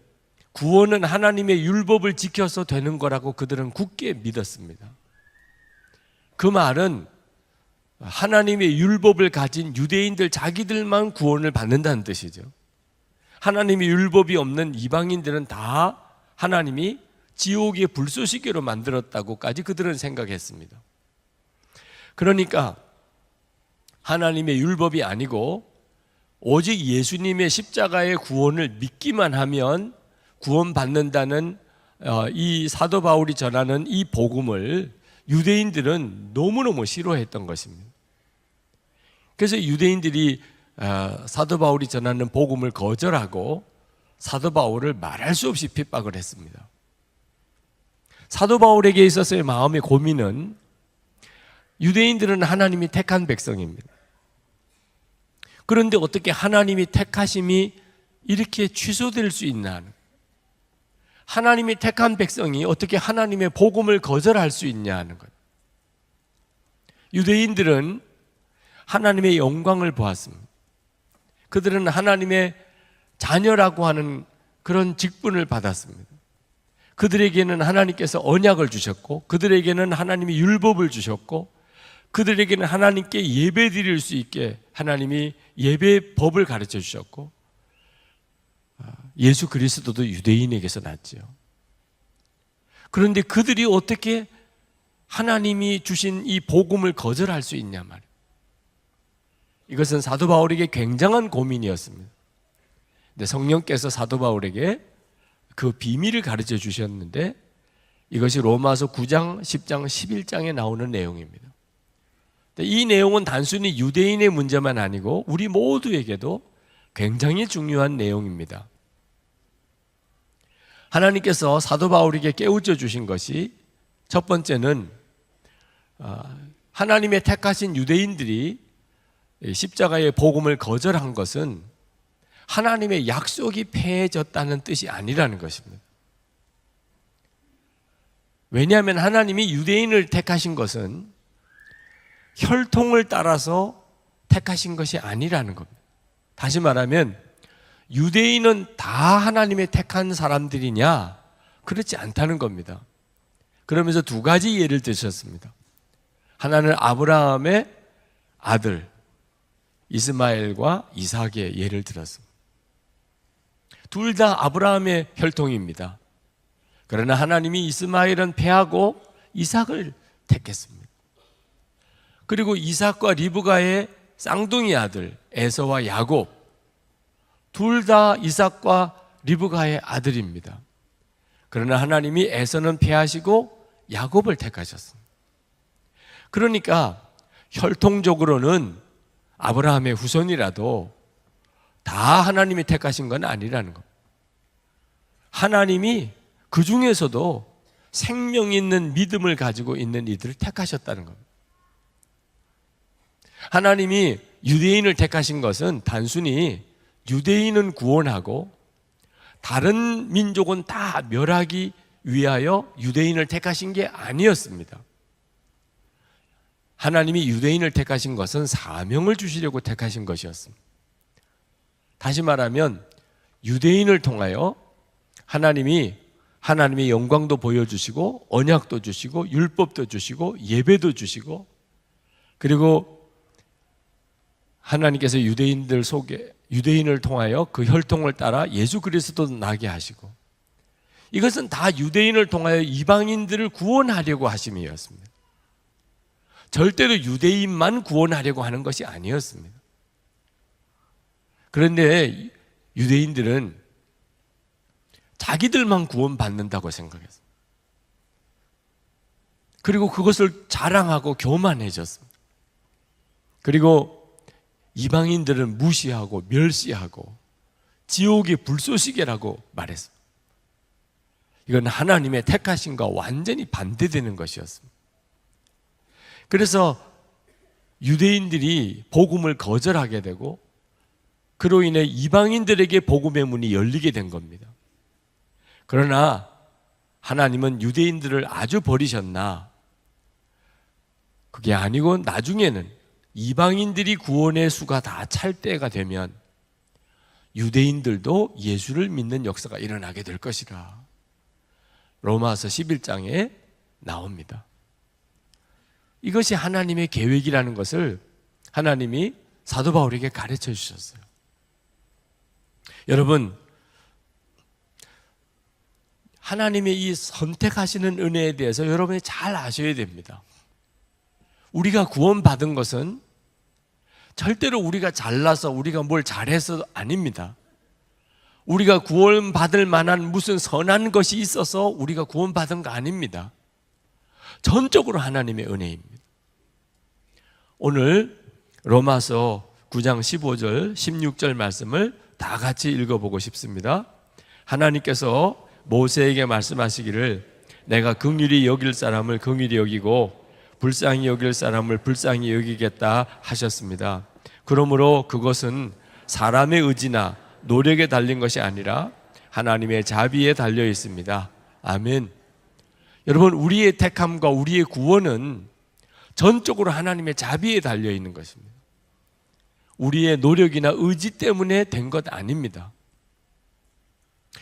구원은 하나님의 율법을 지켜서 되는 거라고 그들은 굳게 믿었습니다. 그 말은 하나님의 율법을 가진 유대인들 자기들만 구원을 받는다는 뜻이죠. 하나님의 율법이 없는 이방인들은 다 하나님이 지옥의 불쏘시개로 만들었다고까지 그들은 생각했습니다. 그러니까 하나님의 율법이 아니고 오직 예수님의 십자가의 구원을 믿기만 하면 구원받는다는 이 사도 바울이 전하는 이 복음을 유대인들은 너무너무 싫어했던 것입니다. 그래서 유대인들이 사도 바울이 전하는 복음을 거절하고 사도 바울을 말할 수 없이 핍박을 했습니다. 사도 바울에게 있어서의 마음의 고민은, 유대인들은 하나님이 택한 백성입니다. 그런데 어떻게 하나님이 택하심이 이렇게 취소될 수 있나? 하나님이 택한 백성이 어떻게 하나님의 복음을 거절할 수 있냐 하는 것. 유대인들은 하나님의 영광을 보았습니다. 그들은 하나님의 자녀라고 하는 그런 직분을 받았습니다. 그들에게는 하나님께서 언약을 주셨고, 그들에게는 하나님이 율법을 주셨고, 그들에게는 하나님께 예배 드릴 수 있게 하나님이 예배 법을 가르쳐 주셨고, 예수 그리스도도 유대인에게서 났죠. 그런데 그들이 어떻게 하나님이 주신 이 복음을 거절할 수 있냐 말이에요. 이것은 사도 바울에게 굉장한 고민이었습니다. 근데 성령께서 사도 바울에게 그 비밀을 가르쳐 주셨는데, 이것이 로마서 9장, 10장, 11장에 나오는 내용입니다. 이 내용은 단순히 유대인의 문제만 아니고 우리 모두에게도 굉장히 중요한 내용입니다. 하나님께서 사도 바울에게 깨우쳐 주신 것이, 첫 번째는 하나님의 택하신 유대인들이 십자가의 복음을 거절한 것은 하나님의 약속이 폐해졌다는 뜻이 아니라는 것입니다. 왜냐하면 하나님이 유대인을 택하신 것은 혈통을 따라서 택하신 것이 아니라는 겁니다. 다시 말하면 유대인은 다 하나님의 택한 사람들이냐? 그렇지 않다는 겁니다. 그러면서 두 가지 예를 드셨습니다. 하나는 아브라함의 아들 이스마엘과 이삭의 예를 들었습니다. 둘 다 아브라함의 혈통입니다. 그러나 하나님이 이스마엘은 패하고 이삭을 택했습니다. 그리고 이삭과 리브가의 쌍둥이 아들 에서와 야곱, 둘 다 이삭과 리브가의 아들입니다. 그러나 하나님이 에서는 패하시고 야곱을 택하셨습니다. 그러니까 혈통적으로는 아브라함의 후손이라도 다 하나님이 택하신 건 아니라는 겁니다. 하나님이 그 중에서도 생명 있는 믿음을 가지고 있는 이들을 택하셨다는 겁니다. 하나님이 유대인을 택하신 것은 단순히 유대인은 구원하고 다른 민족은 다 멸하기 위하여 유대인을 택하신 게 아니었습니다. 하나님이 유대인을 택하신 것은 사명을 주시려고 택하신 것이었습니다. 다시 말하면 유대인을 통하여 하나님의 영광도 보여주시고 언약도 주시고 율법도 주시고 예배도 주시고, 그리고 하나님께서 유대인을 통하여 그 혈통을 따라 예수 그리스도도 나게 하시고, 이것은 다 유대인을 통하여 이방인들을 구원하려고 하심이었습니다. 절대로 유대인만 구원하려고 하는 것이 아니었습니다. 그런데 유대인들은 자기들만 구원받는다고 생각했습니다. 그리고 그것을 자랑하고 교만해졌습니다. 그리고 이방인들은 무시하고 멸시하고 지옥의 불쏘시개라고 말했습니다. 이건 하나님의 택하심과 완전히 반대되는 것이었습니다. 그래서 유대인들이 복음을 거절하게 되고 그로 인해 이방인들에게 복음의 문이 열리게 된 겁니다. 그러나 하나님은 유대인들을 아주 버리셨나? 그게 아니고 나중에는 이방인들이 구원의 수가 다 찰 때가 되면 유대인들도 예수를 믿는 역사가 일어나게 될 것이라 로마서 11장에 나옵니다. 이것이 하나님의 계획이라는 것을 하나님이 사도 바울에게 가르쳐 주셨어요. 여러분, 하나님의 이 선택하시는 은혜에 대해서 여러분이 잘 아셔야 됩니다. 우리가 구원받은 것은 절대로 우리가 잘나서 우리가 뭘 잘해서 아닙니다. 우리가 구원받을 만한 무슨 선한 것이 있어서 우리가 구원받은 거 아닙니다. 전적으로 하나님의 은혜입니다. 오늘 로마서 9장 15절 16절 말씀을 다 같이 읽어보고 싶습니다. 하나님께서 모세에게 말씀하시기를 내가 긍휼히 여길 사람을 긍휼히 여기고 불쌍히 여길 사람을 불쌍히 여기겠다 하셨습니다. 그러므로 그것은 사람의 의지나 노력에 달린 것이 아니라 하나님의 자비에 달려 있습니다. 아멘. 여러분, 우리의 택함과 우리의 구원은 전적으로 하나님의 자비에 달려 있는 것입니다. 우리의 노력이나 의지 때문에 된 것 아닙니다.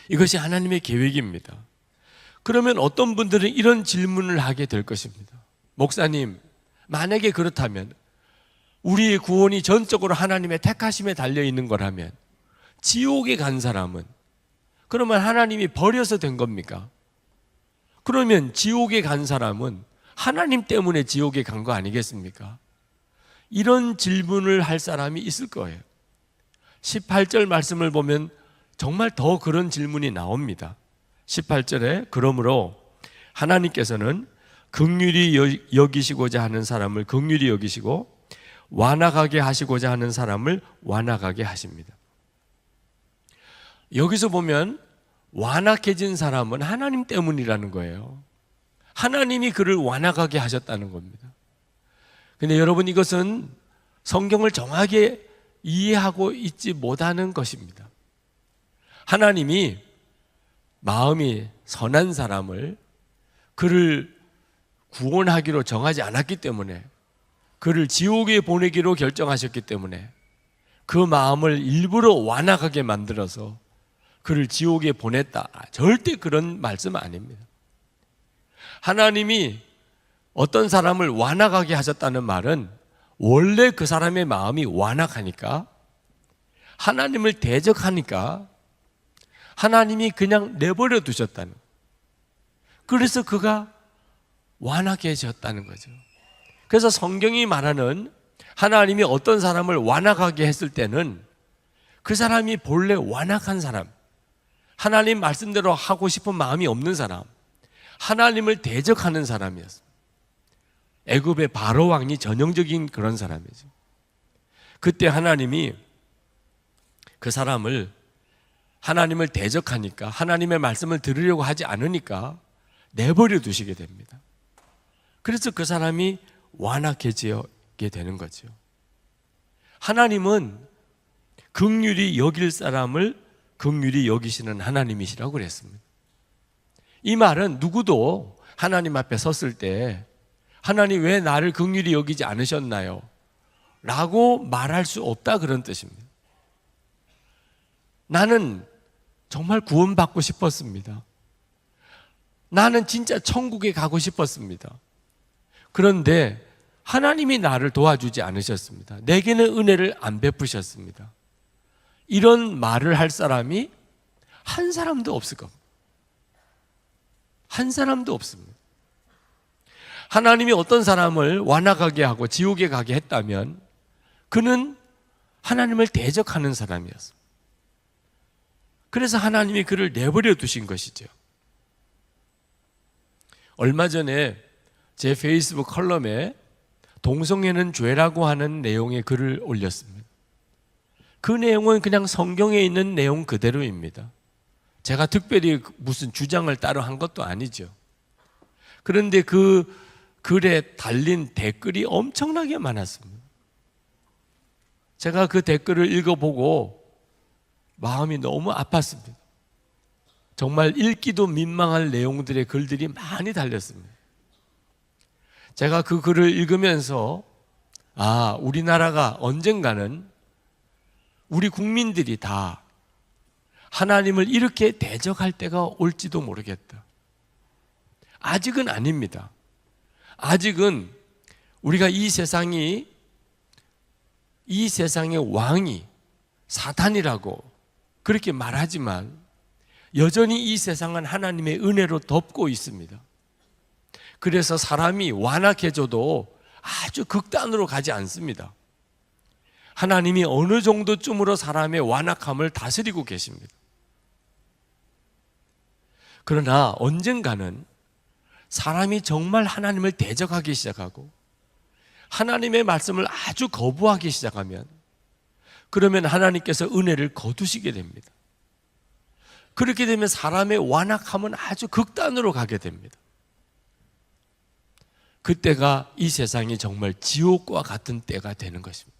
이것이 하나님의 계획입니다. 그러면 어떤 분들은 이런 질문을 하게 될 것입니다. 목사님, 만약에 그렇다면 우리의 구원이 전적으로 하나님의 택하심에 달려 있는 거라면 지옥에 간 사람은 그러면 하나님이 버려서 된 겁니까? 그러면 지옥에 간 사람은 하나님 때문에 지옥에 간 거 아니겠습니까? 이런 질문을 할 사람이 있을 거예요. 18절 말씀을 보면 정말 더 그런 질문이 나옵니다. 18절에 그러므로 하나님께서는 긍휼히 여기시고자 하는 사람을 긍휼히 여기시고 완악하게 하시고자 하는 사람을 완악하게 하십니다. 여기서 보면 완악해진 사람은 하나님 때문이라는 거예요. 하나님이 그를 완악하게 하셨다는 겁니다. 근데 여러분, 이것은 성경을 정확하게 이해하고 있지 못하는 것입니다. 하나님이 마음이 선한 사람을 그를 구원하기로 정하지 않았기 때문에, 그를 지옥에 보내기로 결정하셨기 때문에 그 마음을 일부러 완악하게 만들어서 그를 지옥에 보냈다. 절대 그런 말씀 아닙니다. 하나님이 어떤 사람을 완악하게 하셨다는 말은 원래 그 사람의 마음이 완악하니까, 하나님을 대적하니까 하나님이 그냥 내버려 두셨다는, 그래서 그가 완악해졌다는 거죠. 그래서 성경이 말하는 하나님이 어떤 사람을 완악하게 했을 때는 그 사람이 본래 완악한 사람, 하나님 말씀대로 하고 싶은 마음이 없는 사람, 하나님을 대적하는 사람이었습니다. 애굽의 바로 왕이 전형적인 그런 사람이죠. 그때 하나님이 그 사람을 하나님을 대적하니까, 하나님의 말씀을 들으려고 하지 않으니까 내버려 두시게 됩니다. 그래서 그 사람이 완악해지게 되는 거죠. 하나님은 긍휼히 여길 사람을 긍휼히 여기시는 하나님이시라고 그랬습니다. 이 말은 누구도 하나님 앞에 섰을 때 하나님 왜 나를 긍휼히 여기지 않으셨나요? 라고 말할 수 없다, 그런 뜻입니다. 나는 정말 구원받고 싶었습니다. 나는 진짜 천국에 가고 싶었습니다. 그런데 하나님이 나를 도와주지 않으셨습니다. 내게는 은혜를 안 베푸셨습니다. 이런 말을 할 사람이 한 사람도 없을 겁니다. 한 사람도 없습니다. 하나님이 어떤 사람을 완악하게 하고 지옥에 가게 했다면 그는 하나님을 대적하는 사람이었습니다. 그래서 하나님이 그를 내버려 두신 것이죠. 얼마 전에 제 페이스북 컬럼에 동성애는 죄라고 하는 내용의 글을 올렸습니다. 그 내용은 그냥 성경에 있는 내용 그대로입니다. 제가 특별히 무슨 주장을 따로 한 것도 아니죠. 그런데 그 글에 달린 댓글이 엄청나게 많았습니다. 제가 그 댓글을 읽어보고 마음이 너무 아팠습니다. 정말 읽기도 민망할 내용들의 글들이 많이 달렸습니다. 제가 그 글을 읽으면서 우리나라가 언젠가는 우리 국민들이 다 하나님을 이렇게 대적할 때가 올지도 모르겠다. 아직은 아닙니다. 아직은 우리가 이 세상의 왕이 사탄이라고 그렇게 말하지만 여전히 이 세상은 하나님의 은혜로 덮고 있습니다. 그래서 사람이 완악해져도 아주 극단으로 가지 않습니다. 하나님이 어느 정도쯤으로 사람의 완악함을 다스리고 계십니다. 그러나 언젠가는 사람이 정말 하나님을 대적하기 시작하고 하나님의 말씀을 아주 거부하기 시작하면 그러면 하나님께서 은혜를 거두시게 됩니다. 그렇게 되면 사람의 완악함은 아주 극단으로 가게 됩니다. 그때가 이 세상이 정말 지옥과 같은 때가 되는 것입니다.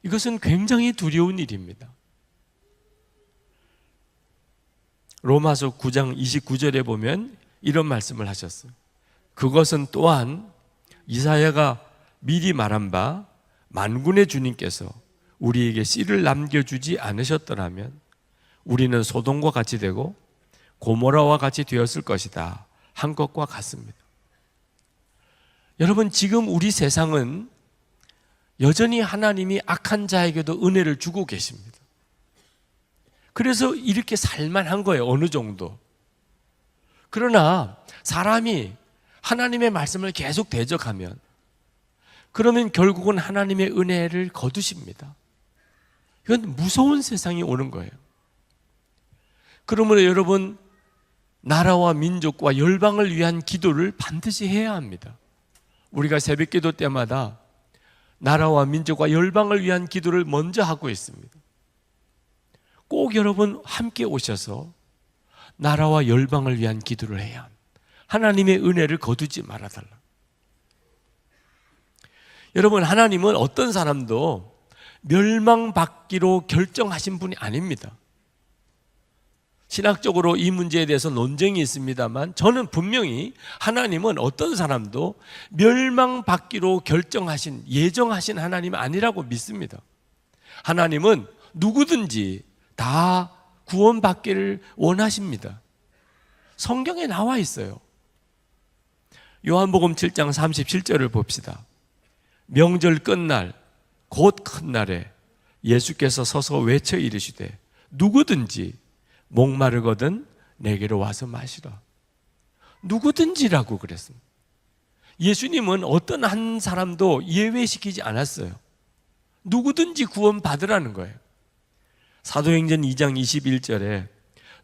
이것은 굉장히 두려운 일입니다. 로마서 9장 29절에 보면 이런 말씀을 하셨어요. 그것은 또한 이사야가 미리 말한 바 만군의 주님께서 우리에게 씨를 남겨주지 않으셨더라면 우리는 소돔과 같이 되고 고모라와 같이 되었을 것이다 한 것과 같습니다. 여러분, 지금 우리 세상은 여전히 하나님이 악한 자에게도 은혜를 주고 계십니다. 그래서 이렇게 살만한 거예요, 어느 정도. 그러나 사람이 하나님의 말씀을 계속 대적하면 그러면 결국은 하나님의 은혜를 거두십니다. 이건 무서운 세상이 오는 거예요. 그러므로 여러분, 나라와 민족과 열방을 위한 기도를 반드시 해야 합니다. 우리가 새벽 기도 때마다 나라와 민족과 열방을 위한 기도를 먼저 하고 있습니다. 꼭 여러분 함께 오셔서 나라와 열방을 위한 기도를 해야 합니다. 하나님의 은혜를 거두지 말아달라. 여러분, 하나님은 어떤 사람도 멸망받기로 결정하신 분이 아닙니다. 신학적으로 이 문제에 대해서 논쟁이 있습니다만 저는 분명히 하나님은 어떤 사람도 멸망받기로 결정하신, 예정하신 하나님이 아니라고 믿습니다. 하나님은 누구든지 다 구원받기를 원하십니다. 성경에 나와 있어요. 요한복음 7장 37절을 봅시다. 명절 끝날 곧 큰 날에 예수께서 서서 외쳐 이르시되 누구든지 목마르거든 내게로 와서 마시라. 누구든지라고 그랬습니다. 예수님은 어떤 한 사람도 예외시키지 않았어요. 누구든지 구원받으라는 거예요. 사도행전 2장 21절에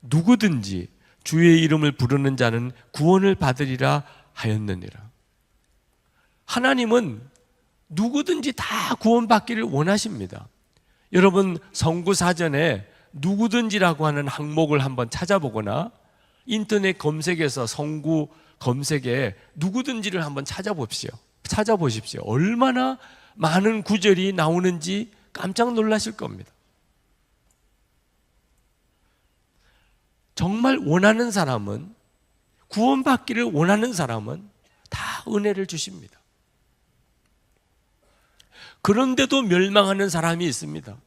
누구든지 주의 이름을 부르는 자는 구원을 받으리라 하였느니라. 하나님은 누구든지 다 구원받기를 원하십니다. 여러분 성구사전에 누구든지라고 하는 항목을 한번 찾아보거나 인터넷 검색에서 성구 검색에 누구든지를 한번 찾아보십시오. 얼마나 많은 구절이 나오는지 깜짝 놀라실 겁니다. 정말 원하는 사람은, 구원받기를 원하는 사람은 다 은혜를 주십니다. 그런데도 멸망하는 사람이 있습니다.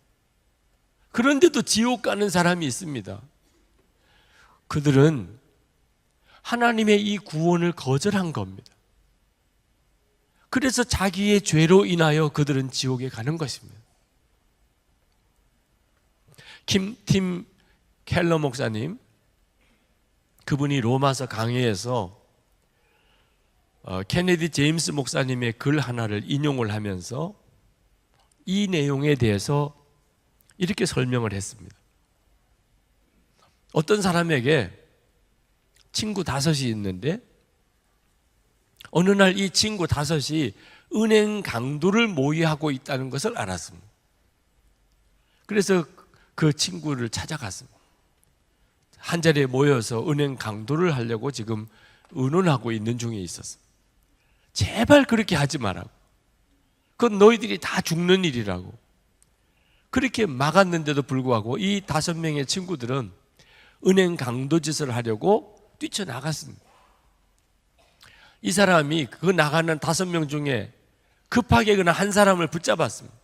그런데도 지옥 가는 사람이 있습니다. 그들은 하나님의 이 구원을 거절한 겁니다. 그래서 자기의 죄로 인하여 그들은 지옥에 가는 것입니다. 팀 켈러 목사님, 그분이 로마서 강해에서 케네디 제임스 목사님의 글 하나를 인용을 하면서 이 내용에 대해서 이렇게 설명을 했습니다. 어떤 사람에게 친구 5이 있는데 어느 날 이 친구 5이 은행 강도를 모의하고 있다는 것을 알았습니다. 그래서 그 친구를 찾아갔습니다. 한 자리에 모여서 은행 강도를 하려고 지금 의논하고 있는 중에 있었습니다. 제발 그렇게 하지 마라고. 그건 너희들이 다 죽는 일이라고. 그렇게 막았는데도 불구하고 이 5명의 친구들은 은행 강도 짓을 하려고 뛰쳐나갔습니다. 이 사람이 그 나가는 5명 중에 급하게 그냥 한 사람을 붙잡았습니다.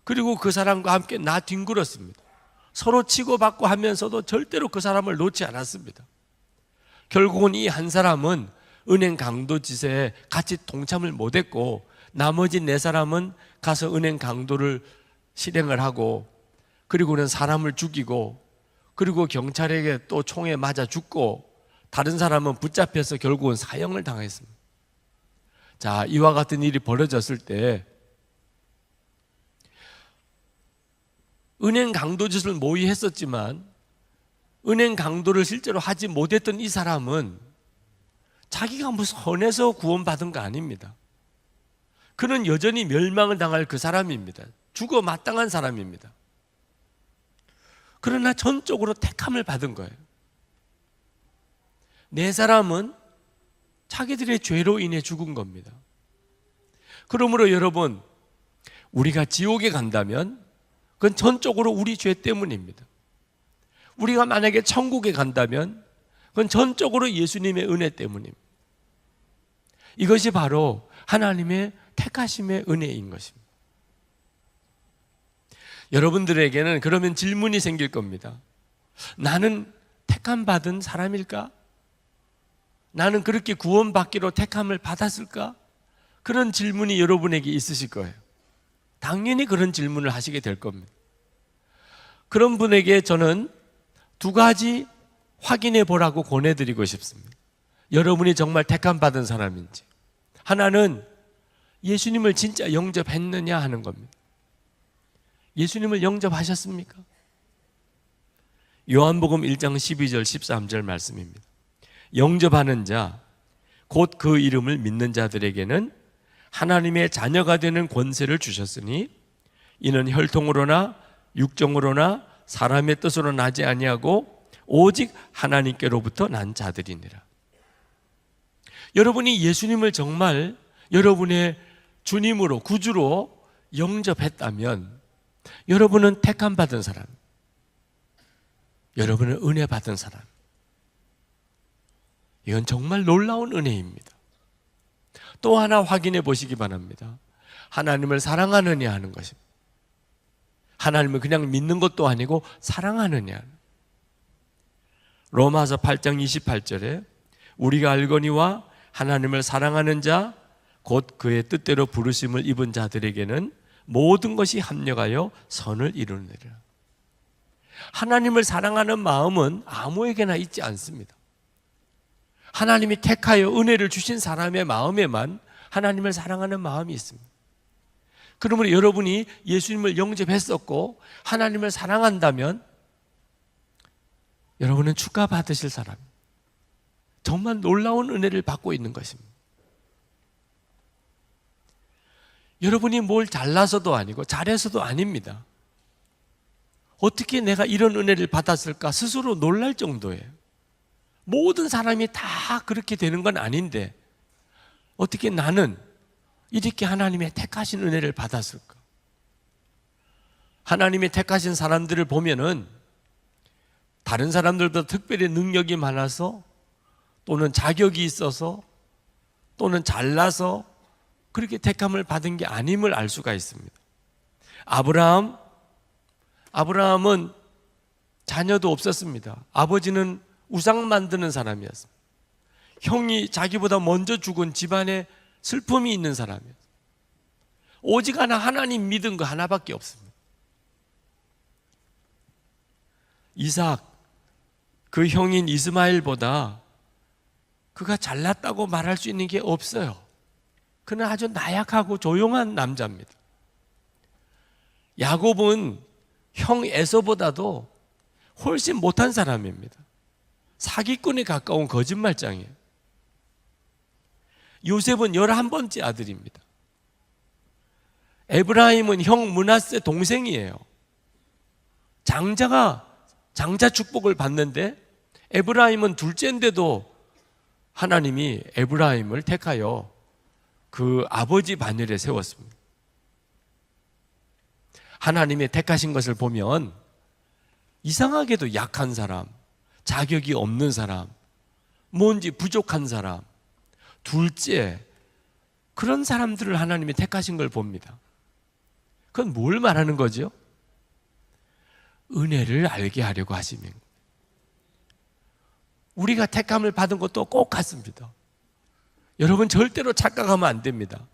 그리고 그 사람과 함께 뒹굴었습니다. 서로 치고받고 하면서도 절대로 그 사람을 놓지 않았습니다. 결국은 이 한 사람은 은행 강도 짓에 같이 동참을 못했고 나머지 4사람은 가서 은행 강도를 실행을 하고 그리고는 사람을 죽이고 그리고 경찰에게 또 총에 맞아 죽고 다른 사람은 붙잡혀서 결국은 사형을 당했습니다. 자, 이와 같은 일이 벌어졌을 때 은행 강도 짓을 모의했었지만 은행 강도를 실제로 하지 못했던 이 사람은 자기가 뭐 선해서 구원받은 거 아닙니다. 그는 여전히 멸망을 당할 그 사람입니다. 죽어 마땅한 사람입니다. 그러나 전적으로 택함을 받은 거예요. 4사람은 자기들의 죄로 인해 죽은 겁니다. 그러므로 여러분, 우리가 지옥에 간다면 그건 전적으로 우리 죄 때문입니다. 우리가 만약에 천국에 간다면 그건 전적으로 예수님의 은혜 때문입니다. 이것이 바로 하나님의 택하심의 은혜인 것입니다. 여러분들에게는 그러면 질문이 생길 겁니다. 나는 택함 받은 사람일까? 나는 그렇게 구원받기로 택함을 받았을까? 그런 질문이 여러분에게 있으실 거예요. 당연히 그런 질문을 하시게 될 겁니다. 그런 분에게 저는 2가지 확인해 보라고 권해드리고 싶습니다. 여러분이 정말 택함 받은 사람인지. 하나는 예수님을 진짜 영접했느냐 하는 겁니다. 예수님을 영접하셨습니까? 요한복음 1장 12절 13절 말씀입니다. 영접하는 자, 곧 그 이름을 믿는 자들에게는 하나님의 자녀가 되는 권세를 주셨으니 이는 혈통으로나 육정으로나 사람의 뜻으로 나지 아니하고 오직 하나님께로부터 난 자들이니라. 여러분이 예수님을 정말 여러분의 주님으로 구주로 영접했다면 여러분은 택함 받은 사람, 여러분은 은혜 받은 사람. 이건 정말 놀라운 은혜입니다. 또 하나 확인해 보시기 바랍니다. 하나님을 사랑하느냐 하는 것입니다. 하나님을 그냥 믿는 것도 아니고 사랑하느냐. 로마서 8장 28절에 우리가 알거니와 하나님을 사랑하는 자 곧 그의 뜻대로 부르심을 입은 자들에게는 모든 것이 합력하여 선을 이루느니라. 하나님을 사랑하는 마음은 아무에게나 있지 않습니다. 하나님이 택하여 은혜를 주신 사람의 마음에만 하나님을 사랑하는 마음이 있습니다. 그러므로 여러분이 예수님을 영접했었고 하나님을 사랑한다면 여러분은 축하받으실 사람, 정말 놀라운 은혜를 받고 있는 것입니다. 여러분이 뭘 잘나서도 아니고 잘해서도 아닙니다. 어떻게 내가 이런 은혜를 받았을까 스스로 놀랄 정도예요. 모든 사람이 다 그렇게 되는 건 아닌데 어떻게 나는 이렇게 하나님의 택하신 은혜를 받았을까? 하나님의 택하신 사람들을 보면은 다른 사람들보다 특별히 능력이 많아서 또는 자격이 있어서 또는 잘나서 그렇게 택함을 받은 게 아님을 알 수가 있습니다. 아브라함은 자녀도 없었습니다. 아버지는 우상 만드는 사람이었습니다. 형이 자기보다 먼저 죽은 집안에 슬픔이 있는 사람이었습니다. 오직 하나님 믿은 거 하나밖에 없습니다. 이삭, 그 형인 이스마엘보다 그가 잘났다고 말할 수 있는 게 없어요. 그는 아주 나약하고 조용한 남자입니다. 야곱은 형 에서보다도 훨씬 못한 사람입니다. 사기꾼에 가까운 거짓말장이에요. 요셉은 11번째 아들입니다. 에브라임은 형 므낫세 동생이에요. 장자 축복을 받는데 에브라임은 둘째인데도 하나님이 에브라임을 택하여 그 아버지 반열에 세웠습니다. 하나님의 택하신 것을 보면 이상하게도 약한 사람, 자격이 없는 사람, 뭔지 부족한 사람, 둘째, 그런 사람들을 하나님이 택하신 걸 봅니다. 그건 뭘 말하는 거죠? 은혜를 알게 하려고 하시면. 우리가 택함을 받은 것도 꼭 같습니다. 여러분 절대로 착각하면 안 됩니다.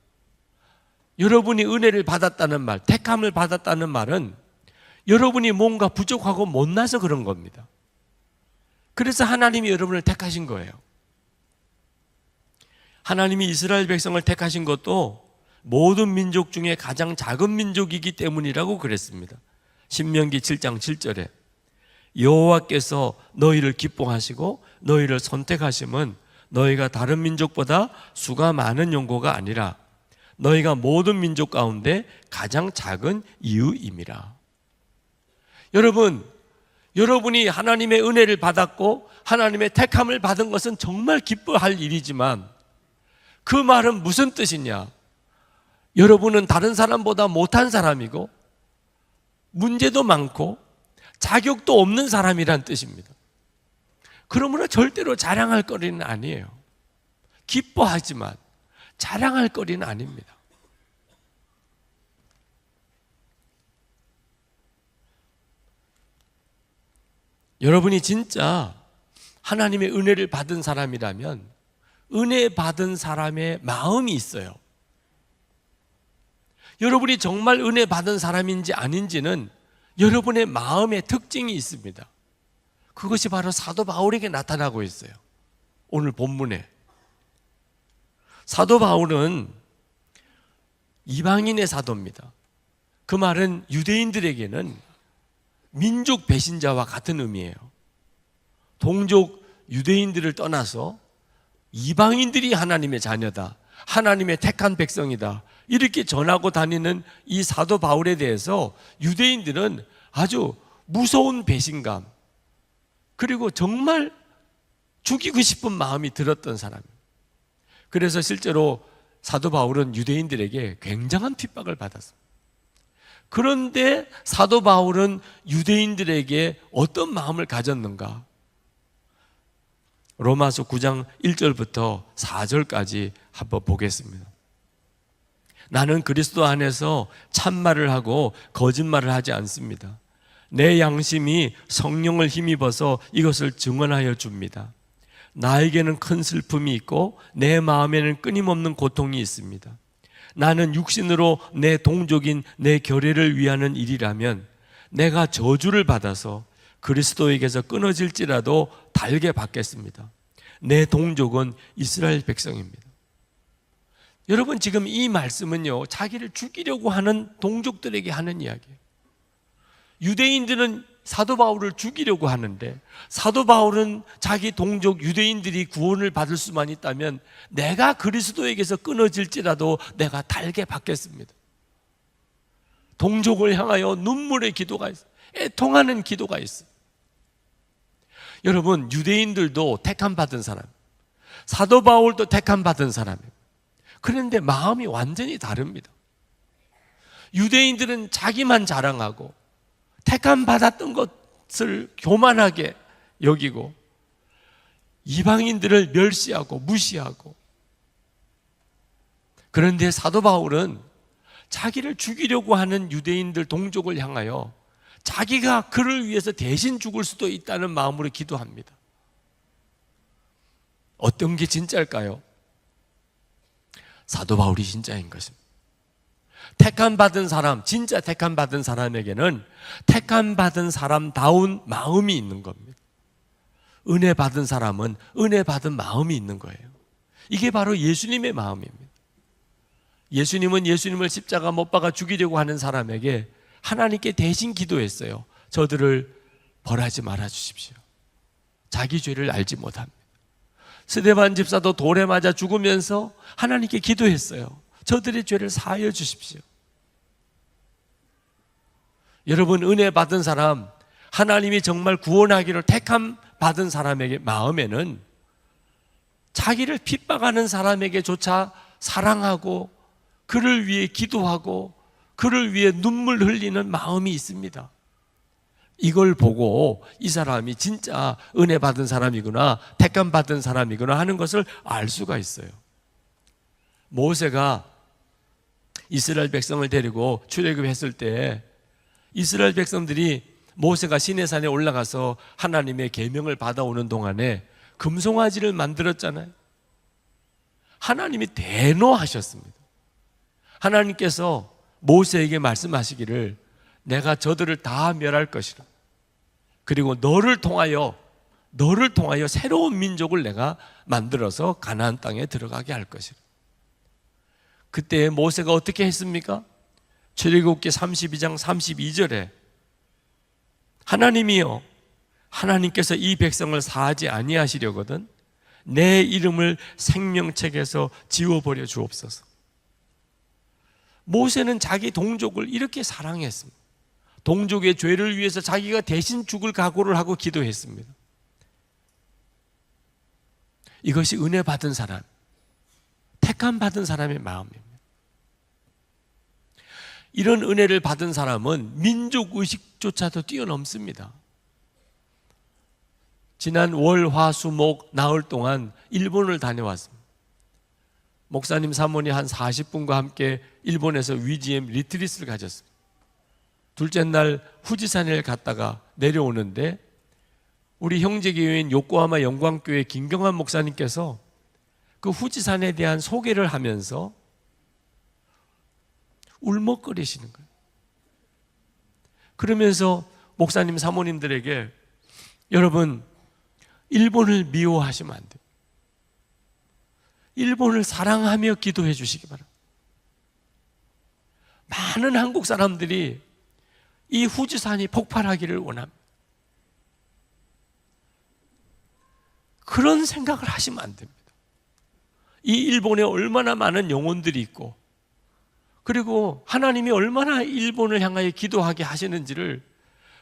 여러분이 은혜를 받았다는 말, 택함을 받았다는 말은 여러분이 뭔가 부족하고 못나서 그런 겁니다. 그래서 하나님이 여러분을 택하신 거예요. 하나님이 이스라엘 백성을 택하신 것도 모든 민족 중에 가장 작은 민족이기 때문이라고 그랬습니다. 신명기 7장 7절에 여호와께서 너희를 기뻐하시고 너희를 선택하심은 너희가 다른 민족보다 수가 많은 용고가 아니라 너희가 모든 민족 가운데 가장 작은 이유임이라. 여러분이 하나님의 은혜를 받았고 하나님의 택함을 받은 것은 정말 기뻐할 일이지만 그 말은 무슨 뜻이냐? 여러분은 다른 사람보다 못한 사람이고 문제도 많고 자격도 없는 사람이란 뜻입니다. 그러므로 절대로 자랑할 거리는 아니에요. 기뻐하지만 자랑할 거리는 아닙니다. 여러분이 진짜 하나님의 은혜를 받은 사람이라면 은혜 받은 사람의 마음이 있어요. 여러분이 정말 은혜 받은 사람인지 아닌지는 여러분의 마음의 특징이 있습니다. 그것이 바로 사도 바울에게 나타나고 있어요. 오늘 본문에 사도 바울은 이방인의 사도입니다. 그 말은 유대인들에게는 민족 배신자와 같은 의미예요. 동족 유대인들을 떠나서 이방인들이 하나님의 자녀다, 하나님의 택한 백성이다, 이렇게 전하고 다니는 이 사도 바울에 대해서 유대인들은 아주 무서운 배신감, 그리고 정말 죽이고 싶은 마음이 들었던 사람입니다. 그래서 실제로 사도 바울은 유대인들에게 굉장한 핍박을 받았습니다. 그런데 사도 바울은 유대인들에게 어떤 마음을 가졌는가? 로마서 9장 1절부터 4절까지 한번 보겠습니다. 나는 그리스도 안에서 참말을 하고 거짓말을 하지 않습니다. 내 양심이 성령을 힘입어서 이것을 증언하여 줍니다. 나에게는 큰 슬픔이 있고 내 마음에는 끊임없는 고통이 있습니다. 나는 육신으로 내 동족인 내 교례를 위하는 일이라면 내가 저주를 받아서 그리스도에게서 끊어질지라도 달게 받겠습니다. 내 동족은 이스라엘 백성입니다. 여러분, 지금 이 말씀은요, 자기를 죽이려고 하는 동족들에게 하는 이야기예요. 유대인들은 사도 바울을 죽이려고 하는데, 사도 바울은 자기 동족 유대인들이 구원을 받을 수만 있다면 내가 그리스도에게서 끊어질지라도 내가 달게 받겠습니다. 동족을 향하여 눈물의 기도가 있어요. 애통하는 기도가 있어요. 여러분, 유대인들도 택함받은 사람, 사도 바울도 택함받은 사람이에요. 그런데 마음이 완전히 다릅니다. 유대인들은 자기만 자랑하고 택함받았던 것을 교만하게 여기고 이방인들을 멸시하고 무시하고, 그런데 사도 바울은 자기를 죽이려고 하는 유대인들 동족을 향하여 자기가 그를 위해서 대신 죽을 수도 있다는 마음으로 기도합니다. 어떤 게 진짜일까요? 사도 바울이 진짜인 것입니다. 택함받은 사람, 진짜 택함받은 사람에게는 택함받은 사람다운 마음이 있는 겁니다. 은혜 받은 사람은 은혜 받은 마음이 있는 거예요. 이게 바로 예수님의 마음입니다. 예수님은 예수님을 십자가 못 박아 죽이려고 하는 사람에게 하나님께 대신 기도했어요. 저들을 벌하지 말아 주십시오. 자기 죄를 알지 못합니다. 스데반 집사도 돌에 맞아 죽으면서 하나님께 기도했어요. 저들의 죄를 사하여 주십시오. 여러분, 은혜 받은 사람, 하나님이 정말 구원하기를 택함 받은 사람에게 마음에는 자기를 핍박하는 사람에게조차 사랑하고 그를 위해 기도하고 그를 위해 눈물 흘리는 마음이 있습니다. 이걸 보고 이 사람이 진짜 은혜 받은 사람이구나, 택함 받은 사람이구나 하는 것을 알 수가 있어요. 모세가 이스라엘 백성을 데리고 출애굽했을 때 이스라엘 백성들이 모세가 시내산에 올라가서 하나님의 계명을 받아오는 동안에 금송아지를 만들었잖아요. 하나님이 대노하셨습니다. 하나님께서 모세에게 말씀하시기를 내가 저들을 다 멸할 것이라. 그리고 너를 통하여 새로운 민족을 내가 만들어서 가나안 땅에 들어가게 할 것이라. 그때 모세가 어떻게 했습니까? 출애굽기 32장 32절에 하나님이여, 하나님께서 이 백성을 사하지 아니하시려거든 내 이름을 생명책에서 지워버려 주옵소서. 모세는 자기 동족을 이렇게 사랑했습니다. 동족의 죄를 위해서 자기가 대신 죽을 각오를 하고 기도했습니다. 이것이 은혜 받은 사람, 택함 받은 사람의 마음입니다. 이런 은혜를 받은 사람은 민족의식조차도 뛰어넘습니다. 지난 월, 화, 수, 목 나흘 동안 일본을 다녀왔습니다. 목사님 사모님 한 40분과 함께 일본에서 위지엠 리트리스를 가졌습니다. 둘째 날 후지산을 갔다가 내려오는데 우리 형제교회인 요코하마 영광교회 김경환 목사님께서 그 후지산에 대한 소개를 하면서 울먹거리시는 거예요. 그러면서 목사님 사모님들에게 여러분, 일본을 미워하시면 안 돼요. 일본을 사랑하며 기도해 주시기 바랍니다. 많은 한국 사람들이 이 후지산이 폭발하기를 원합니다. 그런 생각을 하시면 안 됩니다. 이 일본에 얼마나 많은 영혼들이 있고, 그리고 하나님이 얼마나 일본을 향하여 기도하게 하시는지를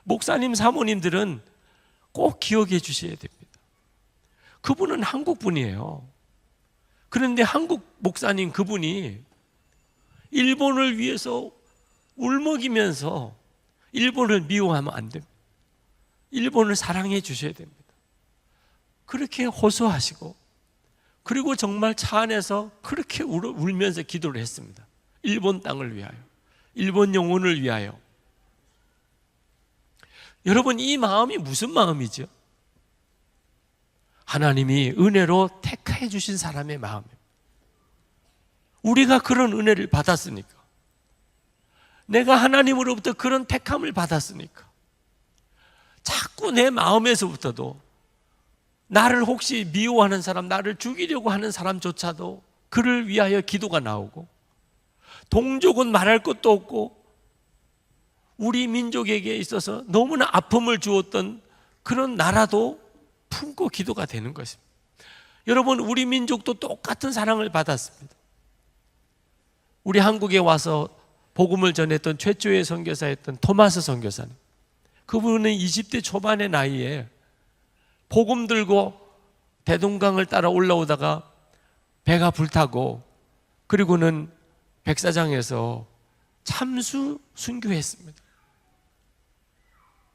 목사님 사모님들은 꼭 기억해 주셔야 됩니다. 그분은 한국 분이에요. 그런데 한국 목사님 그분이 일본을 위해서 울먹이면서 일본을 미워하면 안 됩니다. 일본을 사랑해 주셔야 됩니다. 그렇게 호소하시고, 그리고 정말 차 안에서 그렇게 울면서 기도를 했습니다. 일본 땅을 위하여, 일본 영혼을 위하여. 여러분, 이 마음이 무슨 마음이죠? 하나님이 은혜로 택해 주신 사람의 마음입니다. 우리가 그런 은혜를 받았으니까, 내가 하나님으로부터 그런 택함을 받았으니까 자꾸 내 마음에서부터도 나를 혹시 미워하는 사람, 나를 죽이려고 하는 사람조차도 그를 위하여 기도가 나오고, 동족은 말할 것도 없고 우리 민족에게 있어서 너무나 아픔을 주었던 그런 나라도 품고 기도가 되는 것입니다. 여러분, 우리 민족도 똑같은 사랑을 받았습니다. 우리 한국에 와서 복음을 전했던 최초의 선교사였던 토마스 선교사님, 그분은 20대 초반의 나이에 복음 들고 대동강을 따라 올라오다가 배가 불타고, 그리고는 백사장에서 참수 순교했습니다.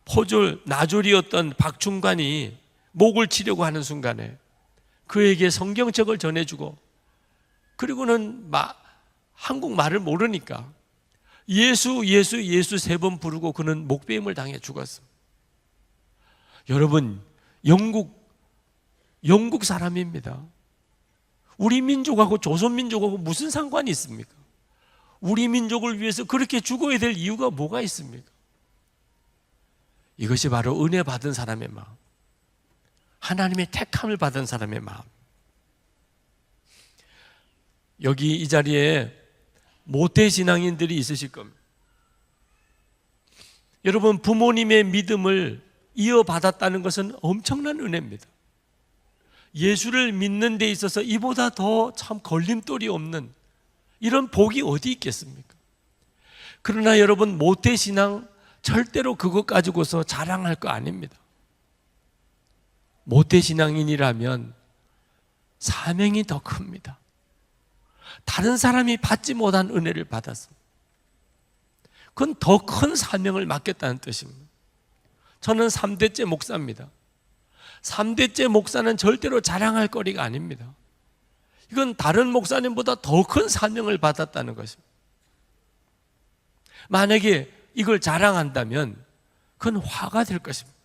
포졸 나졸이었던 박충관이 목을 치려고 하는 순간에 그에게 성경책을 전해주고, 그리고는 한국말을 모르니까 예수 예수 예수 3번 부르고 그는 목베임을 당해 죽었습니다. 여러분, 영국 사람입니다. 우리 민족하고 조선민족하고 무슨 상관이 있습니까? 우리 민족을 위해서 그렇게 죽어야 될 이유가 뭐가 있습니까? 이것이 바로 은혜 받은 사람의 마음, 하나님의 택함을 받은 사람의 마음. 여기 이 자리에 모태신앙인들이 있으실 겁니다. 여러분, 부모님의 믿음을 이어받았다는 것은 엄청난 은혜입니다. 예수를 믿는 데 있어서 이보다 더 참 걸림돌이 없는 이런 복이 어디 있겠습니까? 그러나 여러분, 모태신앙 절대로 그것 가지고서 자랑할 거 아닙니다. 모태신앙인이라면 사명이 더 큽니다. 다른 사람이 받지 못한 은혜를 받았습니다. 그건 더 큰 사명을 맡겼다는 뜻입니다. 저는 3대째 목사입니다. 3대째 목사는 절대로 자랑할 거리가 아닙니다. 이건 다른 목사님보다 더 큰 사명을 받았다는 것입니다. 만약에 이걸 자랑한다면 그건 화가 될 것입니다.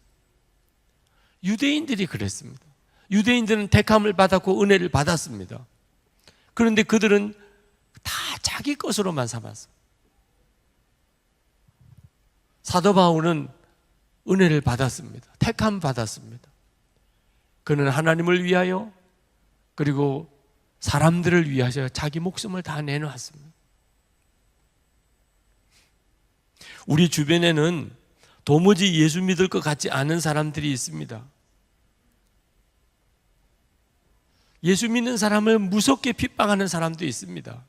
유대인들이 그랬습니다. 유대인들은 택함을 받았고 은혜를 받았습니다. 그런데 그들은 다 자기 것으로만 삼았습니다. 사도 바울은 은혜를 받았습니다. 택함 받았습니다. 그는 하나님을 위하여 그리고 사람들을 위하여 자기 목숨을 다 내놓았습니다. 우리 주변에는 도무지 예수 믿을 것 같지 않은 사람들이 있습니다. 예수 믿는 사람을 무섭게 핍박하는 사람도 있습니다.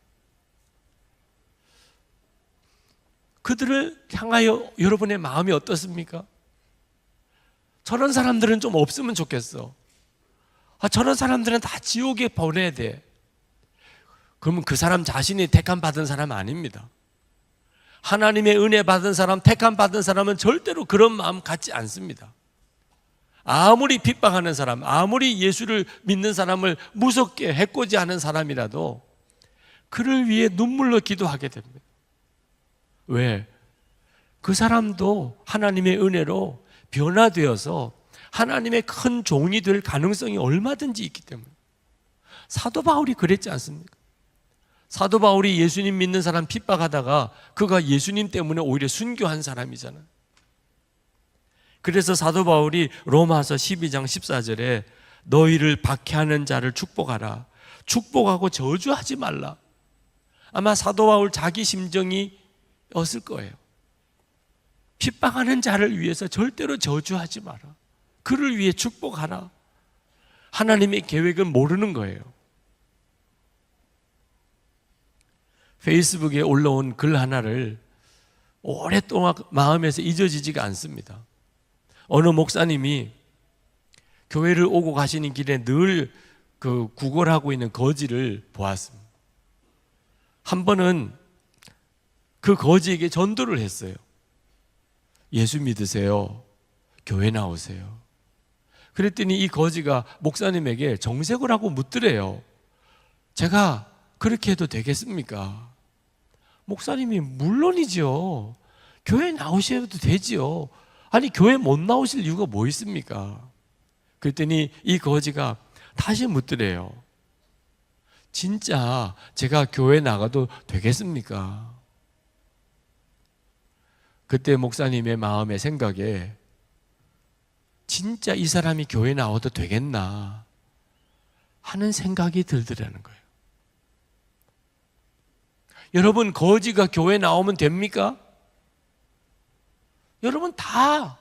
그들을 향하여 여러분의 마음이 어떻습니까? 저런 사람들은 좀 없으면 좋겠어. 저런 사람들은 다 지옥에 보내야 돼. 그러면 그 사람 자신이 택함 받은 사람 아닙니다. 하나님의 은혜 받은 사람, 택함 받은 사람은 절대로 그런 마음 갖지 않습니다. 아무리 핍박하는 사람, 아무리 예수를 믿는 사람을 무섭게 해코지하는 사람이라도 그를 위해 눈물로 기도하게 됩니다. 왜? 그 사람도 하나님의 은혜로 변화되어서 하나님의 큰 종이 될 가능성이 얼마든지 있기 때문에. 사도 바울이 그랬지 않습니까? 사도 바울이 예수님 믿는 사람 핍박하다가 그가 예수님 때문에 오히려 순교한 사람이잖아요. 그래서 사도 바울이 로마서 12장 14절에 너희를 박해하는 자를 축복하라. 축복하고 저주하지 말라. 아마 사도 바울 자기 심정이 었을 거예요. 핍박하는 자를 위해서 절대로 저주하지 마라. 그를 위해 축복하라. 하나님의 계획은 모르는 거예요. 페이스북에 올라온 글 하나를 오랫동안 마음에서 잊어지지가 않습니다. 어느 목사님이 교회를 오고 가시는 길에 늘 그 구걸하고 있는 거지를 보았습니다. 한 번은 그 거지에게 전도를 했어요. 예수 믿으세요. 교회 나오세요. 그랬더니 이 거지가 목사님에게 정색을 하고 묻더래요. 제가 그렇게 해도 되겠습니까? 목사님이 물론이죠. 교회 나오셔도 되지요. 아니 교회 못 나오실 이유가 뭐 있습니까? 그랬더니 이 거지가 다시 묻더래요. 진짜 제가 교회 나가도 되겠습니까? 그때 목사님의 마음의 생각에 진짜 이 사람이 교회 나와도 되겠나 하는 생각이 들더라는 거예요. 여러분, 거지가 교회 나오면 됩니까? 여러분 다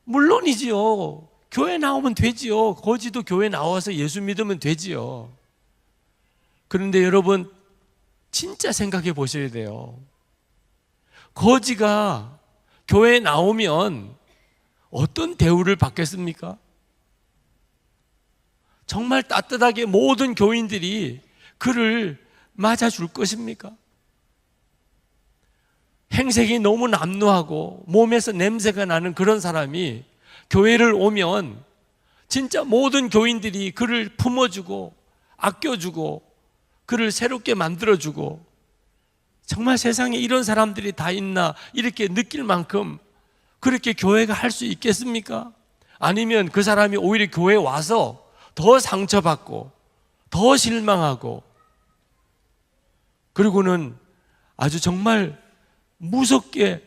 물론이지요. 교회 나오면 되지요. 거지도 교회 나와서 예수 믿으면 되지요. 그런데 여러분 진짜 생각해 보셔야 돼요. 거지가 교회에 나오면 어떤 대우를 받겠습니까? 정말 따뜻하게 모든 교인들이 그를 맞아줄 것입니까? 행색이 너무 남루하고 몸에서 냄새가 나는 그런 사람이 교회를 오면 진짜 모든 교인들이 그를 품어주고 아껴주고 그를 새롭게 만들어주고, 정말 세상에 이런 사람들이 다 있나 이렇게 느낄 만큼 그렇게 교회가 할 수 있겠습니까? 아니면 그 사람이 오히려 교회에 와서 더 상처받고 더 실망하고, 그리고는 아주 정말 무섭게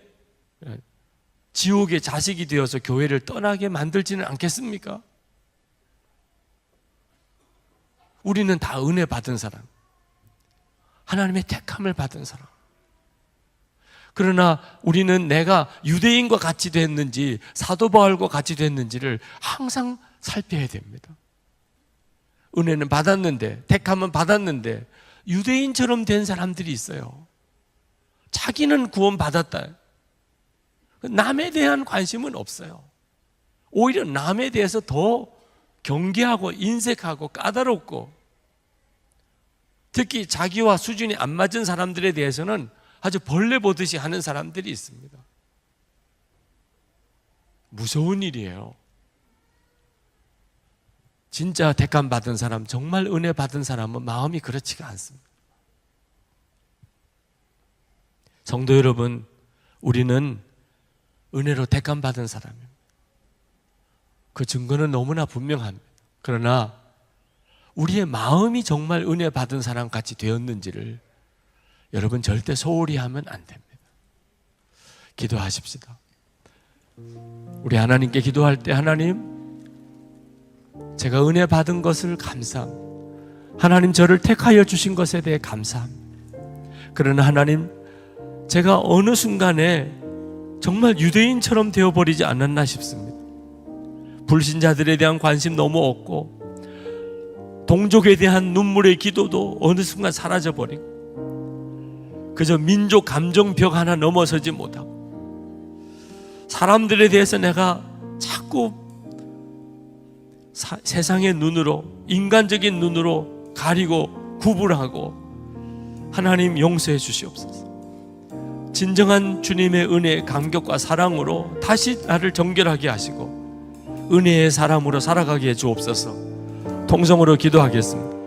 지옥의 자식이 되어서 교회를 떠나게 만들지는 않겠습니까? 우리는 다 은혜 받은 사람, 하나님의 택함을 받은 사람. 그러나 우리는 내가 유대인과 같이 됐는지 사도 바울과 같이 됐는지를 항상 살펴야 됩니다. 은혜는 받았는데, 택함은 받았는데 유대인처럼 된 사람들이 있어요. 자기는 구원받았다. 남에 대한 관심은 없어요. 오히려 남에 대해서 더 경계하고 인색하고 까다롭고, 특히 자기와 수준이 안 맞은 사람들에 대해서는 아주 벌레 보듯이 하는 사람들이 있습니다. 무서운 일이에요. 진짜 택함 받은 사람, 정말 은혜 받은 사람은 마음이 그렇지가 않습니다. 성도 여러분, 우리는 은혜로 택함 받은 사람입니다. 그 증거는 너무나 분명합니다. 그러나 우리의 마음이 정말 은혜 받은 사람 같이 되었는지를 여러분 절대 소홀히 하면 안 됩니다. 기도하십시다. 우리 하나님께 기도할 때, 하나님, 제가 은혜 받은 것을 감사합니다. 하나님, 저를 택하여 주신 것에 대해 감사합니다. 그러나 하나님, 제가 어느 순간에 정말 유대인처럼 되어버리지 않았나 싶습니다. 불신자들에 대한 관심 너무 없고, 동족에 대한 눈물의 기도도 어느 순간 사라져버리고, 그저 민족 감정 벽 하나 넘어서지 못하고, 사람들에 대해서 내가 자꾸 세상의 눈으로, 인간적인 눈으로 가리고 구분하고, 하나님 용서해 주시옵소서. 진정한 주님의 은혜의 감격과 사랑으로 다시 나를 정결하게 하시고 은혜의 사람으로 살아가게 해 주옵소서. 통성으로 기도하겠습니다.